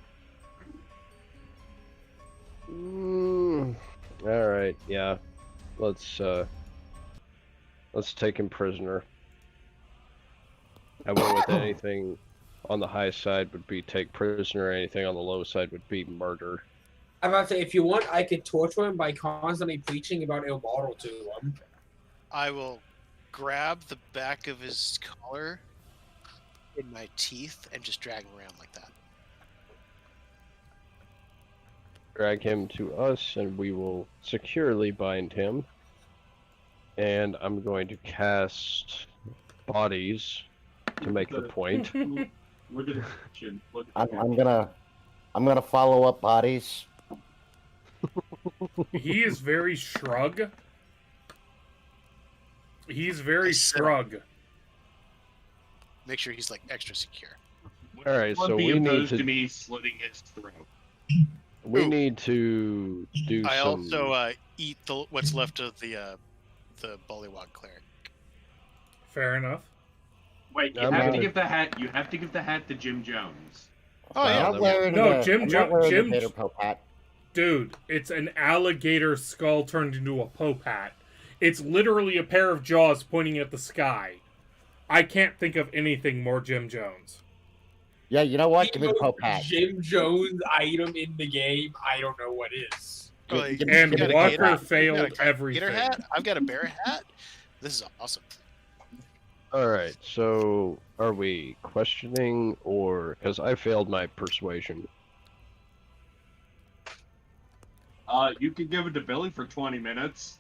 All right, yeah. Let's Let's take him prisoner. I went with anything on the high side would be take prisoner. Anything on the low side would be murder. I'm about to say, if you want, I could torture him by constantly preaching about immoral to him. I will grab the back of his collar in my teeth and just drag him around like that. Drag him to us, and we will securely bind him. And I'm going to cast bodies to make the point. Look at the chin. Look at the I'm gonna follow up bodies. He is very shrug. He's very shrug. Make sure he's like extra secure. All right, Would so be we need opposed to- to me slitting his throat. We Ooh. need to do I some... also eat what's left of the bullywog cleric. Fair enough. Wait, you I'm have not- to give the hat. You have to give the hat to Jim Jones. Oh I'm yeah, not wearing No, the, Jim I'm Jo- not wearing Jim- the Vader Pope hat. Dude, it's an alligator skull turned into a Pope hat. It's literally a pair of jaws pointing at the sky. I can't think of anything more Jim Jones. Yeah, you know what? Give me the Pope hat. Jim Jones item in the game, I don't know what is. Oh, like, Give- And you got a Walker gator- you failed got a gator everything. hat. I've got a bear hat. This is awesome. All right, so are we questioning or... Because I failed my persuasion. You could give it to Billy for 20 minutes.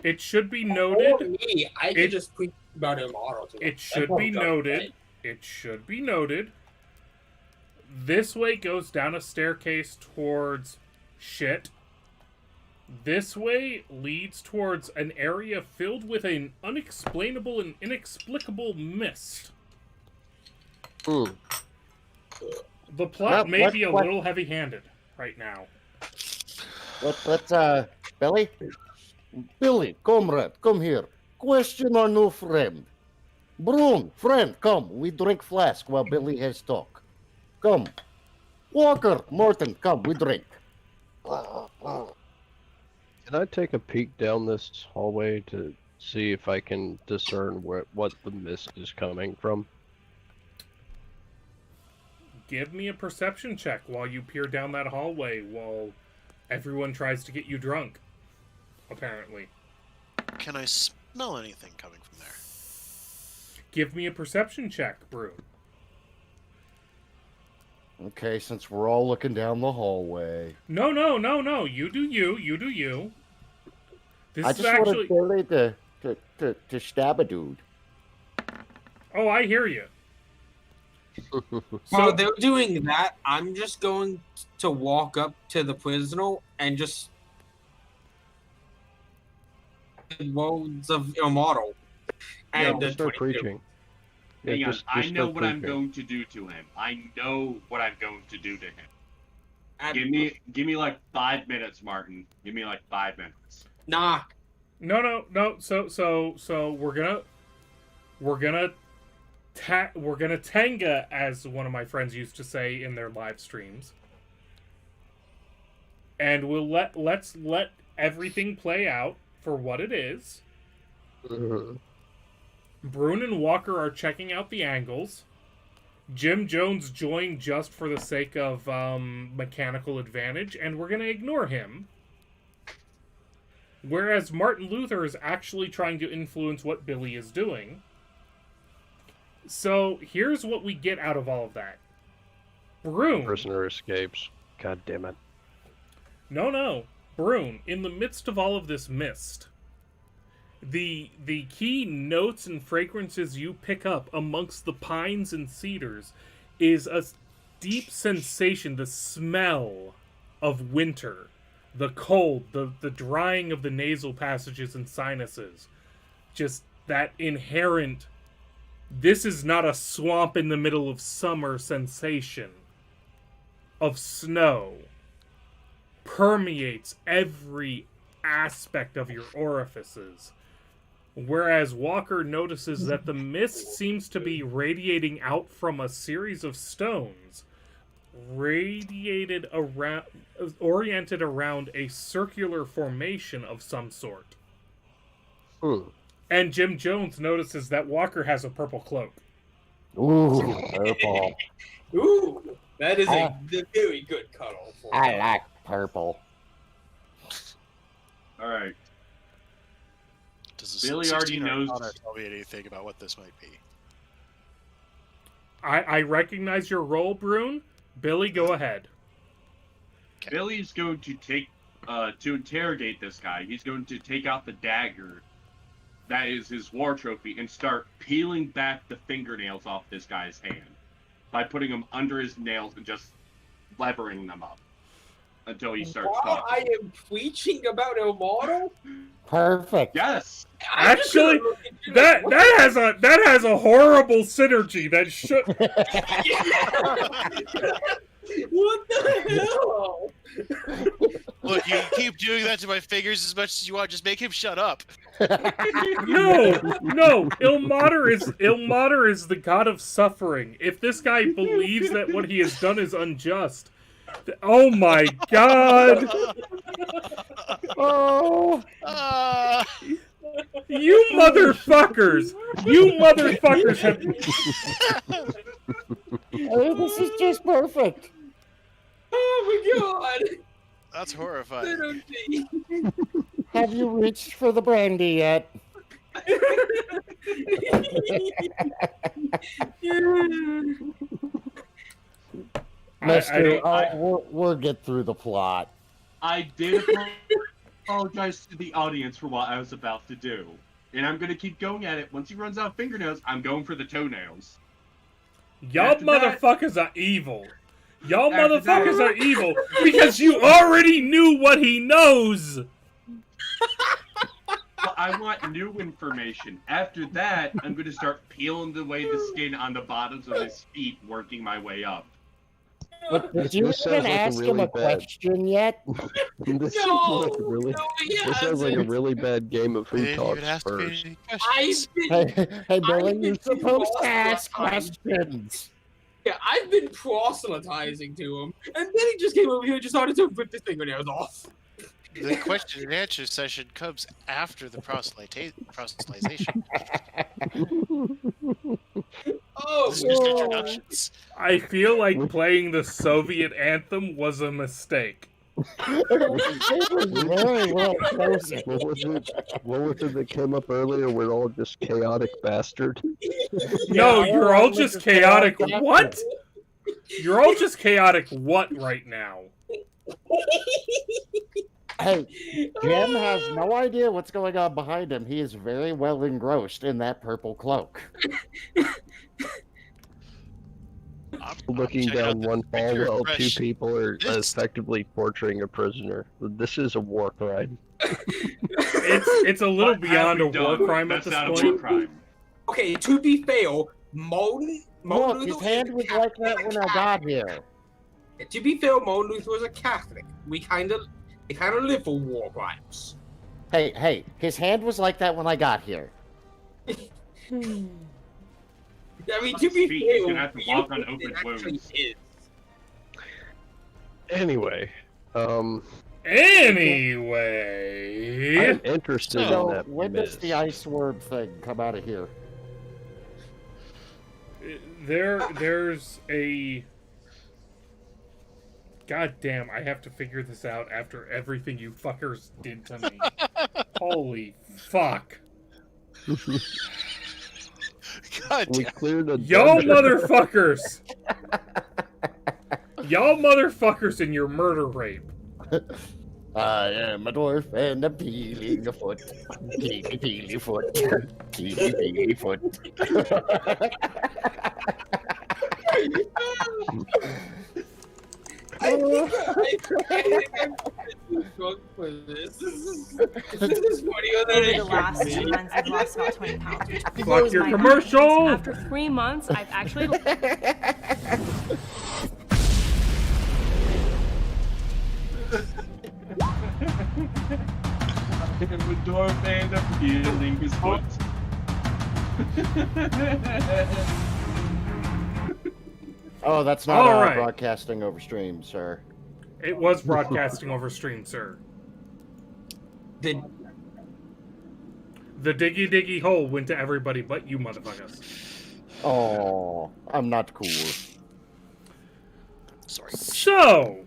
It should be Or noted. me, I could It- just preach about immoral to him. It should That's be what I'm noted. saying. It should be noted. This way goes down a staircase towards shit. This way leads towards an area filled with an unexplainable and inexplicable mist. Hmm. The plot may be a what- little heavy-handed right now. Let's Billy? Billy, comrade, come here. Question our new friend. Brune, friend, come. We drink flask while Billy has talk. Come. Walker, Morton, come, we drink. Can I take a peek down this hallway to see if I can discern what the mist is coming from? Give me a perception check while you peer down that hallway while everyone tries to get you drunk. Apparently. Can I smell anything coming from there? Give me a perception check, Brew. Okay, since we're all looking down the hallway. No. You do you. You do you. This I is just actually... wanted Billy to stab a dude. Oh, I hear you. So they're doing that. I'm just going to walk up to the prisoner and just words of immortal. Yeah, And just start 22. preaching. Yeah, Hang on, just I know start what I'm preaching. going to do to him. I know what I'm going to do to him. And- Give me like 5 minutes, Martin. Give me like 5 minutes. Nah. No. So we're gonna tanga, as one of my friends used to say in their live streams, and let's let everything play out for what it is. Mhm. Brune and Walker are checking out the angles. Jim Jones joined just for the sake of mechanical advantage, and we're gonna ignore him. Whereas Martin Luther is actually trying to influence what Billy is doing. So here's what we get out of all of that. Brune. Prisoner escapes. God damn it. No. Brune, in the midst of all of this mist, the key notes and fragrances you pick up amongst the pines and cedars is a deep sensation, the smell of winter, the cold, the drying of the nasal passages and sinuses. Just that inherent, this is not a swamp in the middle of summer sensation of snow permeates every aspect of your orifices. Whereas Walker notices that the mist seems to be radiating out from a series of stones, oriented around a circular formation of some sort. And Jim Jones notices that Walker has a purple cloak. Ooh, purple. Ooh, that is a very good cuddle. I like purple. All right. Does the Billy already 16 or knows- Connor tell me anything about what this might be? I recognize your role, Brune. Billy, go ahead. Okay. Billy's going to take to interrogate this guy. He's going to take out the dagger that is his war trophy and start peeling back the fingernails off this guy's hand by putting them under his nails and just levering them up until he starts While talking. I am preaching about El Moro, Perfect. Yes. I'm just gonna Actually, look at you like, that has a horrible synergy. That should. what the hell? Look, you keep doing that to my fingers as much as you want. Just make him shut up. No. Ilmater is the god of suffering. If this guy believes that what he has done is unjust, oh my god! Oh, You motherfuckers! You motherfuckers have. oh, this is just perfect. Oh my god! That's horrifying. Synergy. Have you reached for the brandy yet? Mister, we'll get through the plot. I did apologize to the audience for what I was about to do. And I'm going to keep going at it. Once he runs out of fingernails, I'm going for the toenails. Y'all After that- motherfuckers are evil. Y'all After motherfuckers that- are evil because you already knew what he knows. But I want new information. After that, I'm going to start peeling away the skin on the bottoms of his feet, working my way up. But did you This sounds even like a ask him really a question yet? This No, sounds like a really, no, he this sounds like a hasn't. really bad game of who Didn't even talks ask me first. any questions. I've been, Hey, Billy, I've you're been supposed to ask proselytizing. questions. Yeah, I've been proselytizing to him, and then he just came over here and just started to rip his fingernails off. The question and answer session comes after the proselytization. Oh, This is just no. introductions. I feel like playing the Soviet anthem was a mistake. It was very well chosen. What was it that came up earlier? We're all just chaotic bastard. No, Yeah, you're we're all all just just chaotic. chaotic What? You're all just chaotic. What right now? Hey, Jim has no idea what's going on behind him. He is very well engrossed in that purple cloak. I'm Looking checking out down the one picture hall of while two fresh- people are This- effectively torturing a prisoner. This is a war crime. It's a little What beyond a have we war done? crime at That's this not a war point. crime. Okay, to be fair, Moan Look, his Luther hand was like that when I got here. To be fair, Moan Luther was a Catholic. We kind of live for war crimes. Hey, his hand was like that when I got here. I mean, to be Speak, fair, he's gonna have to walk on it open actually wounds. is. Anyway, Anyway, I'm interested in So, that when does miss. the ice word thing come out of here? there's a. God damn! I have to figure this out after everything you fuckers did to me. Holy fuck! God We damn. cleared a Y'all dungeon. motherfuckers! Y'all motherfuckers in your murder rape. I am a dwarf and I'm peeling a foot. Peely foot. Peely foot. I think I'm too drunk for this. This is funnier than Over it the last should 2 be. months, I've lost about 20 pounds, which Fuck blows your my commercial! mind. After 3 months, I've actually I'm a dwarf and I'm peeling his foot. Oh, that's not All right. broadcasting over stream, sir. It was broadcasting over stream, sir. The The diggy diggy hole went to everybody but you motherfuckers. Oh, I'm not cool. Sorry. So,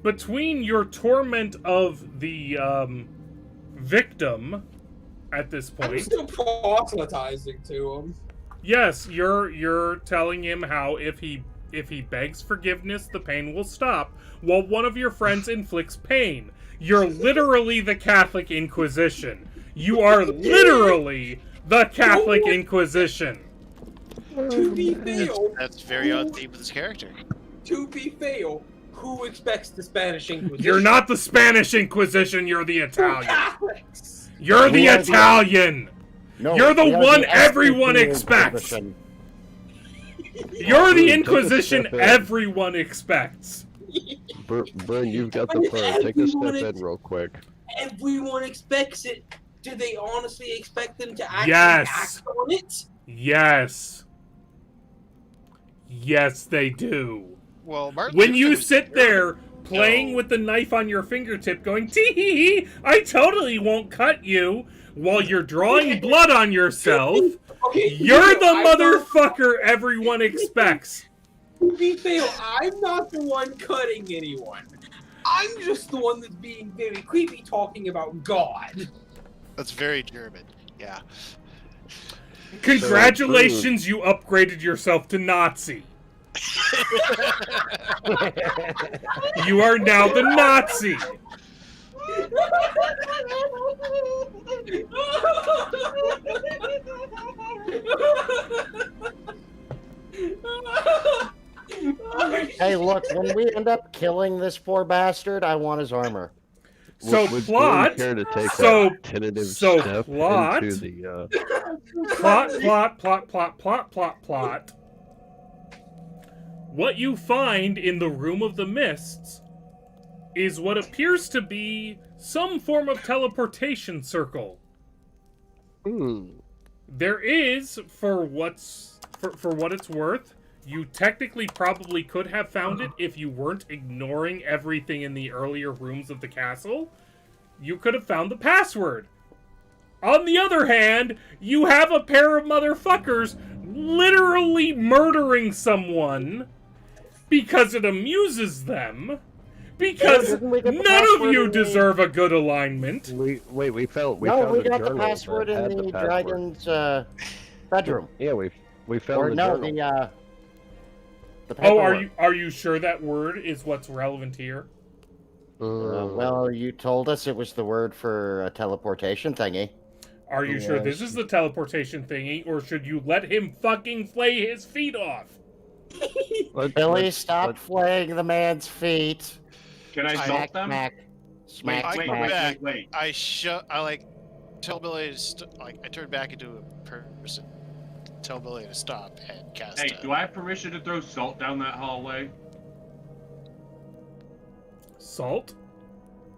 between your torment of the victim at this I'm point, still proselytizing to him. yes, you're telling him how if he begs forgiveness, the pain will stop, while one of your friends inflicts pain. You're literally the Catholic Inquisition. You are literally the Catholic Inquisition. To be fair, That's very on theme with his character. to be fair, who expects the Spanish Inquisition? You're not the Spanish Inquisition, you're the We're Italian. Catholics. You're the We are the- Italian. No, You're the we are one everyone SVP expects. Inquisition. You're the Take a Inquisition step in. everyone expects. Bryn, you've got the I mean, pro. Take a step everyone in real quick. Everyone expects it. Do they honestly expect them to actually Yes. act on it? Yes. Yes, they do. Well, Martin When Luther you was sit there playing No. with the knife on your fingertip going, tee I totally won't cut you, while you're drawing blood on yourself, Okay, you're the I'm not- motherfucker everyone expects. To be fair, I'm not the one cutting anyone. I'm just the one that's being very creepy talking about God. That's very German. Yeah. Congratulations, you upgraded yourself to Nazi. You are now the Nazi. Hey, look, when we end up killing this poor bastard, I want his armor. So Would plot, Bryn care to take so- a tentative so step plot- into the plot. What you find in the Room of the Mists is what appears to be some form of teleportation circle. There is, for what it's worth, you technically probably could have found it if you weren't ignoring everything in the earlier rooms of the castle. You could have found the password. On the other hand, you have a pair of motherfuckers literally murdering someone because it amuses them, because Didn't we get the none of password you in the- deserve a good alignment. we found No, found we a got the journal password that in had the password. dragon's bedroom. Yeah, we found Or the no, journal. the Oh, paperwork. are you sure that word is what's relevant here? Well, you told us it was the word for a teleportation thingy. Are you sure this Yes. is the teleportation thingy, or should you let him fucking flay his feet off? Billy, stop flaying the man's feet. Can I Smack, salt them? smack, smack, I Wait, go smack. back. wait. I tell Billy to I turn back into a person. Tell Billy to stop and cast. Hey, do I have permission to throw salt down that hallway? Salt?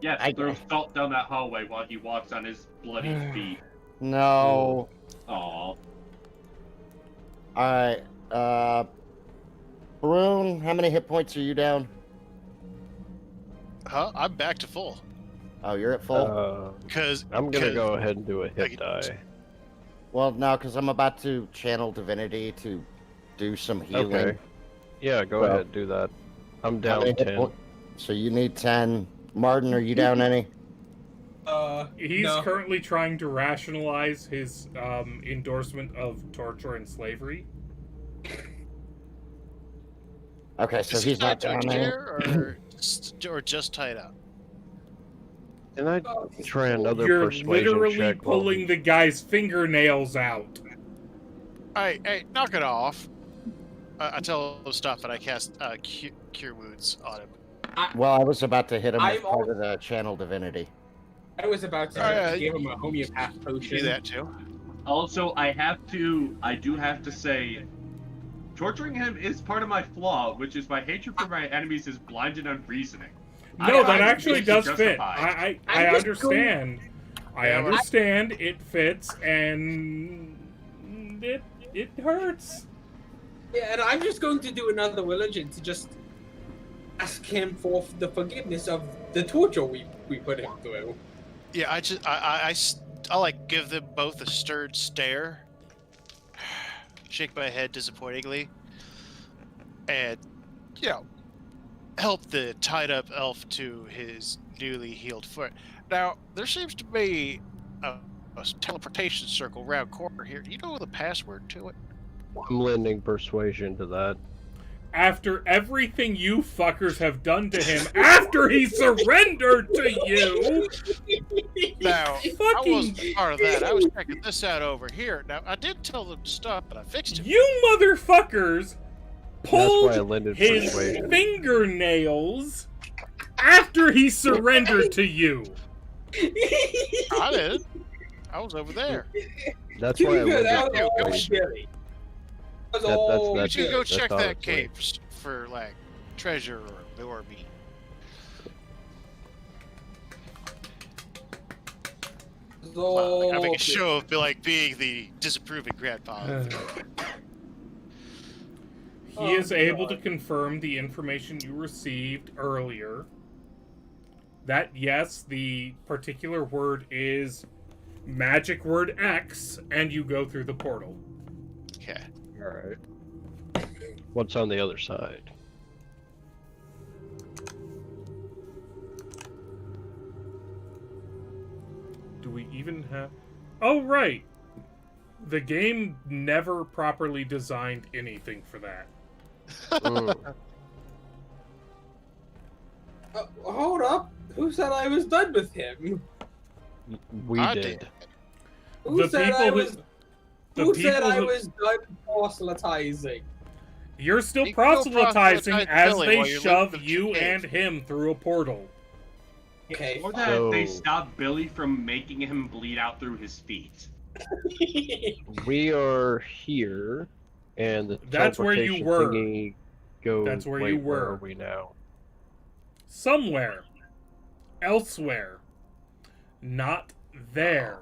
Yes, I- throw salt down that hallway while he walks on his bloody feet. No. Aw. Alright, Brune, how many hit points are you down? Huh? I'm back to full. Oh, you're at full? Because I'm gonna go ahead and do a hit die. Well, no, because I'm about to channel divinity to do some healing. Okay. Yeah, go Well, ahead, do that. I'm How down many hit 10. po- So you need 10. Martin, are you down any? He's No. currently trying to rationalize his endorsement of torture and slavery. Okay, so is he he's not down any. chair or just tied up? Can I try another You're persuasion literally check? while pulling he- the guy's fingernails out. Hey, knock it off. I tell him to stop, and I cast cure wounds on him. Well, I was about to hit him I'm with part of the channel divinity. I was about to Alright. give him a homeopath Do potion. that too. Also, I do have to say, torturing him is part of my flaw, which is my hatred for my enemies is blinded on reasoning. No, that I actually think it's does fit. justified. I I'm just understand. I Yeah, understand it fits, and it hurts. Yeah, and I'm just going to do another religion to just ask him for the forgiveness of the torture we put him through. Yeah, I like give them both a stern stare, shake my head disappointingly, and you know, help the tied up elf to his newly healed foot. Now, there seems to be a teleportation circle round corner here. Do you know the password to it? I'm lending persuasion to that. After everything you fuckers have done to him after he surrendered to you, Now, I fucking wasn't part of that. I was checking this out over here. Now, I did tell them to stop, but I fixed it. you motherfuckers That's why I pulled lended his persuasion. fingernails after he surrendered to you. I did. I was over there. That's To why I be fair, that lended was all persuasion. Billy. That was all You should go That's check that honestly- cave for like treasure or meat. Wow, like, I'm making a show of being the disapproving grandpa. He is able to confirm the information you received earlier. That, yes, the particular word is magic word X, and you go through the portal. Okay. Alright. What's on the other side? Do we even have... Oh, right! The game never properly designed anything for that. Mm. Hold up. Who said I was done with him? We I did. Who The said people I who- was? the Who said people I who- was done proselytizing? You're still You can go proselytizing proselytize as Billy they while you're shove living in you the and cave. him through a portal. Okay. Or that So- they stopped Billy from making him bleed out through his feet. We are here, and the That's where you teleportation were. thingy goes. That's where wait, you Where were. are we now? Somewhere. Elsewhere. Not there.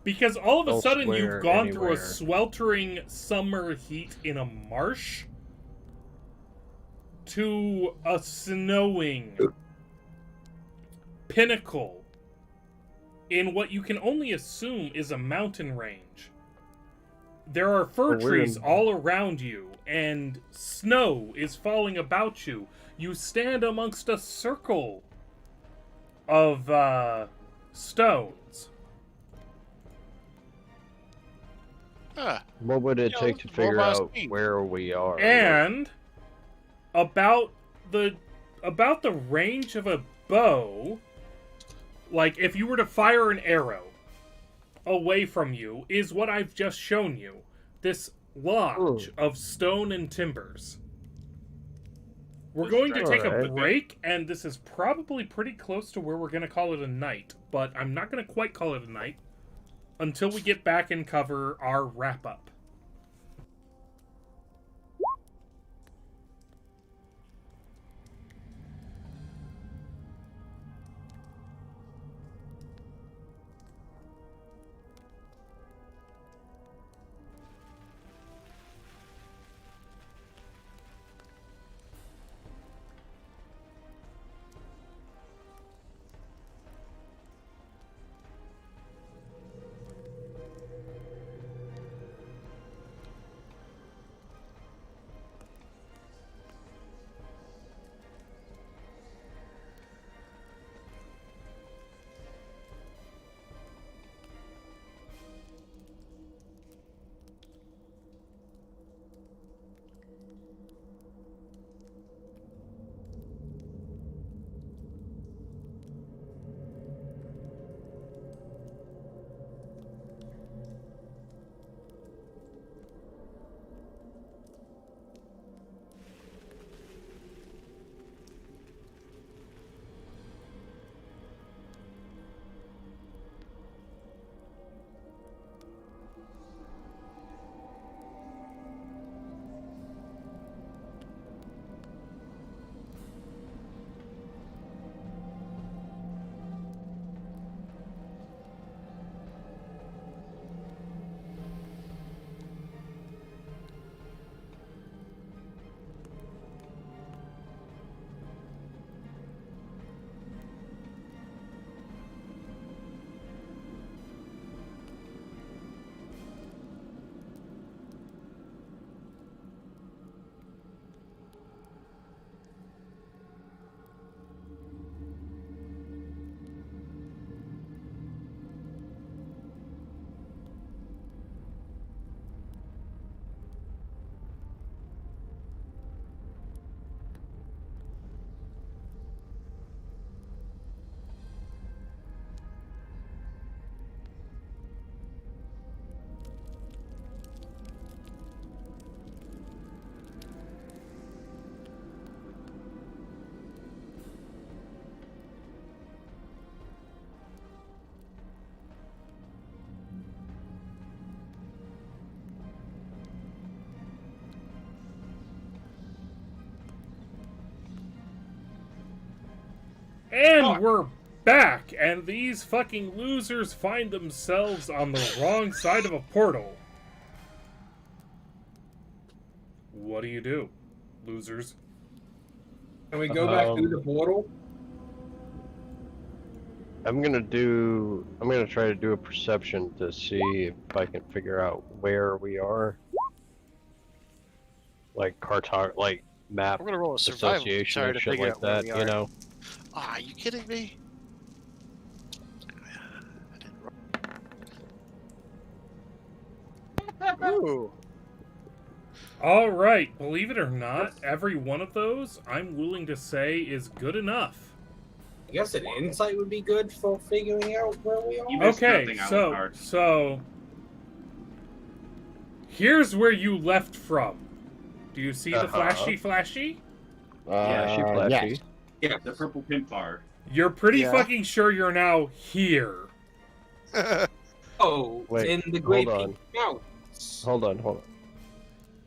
Because all of a sudden Elsewhere, you've gone through a anywhere. sweltering summer heat in a marsh to a snowing pinnacle in what you can only assume is a mountain range. There are fir Well, we're trees in- all around you, and snow is falling about you. You stand amongst a circle of stones. Huh. What would it Yeah, take to this is more figure my out speed. where we are? And about the range of a bow, like if you were to fire an arrow away from you, is what I've just shown you. This lodge of stone and timbers. We're going to take a Alright. break, and this is probably pretty close to where we're going to call it a night, but I'm not going to quite call it a night until we get back and cover our wrap-up. And we're back, and these fucking losers find themselves on the wrong side of a portal. What do, losers? Can we go back through the portal? I'm gonna try to do a perception to see if I can figure out where we are. Like like map We're gonna roll a survival association try and to shit figure like out where that, we you are. know? Ah, are you kidding me? Ooh. All right, believe it or not, every one of those, I'm willing to say, is good enough. I guess an insight would be good for figuring out where we are. You missed Okay, nothing, so Alucard. here's where you left from. Do you see the flashy? Yeah, she flashy. Yes. Yeah, the purple pin bar. You're pretty Yeah. fucking sure you're now here. Oh, Wait, in the Great hold Peak Mountains. Hold on.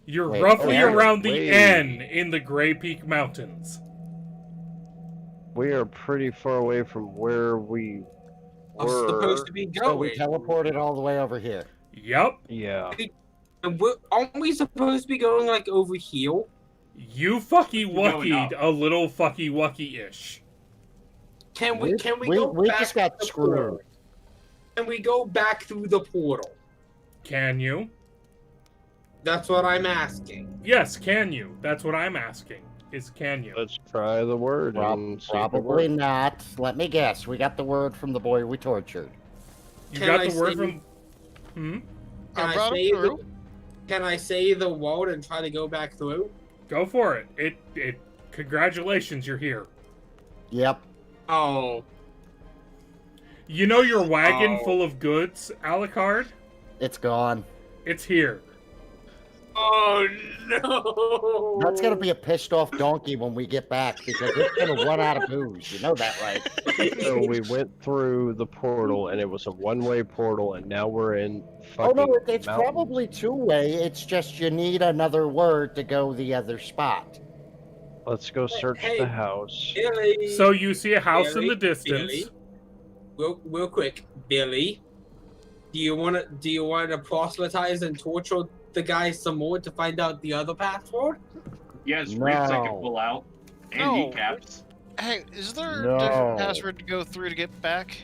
You're Wait, roughly where? around the Wait. N in the Grey Peak Mountains. We are pretty far away from where we I'm were. supposed to be going. So we teleported all the way over here. Yep. Yeah. And aren't we supposed to be going like over here? You fucky You're going wuckied up. a little fucky wucky-ish. Can we go We back just got to the screwed. portal? Can we go back through the portal? Can you? That's what I'm asking. Yes, can you? That's what I'm asking. Is can you? Let's try the word and see if it Probably works. not. Let me guess. We got the word from the boy we tortured. You Can got I the word say- from... Hmm? Can I brought him say through. Can I say the word and try to go back through? Go for it. Congratulations, you're here. Yep. Oh, You know your wagon Oh. full of goods, Alucard? It's gone. It's here. oh no! That's gonna be a pissed off donkey when we get back because it's gonna run out of booze. You know that, right? So we went through the portal and it was a one-way portal and now we're in Oh fucking no, it's mountains. probably two-way. It's just you need another word to go the other spot. Let's go search Hey. the house. Billy. So you see a house in the Billy, distance. Billy. Real quick, Billy. Do you wanna proselytize and torture the guys some more to find out the other password? Yes, rings I can No. pull out. And No. kneecaps. Hey, is there No. a different password to go through to get back?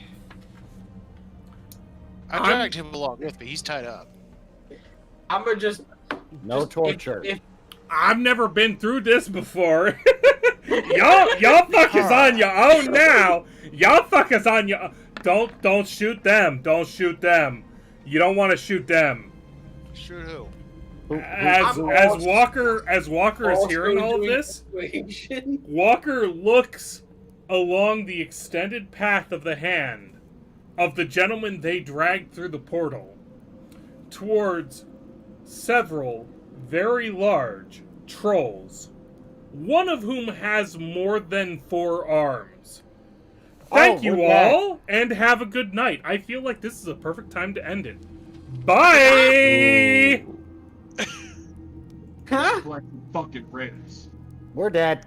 I I'm- dragged him along with me. He's tied up. I'ma just No torture. If I've never been through this before. y'all fuckers on your own now. Y'all fuckers on your. Don't shoot them. Don't shoot them. You don't want to shoot them. Shoot who? As Walker is hearing all of this, Persuasion. Walker looks along the extended path of the hand of the gentleman they dragged through the portal towards several very large trolls, one of whom has more than 4 arms. Thank you we're back. all, and have a good night. I feel like this is a perfect time to end it. Bye! Huh? Like fucking ribs. We're dead.